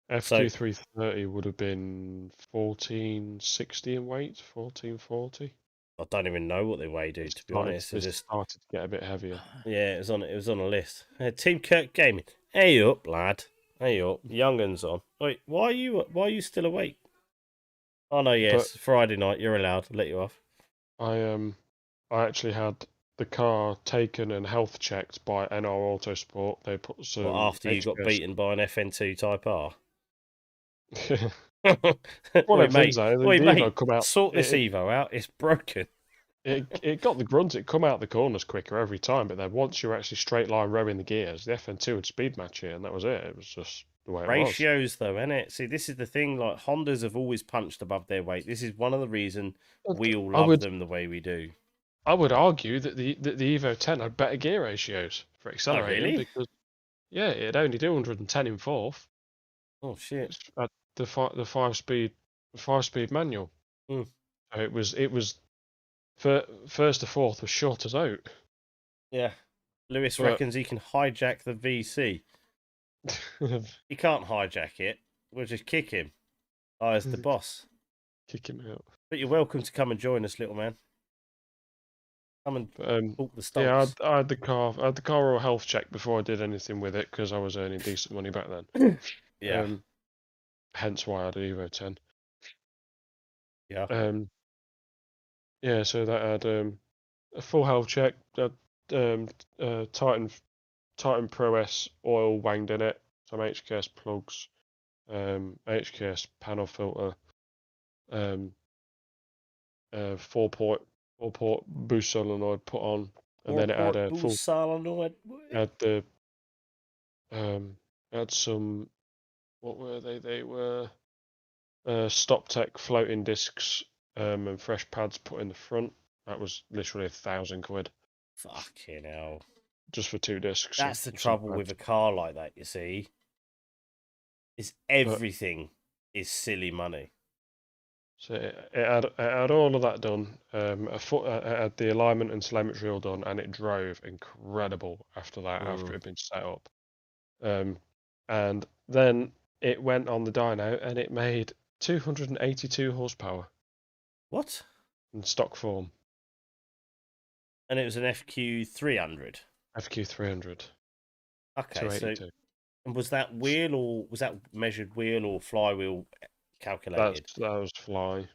FQ 330 would have been 1460 in weight, 1440. I don't even know what they weigh, dude. To be honest, it just started to get a bit heavier. Yeah, it was on a list. Team Kirk Gaming. Hey up, lad. Hey up, younguns on. Wait, why are you still awake? Oh no, yes, Friday night. You're allowed. I'll let you off. I actually had the car taken and health checked by NR Autosport. They put some. After you got beaten by an FN2 Type R. Wait, mate, come out. Sort this Evo out. It's broken. It got the grunt. It come out the corners quicker every time, but then once you're actually straight line rowing the gears, the FN2 would speed match it, and that was it. It was just the way it was. Ratios, though, innit? See, this is the thing. Like Hondas have always punched above their weight. This is one of the reasons we all love them the way we do. I would argue that the Evo 10 had better gear ratios for accelerating. Oh, really? Because it'd only do 110 in fourth. Oh shit! It's at the 5-speed manual. So it was first to fourth was short as out. Yeah, Lewis reckons he can hijack the VC. He can't hijack it. We'll just kick him. As the boss. Kick him out. But you're welcome to come and join us, little man. Come and talk the stumps. Yeah, I had the car or health check before I did anything with it because I was earning decent money back then. Yeah. Hence why I had an Evo 10. Yeah. Yeah, so that had a full health check, Titan Pro S oil wanged in it, some HKS plugs, HKS panel filter, 4-port boost solenoid put on, and then it had a full solenoid. Had had some, what were they? They were StopTech floating discs and fresh pads put in the front. That was literally £1,000. Fucking hell! Just for 2 discs. That's the trouble with a car like that. You see, is everything is silly money. So it had all of that done. It had the alignment and telemetry all done, and it drove incredible after that. After it had been set up, and then it went on the dyno, and it made 282 horsepower. What? In stock form. And it was an FQ 300. FQ 300. Okay, so and was that wheel or was that measured wheel or flywheel calculated? That was fly.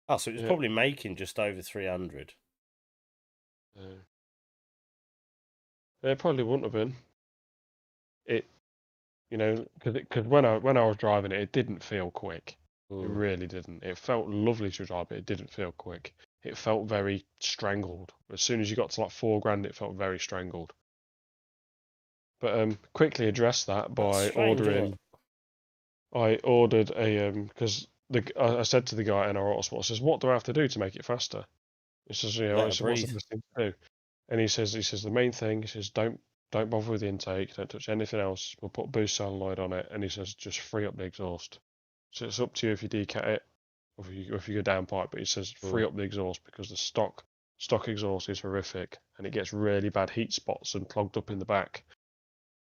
Oh, so it was probably making just over 300. It probably wouldn't have been. Because when I was driving it, it didn't feel quick. It really didn't. It felt lovely to drive, but it didn't feel quick. It felt very strangled. As soon as you got to like $4,000, it felt very strangled. But quickly addressed that by ordering. I ordered a because I said to the guy in our Autosport, I says, "What do I have to do to make it faster?" He says, what's the best thing to do? And he says the main thing. He says, don't bother with the intake. Don't touch anything else. We'll put boost solenoid on it. And he says, just free up the exhaust. So it's up to you if you decat it or if you go down pipe. But he says, free up the exhaust because the stock stock exhaust is horrific, and it gets really bad heat spots and clogged up in the back.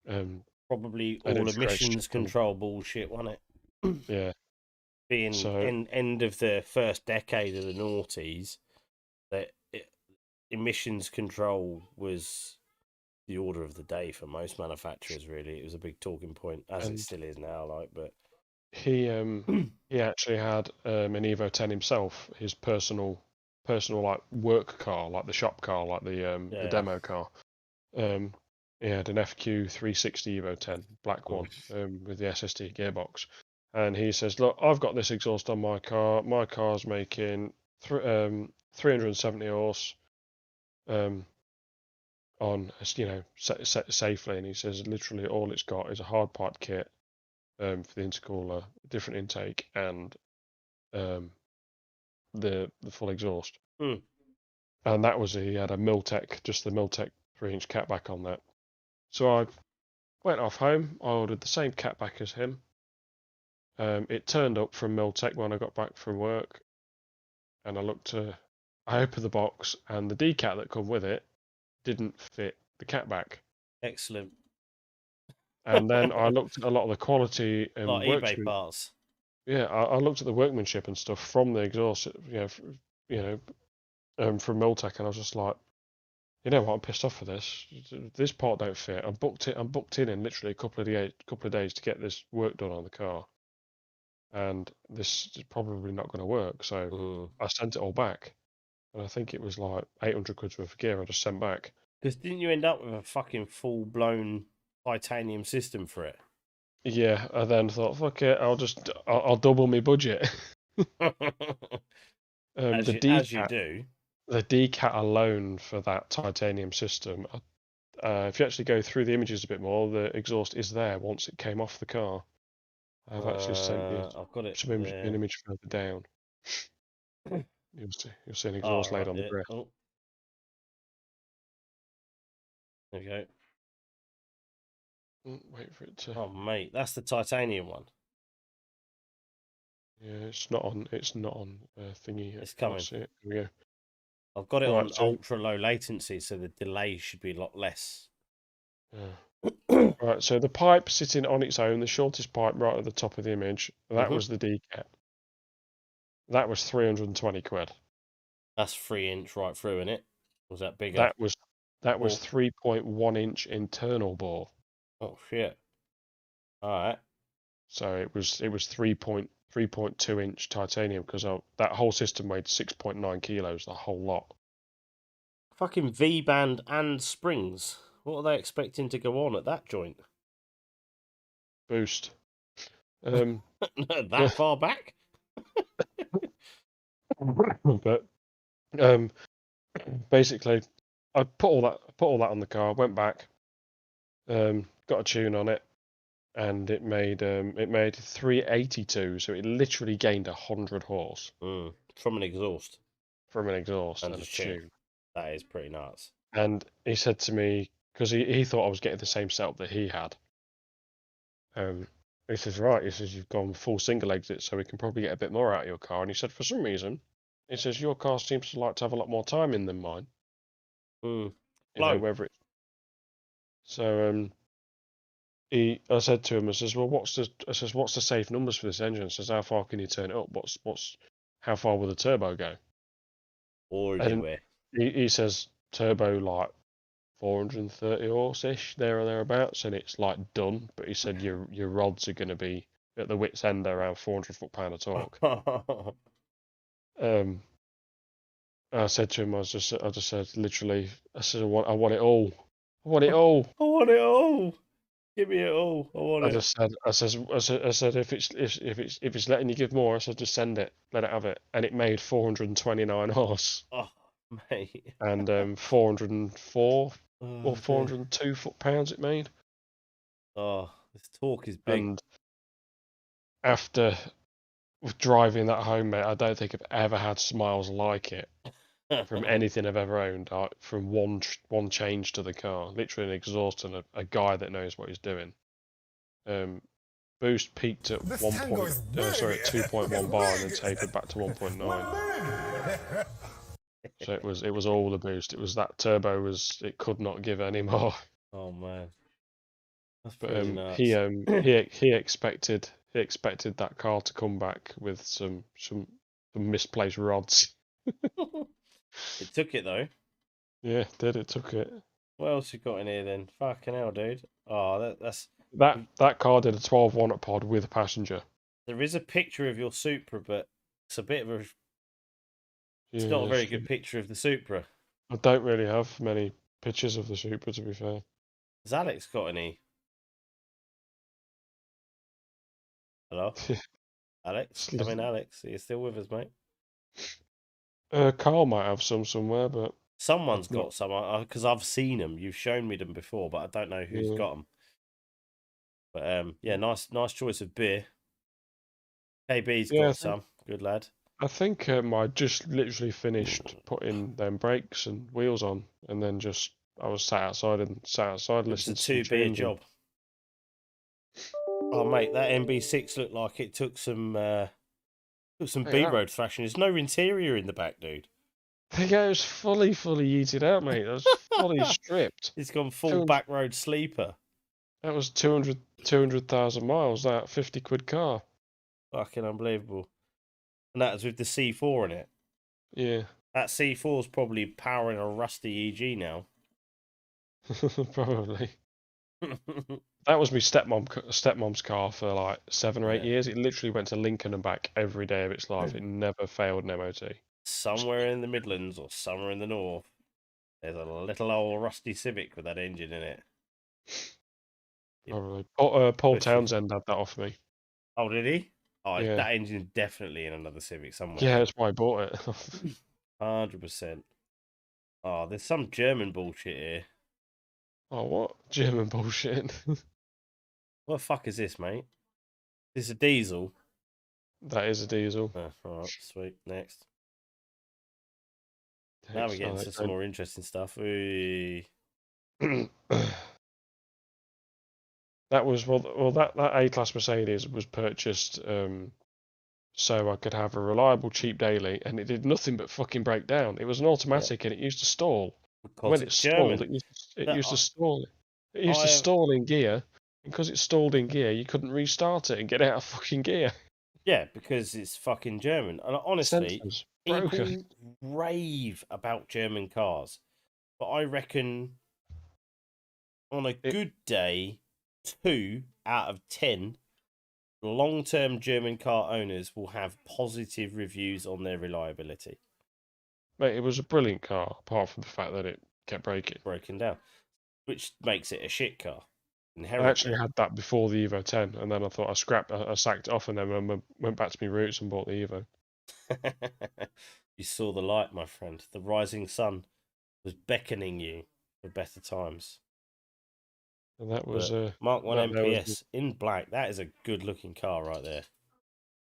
Probably and all it creates emissions trouble. control bullshit, wasn't it? Yeah. Being So- end of the first decade of the noughties, that emissions control was the order of the day for most manufacturers. Really, it was a big talking point, as it And- still is now. Like, but He actually had an Evo 10 himself, his personal like work car, like the shop car, like the Yeah. demo car. He had an FQ 360 Evo 10, black one, with the SSD gearbox. And he says, "Look, I've got this exhaust on my car. My car's making 370 horse on, safely." And he says, literally all it's got is a hard part kit for the intercooler, different intake, and the full exhaust. Mm. And that was he had a Miltech, just the Miltech 3-inch catback on that. So I went off home. I ordered the same catback as him. It turned up from Miltech when I got back from work, and I opened the box, and the decat that come with it didn't fit the catback. excellent. And then I looked at a lot of the quality and Like eBay workmanship. parts. Yeah, I looked at the workmanship and stuff from the exhaust, from Miltech, and I was just like, you know what, I'm pissed off for this. This part don't fit. I'm booked in literally a couple of days to get this work done on the car, and this is probably not going to work. So I sent it all back, and I think it was like 800 quid worth of gear I just sent back. Because didn't you end up with a fucking full blown titanium system for it? Yeah, I then thought, fuck it, I'll double my budget. As The you do. The decat alone for that titanium system, if you actually go through the images a bit more, the exhaust is there once it came off the car. I've actually sent you I've got it. an image further down. You'll see an exhaust laid on the grill. Oh. There we go. Wait for it to. Oh mate, that's the titanium one. Yeah, it's not on. It's not on thingy. It's coming. See it. Here we go. I've got it Right, on so- ultra low latency, so the delay should be a lot less. Yeah. Right, so the pipe sitting on its own, the shortest pipe right at the top of the image, that Mhm. was the decat. That was 320 quid. That's 3-inch right through, innit? Was that bigger? That was Bore. 3.1 inch internal bore. Oh shit! All right. So it was 3.2 inch titanium because that whole system weighed 6.9 kilos, the whole lot. Fucking V band and springs. What are they expecting to go on at that joint? Boost. That far back? But basically, I put all that on the car, went back, got a tune on it, and it made 382. So it literally gained 100 horse From an exhaust. from an exhaust And and a a tune. tune. That is pretty nuts. And he said to me, because he thought I was getting the same setup that he had. He says, right, he says, you've gone full single exit, so we can probably get a bit more out of your car. And he said, for some reason, he says, your car seems to like to have a lot more time in than mine. You know, whether it's... So I said to him, I says, well, what's the safe numbers for this engine? I says, how far can you turn it up? How far will the turbo go? Or And- anywhere. He says turbo like 430 horse-ish, there or thereabouts, and it's like done. But he said your rods are going to be at the wit's end around 400 foot-pound of torque. I said to him, I just said literally, I said I want it all. I want it all. I want it all. Give me it all. I want I it. just said, I said if it's letting you give more, I said just send it, let it have it, and it made 429 horse Oh, mate. and 404 Oh, or dear. 402 foot-pounds it made. Oh, this talk is big. And after driving that home, mate, I don't think I've ever had smiles like it from anything I've ever owned. From one change to the car, literally an exhaust and a guy that knows what he's doing. Boost peaked at 2.1 bar and then tapered back to 1.9. So it was all the boost. It was that turbo it could not give any more. Oh man, that's But pretty nuts. he expected that car to come back with some misplaced rods. It took it though. Yeah, it took it. What else you got in here then? Fucking hell, dude. Oh, that's that car did a 12-1 at pod with a passenger. There is a picture of your Supra, but it's a bit of a. It's Yeah, not a very good picture of the Supra. I don't really have many pictures of the Supra, to be fair. Has Alex got any? Hello, Alex. Come in, Alex. Are you still with us, mate? Carl might have some somewhere, but Someone's got some because I've seen them. You've shown me them before, but I don't know who's got them. But yeah, nice choice of beer. KB's got some. Good lad. I think I just literally finished putting them brakes and wheels on, and then I was sat outside listening to It's a 2-beer job. Oh mate, that MB6 looked like it took some B road thrashing. There's no interior in the back, dude. Yeah, it was fully yeeted out, mate. It was fully stripped. It's gone full back road sleeper. That was 200,000 miles. That £50 car. Fucking unbelievable. And that was with the C4 in it. Yeah. That C4 is probably powering a rusty EG now. Probably. That was my stepmom's car for like 7 or 8 years. It literally went to Lincoln and back every day of its life. It never failed an MOT. Somewhere in the Midlands or somewhere in the north, there's a little old rusty Civic with that engine in it. Probably. Paul Townsend had that off me. Oh, did he? Oh, yeah. That engine's definitely in another Civic somewhere. Yeah, that's why I bought it. 100%. Oh, there's some German bullshit here. Oh, what? German bullshit? What the fuck is this, mate? Is this a diesel? That is a diesel. Oh, alright, sweet. Next. Now we get into some more interesting stuff. That was that A-Class Mercedes was purchased so I could have a reliable cheap daily, and it did nothing but fucking break down. It was an automatic and it used to stall. When it stalled, it used to stall. It used to stall in gear. Because it stalled in gear, you couldn't restart it and get out of fucking gear. Yeah, because it's fucking German. And honestly, people rave about German cars. But I reckon on a good day, 2 out of 10 long-term German car owners will have positive reviews on their reliability. Mate, it was a brilliant car, apart from the fact that it kept breaking down, which makes it a shit car. I actually had that before the Evo 10, and then I thought I sacked it off, and then went back to my roots and bought the Evo. You saw the light, my friend. The rising sun was beckoning you for better times. And that was Mark 1 MPS in black. That is a good-looking car right there.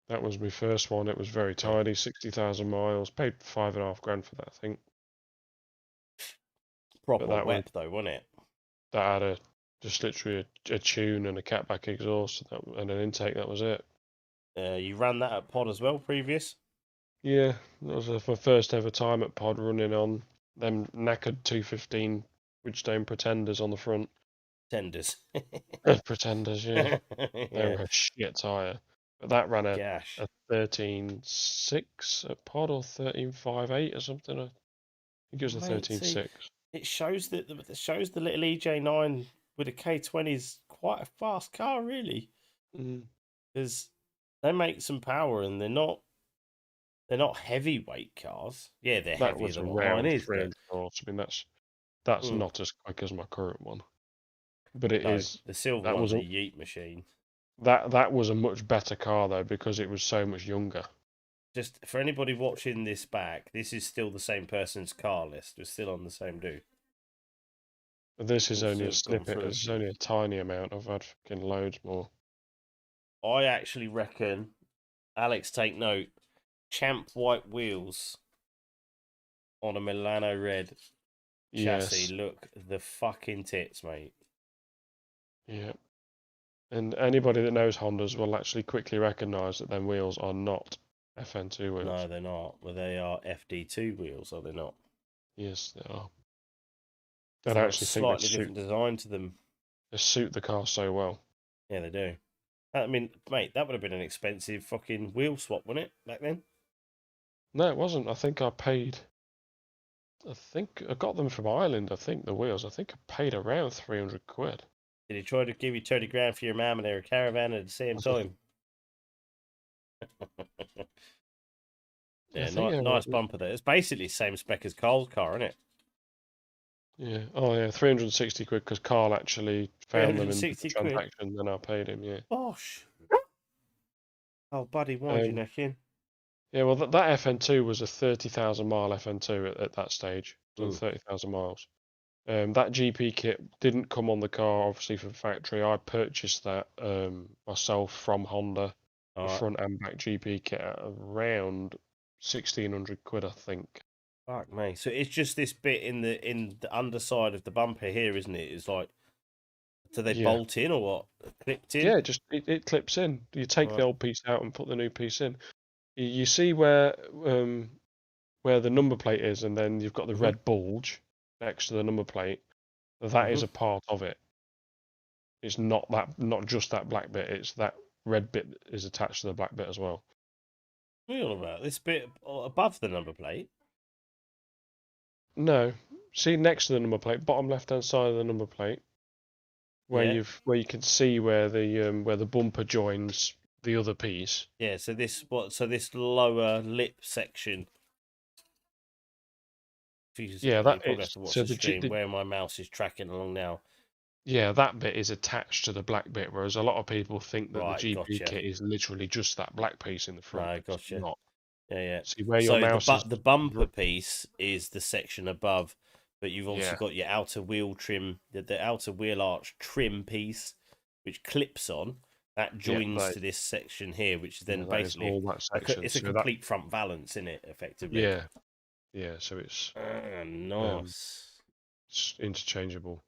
That was my first one. It was very tidy, 60,000 miles. Paid $5,500 for that, I think. Proper whip though, wasn't it? That had just literally a tune and a catback exhaust and an intake. That was it. You ran that at pod as well, previous? Yeah, that was my first ever time at pod, running on them knackered 215 Bridgestone Pretenders on the front. Pretenders, yeah. They were a shit tyre. But that ran a 13.6 at pod, or 13.58 or something. I think it was a 13.6. It shows that the little EJ9 with a K20 is quite a fast car, really. Because they make some power, and they're not heavyweight cars. Yeah, they're heavier than what mine is. I mean, that's not as quick as my current one, but it is. The silver one's a yeet machine. That was a much better car though, because it was so much younger. Just for anybody watching this back, this is still the same person's car list. We're still on the same dude. But this is only a snippet. It's only a tiny amount. I've had fucking loads more. I actually reckon, Alex, take note. Champ white wheels on a Milano red chassis. Look the fucking tits, mate. Yeah. And anybody that knows Hondas will actually quickly recognise that them wheels are not FN2 wheels. No, they're not. Well, they are FD2 wheels, are they not? Yes, they are. They've I got a actually think slightly different design to them. they suit the car so well. Yeah, they do. I mean, mate, that would have been an expensive fucking wheel swap, wouldn't it, back then? No, it wasn't. I think I got them from Ireland, I think, the wheels. I think I paid around 300 quid. Did he try to give you 30 grand for your mum and her caravan at the same time? Yeah, nice bumper there. It's basically the same spec as Carl's car, isn't it? Yeah. Oh, yeah, 360 quid because Carl actually found them in the 360 quid? transaction, then I paid him, yeah. Bosh. Oh, buddy, wind your neck in. Yeah, well, that FN2 was a 30,000 mile FN2 at that stage. It was 30,000 miles. That GP kit didn't come on the car, obviously, from factory. I purchased that myself from Honda, the front and back GP kit at around 1,600 quid, I think. Fuck me. So it's just this bit in the underside of the bumper here, isn't it? It's like, do they bolt in or what? Clipped in? Yeah, just it clips in. You take the old piece out and put the new piece in. You see where the number plate is, and then you've got the red bulge next to the number plate. That is a part of it. It's not just that black bit. It's that red bit that is attached to the black bit as well. What are you on about? This bit above the number plate? No, see next to the number plate, bottom left-hand side of the number plate, where you can see where the bumper joins the other piece. Yeah. So this lower lip section. Yeah, that probably have to watch the stream where my mouse is tracking along now. Yeah, that bit is attached to the black bit, whereas a lot of people think that the GP kit is literally just that black piece in the front. No, gotcha. It's not. Yeah. See where your mouse is. The bumper piece is the section above, but you've also got your outer wheel trim, the outer wheel arch trim piece, which clips on. That joins to this section here, which is then basically all that section. It's a complete front valance, isn't it? Effectively. Yeah. So it's nice. It's interchangeable.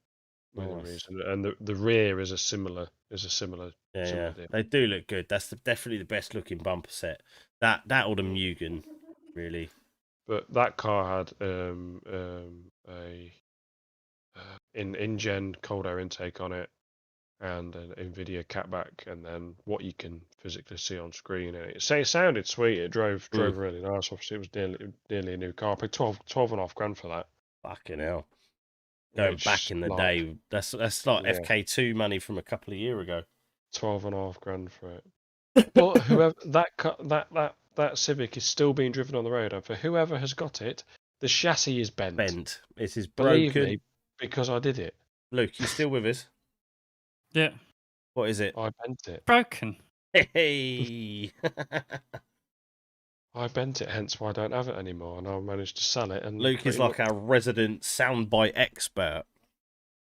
Nice. And the rear is a similar. Yeah. They do look good. That's definitely the best looking bumper set. That or the Mugen, really. But that car had a in-gen cold air intake on it, and an NVIDIA catback, and then what you can physically see on screen. And it sounded sweet. It drove really nice. Obviously, it was nearly a new car. I paid 12.5 grand for that. Fucking hell. Going back in the day, that's like FK2 money from a couple of years ago. 12.5 grand for it. But whoever that Civic is still being driven on the road, and for whoever has got it, the chassis is bent. It is broken. Believe me, because I did it. Luke, you still with us? Yeah. What is it? I bent it. Broken. Hey. I bent it, hence why I don't have it anymore, and I managed to sell it. And Luke is like our resident soundbite expert.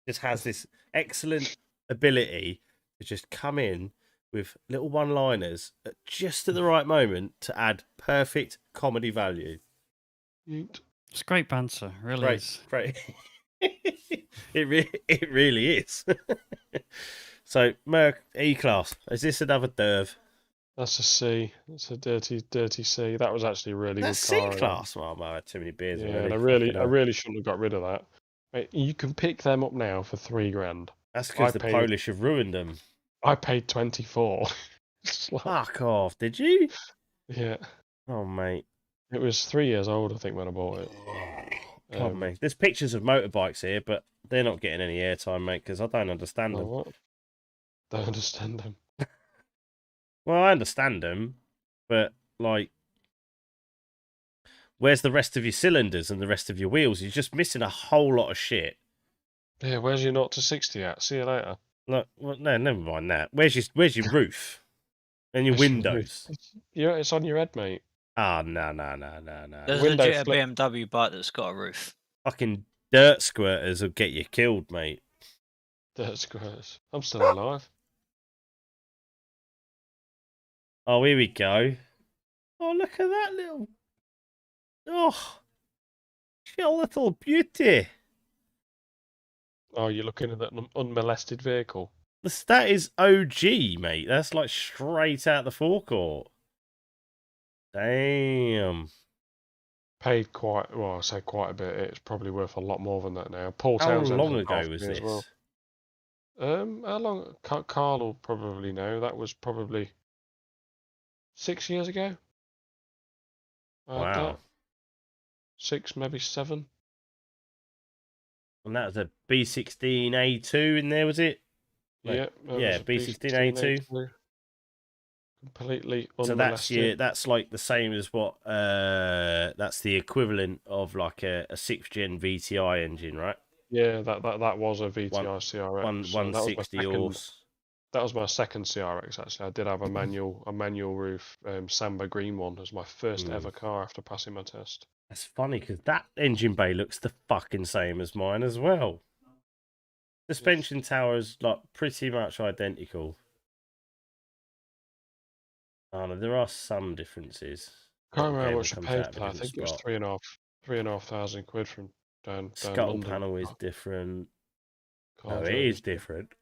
Just has this excellent ability to just come in with little one-liners just at the right moment to add perfect comedy value. It's great banter, really is. Great. It really is. So, Merc E-Class, is this another Derv? That's a C. That's a dirty C. That was actually a really good car. C-Class? Well, I had too many beers. Yeah, and I really shouldn't have got rid of that. Mate, you can pick them up now for 3 grand. That's because the Polish have ruined them. I paid 24. Fuck off, did you? Yeah. Oh, mate. It was 3 years old, I think, when I bought it. God, mate. There's pictures of motorbikes here, but they're not getting any airtime, mate, because I don't understand them. What? Don't understand them. Well, I understand them, but, like, where's the rest of your cylinders and the rest of your wheels? You're just missing a whole lot of shit. Yeah, where's your 0 to 60 at? See you later. Look, well, no, never mind that. Where's your roof and your windows? Yeah, it's on your head, mate. Ah, no. There's legit a BMW bike that's got a roof. Fucking dirt squirters will get you killed, mate. Dirt squirters. I'm still alive. Oh, here we go. Oh, look at that little... Oh, she's a little beauty. Oh, you're looking at that unmolested vehicle? That is OG, mate. That's like straight out the forecourt. Damn. Paid quite, well, I say quite a bit. It's probably worth a lot more than that now. Paul How Townsend long looked ago after was me this? as well. How long? Carl will probably know. That was probably 6 years ago. Wow. 6, maybe 7. And that was a B16A2 in there, was it? Like, yeah, B16A2. Completely So unmolested. that's like the same as what that's the equivalent of like a 6th gen VTI engine, right? Yeah, that was a VTI CRX. 160 horse. That was my second CRX actually. I did have a manual roof Samba green one as my first ever car after passing my test. That's funny because that engine bay looks the fucking same as mine as well. Suspension tower is like pretty much identical. Oh, no, there are some differences. Can't remember how much I paid for that. I think it was £3,500 from down Scuttle London. panel is different. Car No, it is different.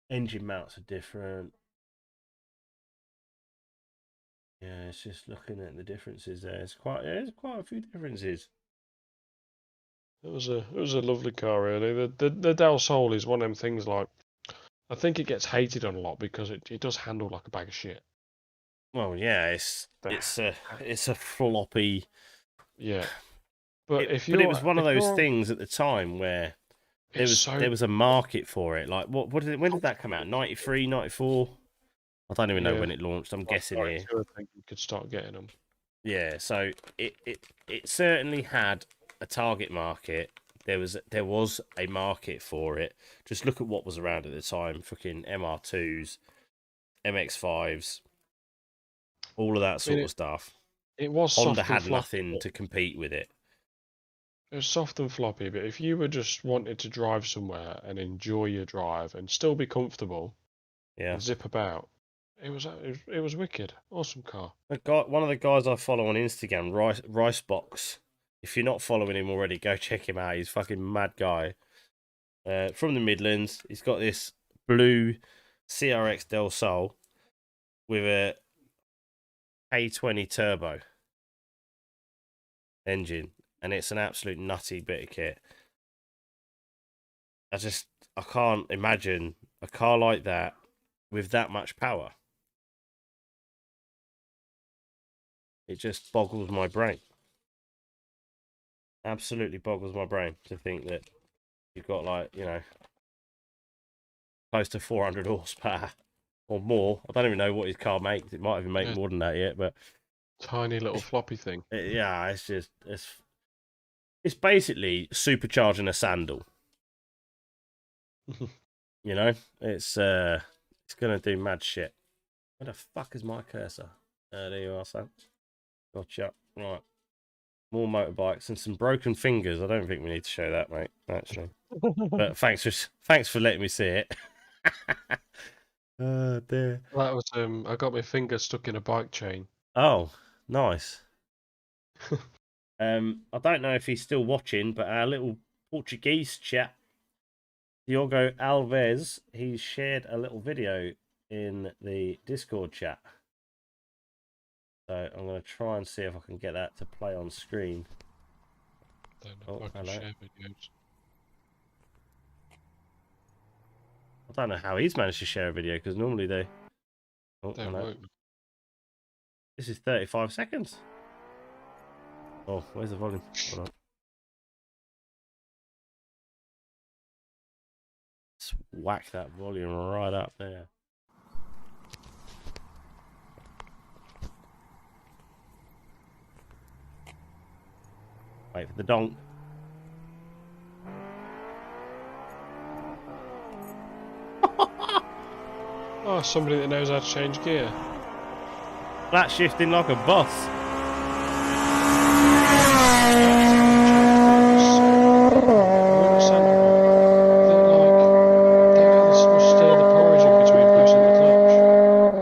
Engine mounts are different. Yeah, it's just looking at the differences there. There's quite a few differences. It was a lovely car, really. The Del Sol is one of them things like, I think it gets hated on a lot because it does handle like a bag of shit. Well, yeah, it's a floppy. Yeah, but it was one of those things at the time where there was a market for it. Like when did that come out? 93, 94? I don't even know when it launched. I'm guessing here. I think you could start getting them. Yeah, so it certainly had a target market. There was a market for it. Just look at what was around at the time. Fucking MR2s, MX5s, all of that sort of stuff. It was Honda had nothing to compete with it. It was soft and floppy, but if you were just wanted to drive somewhere and enjoy your drive and still be comfortable, and zip about, it was wicked. Awesome car. One of the guys I follow on Instagram, Ricebox. If you're not following him already, go check him out. He's a fucking mad guy. From the Midlands, he's got this blue CRX Del Sol with a A20 turbo engine, and it's an absolute nutty bit of kit. I can't imagine a car like that with that much power. It just boggles my brain. Absolutely boggles my brain to think that you've got like, close to 400 horsepower or more. I don't even know what his car makes. It might even make more than that yet, but tiny little floppy thing. It's basically supercharging a sandal. It's gonna do mad shit. Where the fuck is my cursor? There you are, Sam. Gotcha. Right. More motorbikes and some broken fingers. I don't think we need to show that, mate, actually. But thanks for letting me see it. Oh dear. That was I got my finger stuck in a bike chain. Oh, nice. I don't know if he's still watching, but our little Portuguese chap, Diogo Alves, he's shared a little video in the Discord chat. So I'm going to try and see if I can get that to play on screen. Don't know if I can share videos. I don't know how he's managed to share a video because normally they won't. This is 35 seconds. Oh, where's the volume? Hold on. Let's whack that volume right up there. Wait for the donk. Oh, somebody that knows how to change gear. Flat shifting like a boss.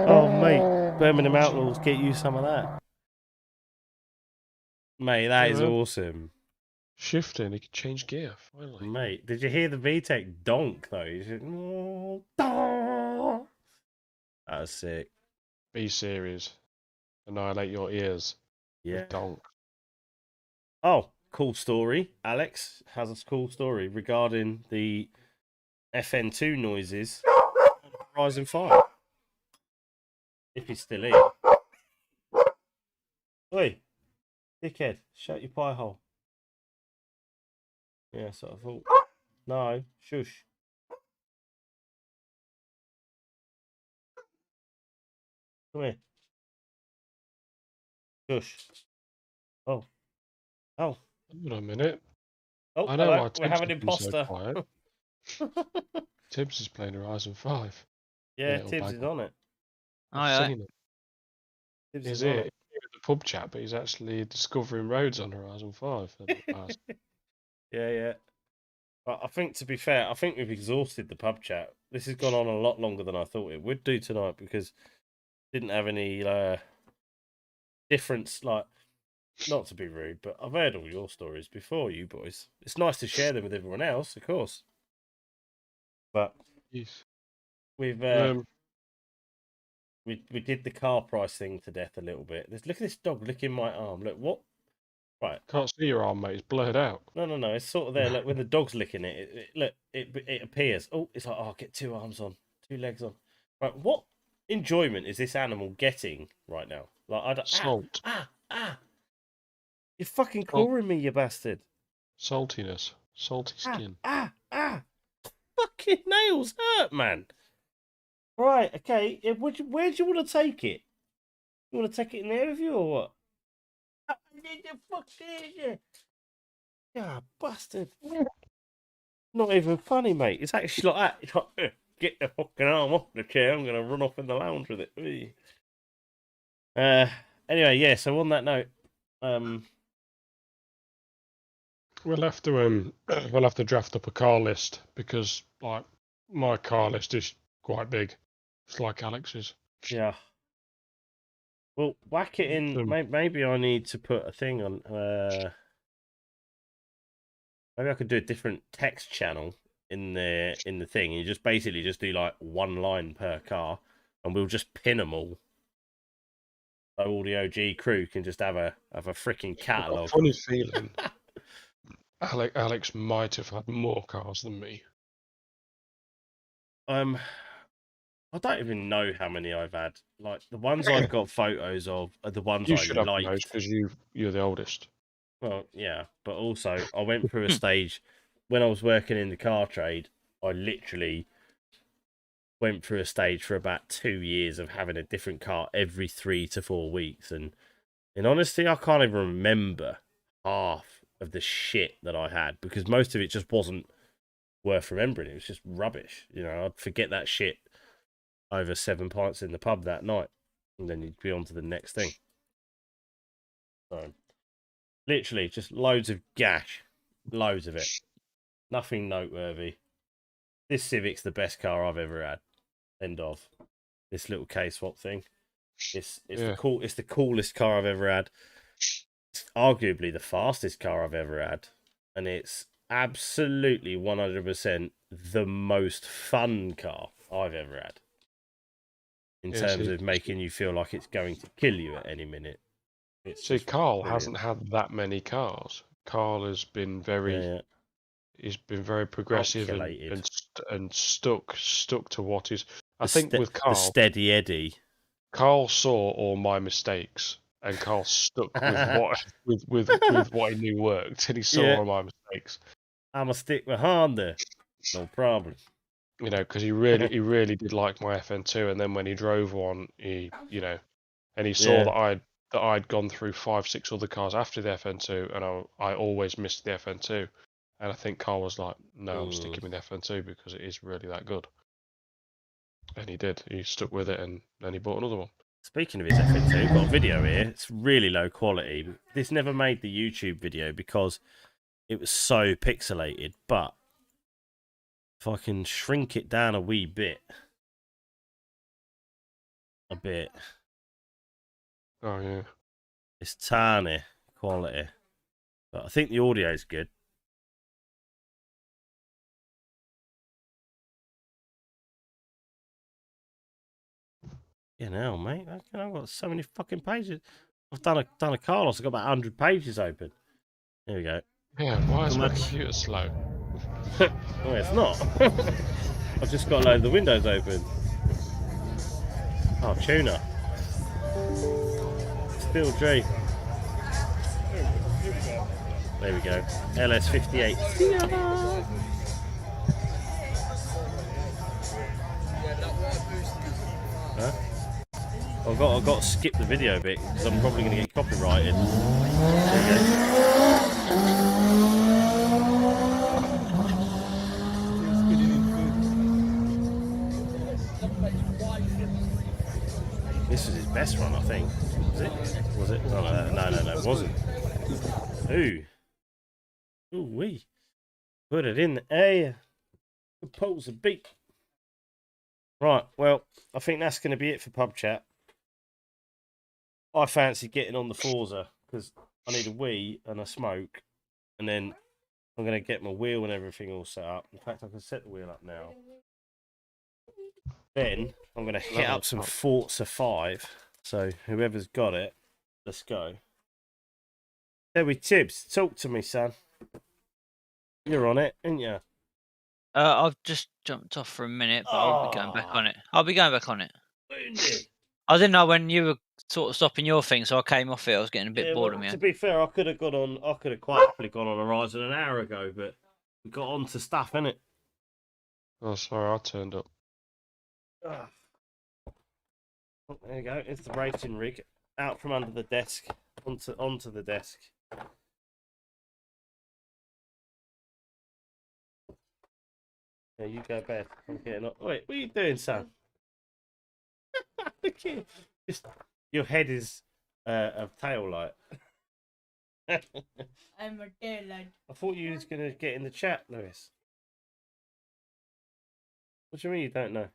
Oh, mate. Birmingham Outlaws, get you some of that. Mate, that is awesome. Shifting, he can change gear, finally. Mate, did you hear the VTEC donk, though? You said, that was sick. B-Series. annihilate your ears. Yeah. With donk. Oh, cool story. Alex has a cool story regarding the FN2 noises on Horizon 5. If he's still here. Oi, dickhead, shut your pie hole. Yeah, that's what I thought. No, shush. Come here. Shush. Oh. Oh. Hold on a minute. Oh, I know hello. why We have an Tibbs has been so imposter. quiet. Tibbs is playing Horizon 5. Yeah, Tibbs is on it. I've seen it. Tibbs He's is here on in the pub chat, but he's actually discovering roads on Horizon 5. Yeah. But I think, to be fair, I think we've exhausted the pub chat. This has gone on a lot longer than I thought it would do tonight because didn't have any difference. Like, not to be rude, but I've heard all your stories before, you boys. It's nice to share them with everyone else, of course. But Yes. we've we did the car price thing to death a little bit. Look at this dog licking my arm. Look, what? Right. Can't see your arm, mate. It's blurred out. No. It's sort of there. Look, when the dog's licking it, look, it appears. Oh, it's like, oh, get 2 arms on, 2 legs on. Right, what enjoyment is this animal getting right now? Like, I don't. Salt. You're fucking clawing me, you bastard. Saltiness. Salty skin. Fucking nails hurt, man. Right, okay. Where do you want to take it? You want to take it in there with you or what? Yeah, bastard. Not even funny, mate. It's actually like that. It's like, get the fucking arm off the chair. I'm going to run off in the lounge with it. Anyway, yeah, so on that note, we'll have to draft up a car list because like my car list is quite big. It's like Alex's. Yeah. Well, whack it in. Maybe I need to put a thing on. Maybe I could do a different text channel in the thing. You just basically just do like 1 line per car, and we'll just pin them all. So all the OG crew can just have a freaking catalogue. Funny feeling. Alex might have had more cars than me. I don't even know how many I've had. Like the ones I've got photos of are the ones you I should have liked. because you're the oldest. Well, yeah, but also I went through a stage when I was working in the car trade. I literally went through a stage for about 2 years of having a different car every 3 to 4 weeks, and in honesty, I can't even remember half of the shit that I had because most of it just wasn't worth remembering. It was just rubbish. You know, I'd forget that shit over 7 pints in the pub that night, and then you'd be on to the next thing. So, literally, just loads of gash, loads of it. Nothing noteworthy. This Civic's the best car I've ever had. End of. This little K-swap thing. It's the coolest car I've ever had. It's arguably the fastest car I've ever had, and it's absolutely 100% the most fun car I've ever had. In terms of making you feel like it's going to kill you at any minute. See, Carl hasn't had that many cars. Carl has been he's been very progressive and stuck to what is. I think with Carl, the steady Eddie. Carl saw all my mistakes, and Carl stuck with what he knew worked, and he saw all my mistakes. I'm a stick behind there, no problem. You know, because he really did like my FN2, and then when he drove one, he saw that I'd gone through 5-6 other cars after the FN2, and I always missed the FN2, and I think Carl was like, no, I'm sticking with the FN2 because it is really that good, and he did. He stuck with it, and then he bought another one. Speaking of his FN2, I've got a video here. It's really low quality. This never made the YouTube video because it was so pixelated, but if I can shrink it down a wee bit. Oh, yeah. It's tiny quality. But I think the audio is good. Yeah, now, mate. I've got so many fucking pages. I've done a Carlos. I've got about 100 pages open. There we go. Yeah, why is How my much? computer slow? Oh, it's not. I've just got a load of the windows open. Oh, tuna. Still Dre. There we go. LS58. Huh? I've got to skip the video bit because I'm probably going to get copyrighted. There we go. This was his best run, I think. Was it? Was it? Oh, no, it wasn't. Ooh. Ooh wee. Put it in the air. Compose a beat. Right, well, I think that's going to be it for pub chat. I fancy getting on the Forza because I need a wee and a smoke, and then I'm going to get my wheel and everything all set up. In fact, I can set the wheel up now. Then I'm going to hit up some Forza 5. So whoever's got it, let's go. There we Tibbs, talk to me, son. You're on it, ain't you? I've just jumped off for a minute, but I'll be going back on it. I'll be going back on it. I didn't know when you were sort of stopping your thing, so I came off it. I was getting a bit bored of me. To be fair, I could have quite happily gone on Horizon an hour ago, but we got on to stuff, innit? Oh, sorry, I turned up. Oh, there you go. It's the racing rig out from under the desk onto the desk. Yeah, you go bed. I'm getting up. Wait, what are you doing, son? Just your head is a tail light. I'm a tail light. I thought you was gonna get in the chat, Lewis. What do you mean you don't know?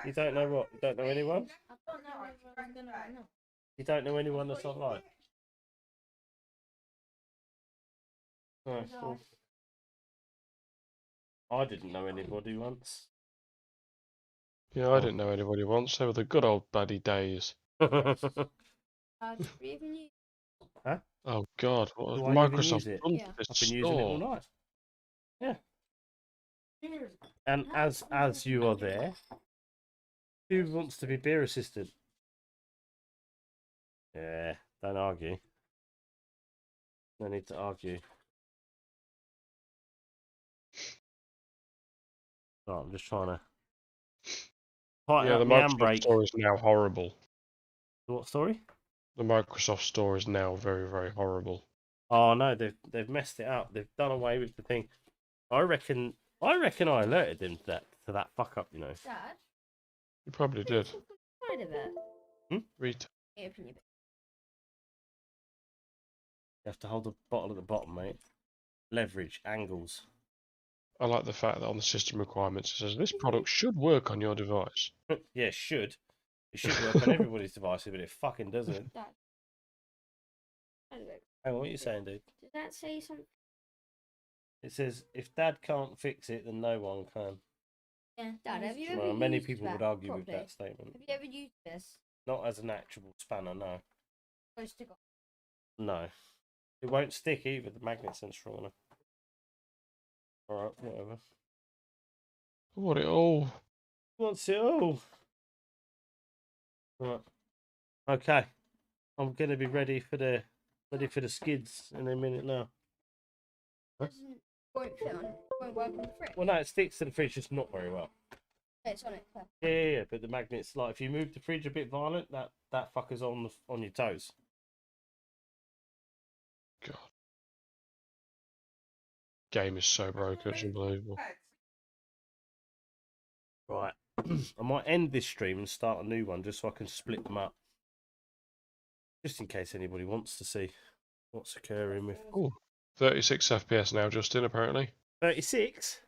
You don't know what? You don't know anyone? I don't know if I'm gonna know. You don't know anyone that's online? Nice. Well, I didn't know anybody once. Yeah, I didn't know anybody once. They were the good old baddie days. Huh? Oh God, what has Do I even use Microsoft it? done Yeah. to this I've been using it all store? night. Yeah. And as you are there, who wants to be beer assistant? Yeah, don't argue. No need to argue. Oh, I'm just trying to tighten Yeah, up the my Microsoft handbrake. store is now horrible. What story? The Microsoft store is now very, very horrible. Oh no, they've messed it up. They've done away with the thing. I reckon I alerted them to that fuck up. You know. Dad? You probably did. Side of it. Read. Open your bit. You have to hold the bottle at the bottom, mate. Leverage angles. I like the fact that on the system requirements it says this product should work on your device. Yeah, it should. It should work on everybody's devices, but it fucking doesn't. Dad. Side of it. Hang on, what are you saying, dude? Does that say something? It says if Dad can't fix it, then no one can. Yeah. Dad, have you ever Well, many used people that would argue with properly? that statement. Have you ever used this? Not as an actual spanner, no. Supposed to go. No. It won't stick either. The magnets aren't strong enough. Alright, whatever. What it all? What's it all? Right. Okay. I'm gonna be ready for the skids in a minute now. Huh? Won't fit on. Won't work on the fridge. Well, no, it sticks to the fridge, just not very well. It's on it. Yeah, but the magnets, like, if you move the fridge a bit violent, that fucker's on your toes. God. Game is so broken, it's unbelievable. Right. I might end this stream and start a new one just so I can split them up. Just in case anybody wants to see what's occurring with. Ooh, 36 FPS now, Justin, apparently. 36?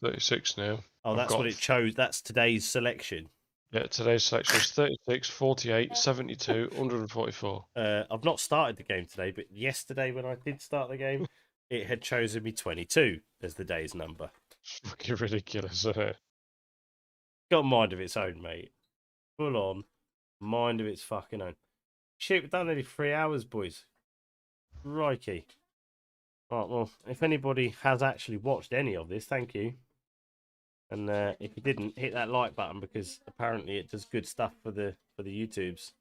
36 now. Oh, that's what it chose. That's today's selection. Yeah, today's selection is 36, 48, 72, 144. I've not started the game today, but yesterday when I did start the game, it had chosen me 22 as the day's number. Fucking ridiculous, isn't it? Got a mind of its own, mate. full on mind of its fucking own. Shit, we've done nearly 3 hours, boys. Crikey. Right, well, if anybody has actually watched any of this, thank you. And if you didn't, hit that like button because apparently it does good stuff for the YouTubes.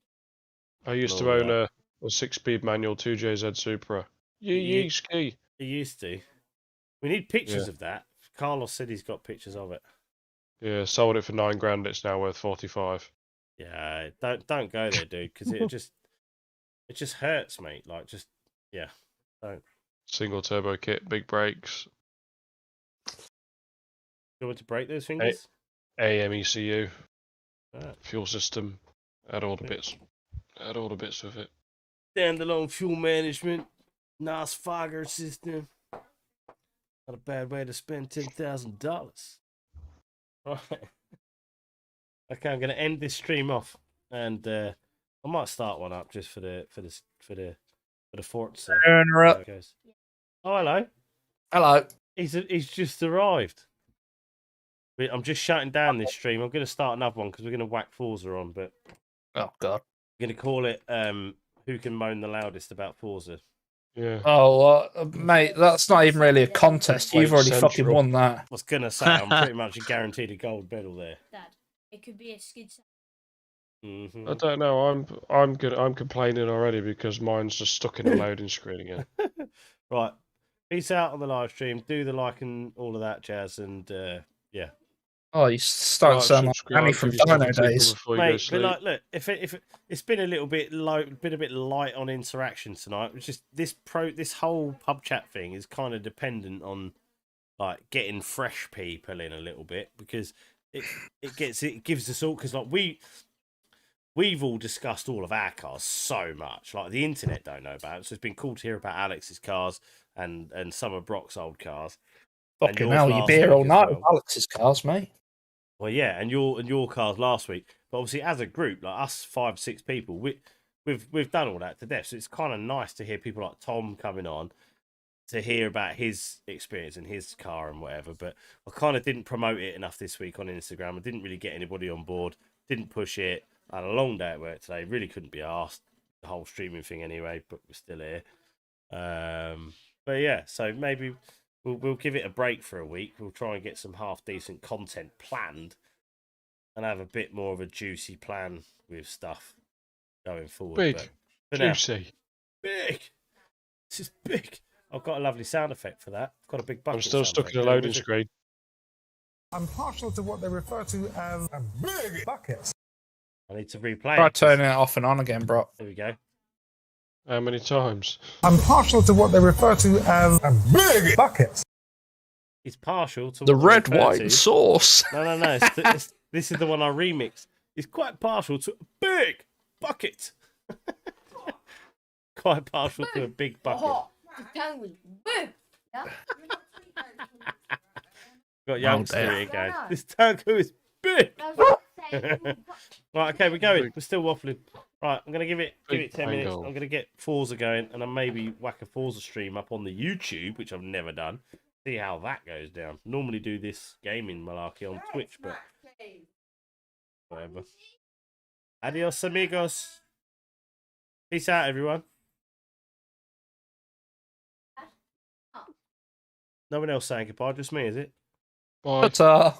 I used to own a 6-speed manual 2JZ Supra. Yee ski. You used to. We need pictures of that. Carlos said he's got pictures of it. Yeah, sold it for $9,000. It's now worth 45. Yeah, don't go there, dude, because it just hurts, mate. Like, just don't. Single turbo kit, big brakes. You want to break those fingers? AM ECU, Ah. fuel system, add all the bits. Add all the bits with it. Standalone fuel management, NOS fogger system. Not a bad way to spend $10,000. Right. Okay, I'm going to end this stream off, and I might start one up just for the Forza. Turner Goes. Oh, hello. Hello. He's just arrived. I'm just shutting down this stream. I'm going to start another one because we're going to whack Forza on, but Oh God. we're going to call it "Who Can Moan the Loudest About Forza." Yeah. Oh, mate, that's not even really a contest. You've already Central. fucking won that. I was going to say I'm pretty much guaranteed a gold medal there. Dad, it could be a skid. Mm-hmm. I don't know. I'm good. I'm complaining already because mine's just stuck in a loading screen again. Right. Peace out on the live stream. Do the like and all of that jazz, and yeah. Oh, you start Right, sounding like subscribe, Annie from give yourself a Dino tickle days. before you go Mate, but sleep. like, look, if it's been a little bit low, been a bit light on interaction tonight. It's just this whole pub chat thing is kind of dependent on like getting fresh people in a little bit because it gives us all because like we've all discussed all of our cars so much like the internet don't know about it, so it's been cool to hear about Alex's cars and some of Brock's old cars. Fucking yours hell, you last be here week all as night well. with Alex's cars, mate. Well, yeah, and your cars last week, but obviously as a group, like us 5-6 people, we've done all that to death. So it's kind of nice to hear people like Tom coming on to hear about his experience and his car and whatever. But I kind of didn't promote it enough this week on Instagram. I didn't really get anybody on board. Didn't push it. I had a long day at work today. Really couldn't be asked the whole streaming thing anyway. But we're still here. But yeah, so maybe. We'll give it a break for a week. We'll try and get some half decent content planned and have a bit more of a juicy plan with stuff going forward. Big, but for now, juicy. big. This is big. I've got a lovely sound effect for that. I've got a big bucket. I'm still sound stuck effect. in a Yeah, loading with it. screen. I'm partial to what they refer to as a big bucket. I need to replay Try it. turning it off and on again, bro. There we go. How many times? I'm partial to what they refer to as a big bucket. It's partial to The what red they refer wine to- sauce. No. This is the one I remixed. It's quite partial to a big bucket. Quite partial to a big bucket. Oh, the tongue was big. Yeah. Got youngster dear. here going. This tango is big. That was what I was saying. Right, okay, we're going. We're still waffling. Right, I'm gonna give it Big 10 minutes. tango. I'm gonna get Forza going, and then maybe whack a Forza stream up on the YouTube, which I've never done. See how that goes down. Normally do this gaming malarkey on Twitch, but whatever. Adios, amigos. Peace out, everyone. No one else saying goodbye, just me, is it? Bye. But, Ciao.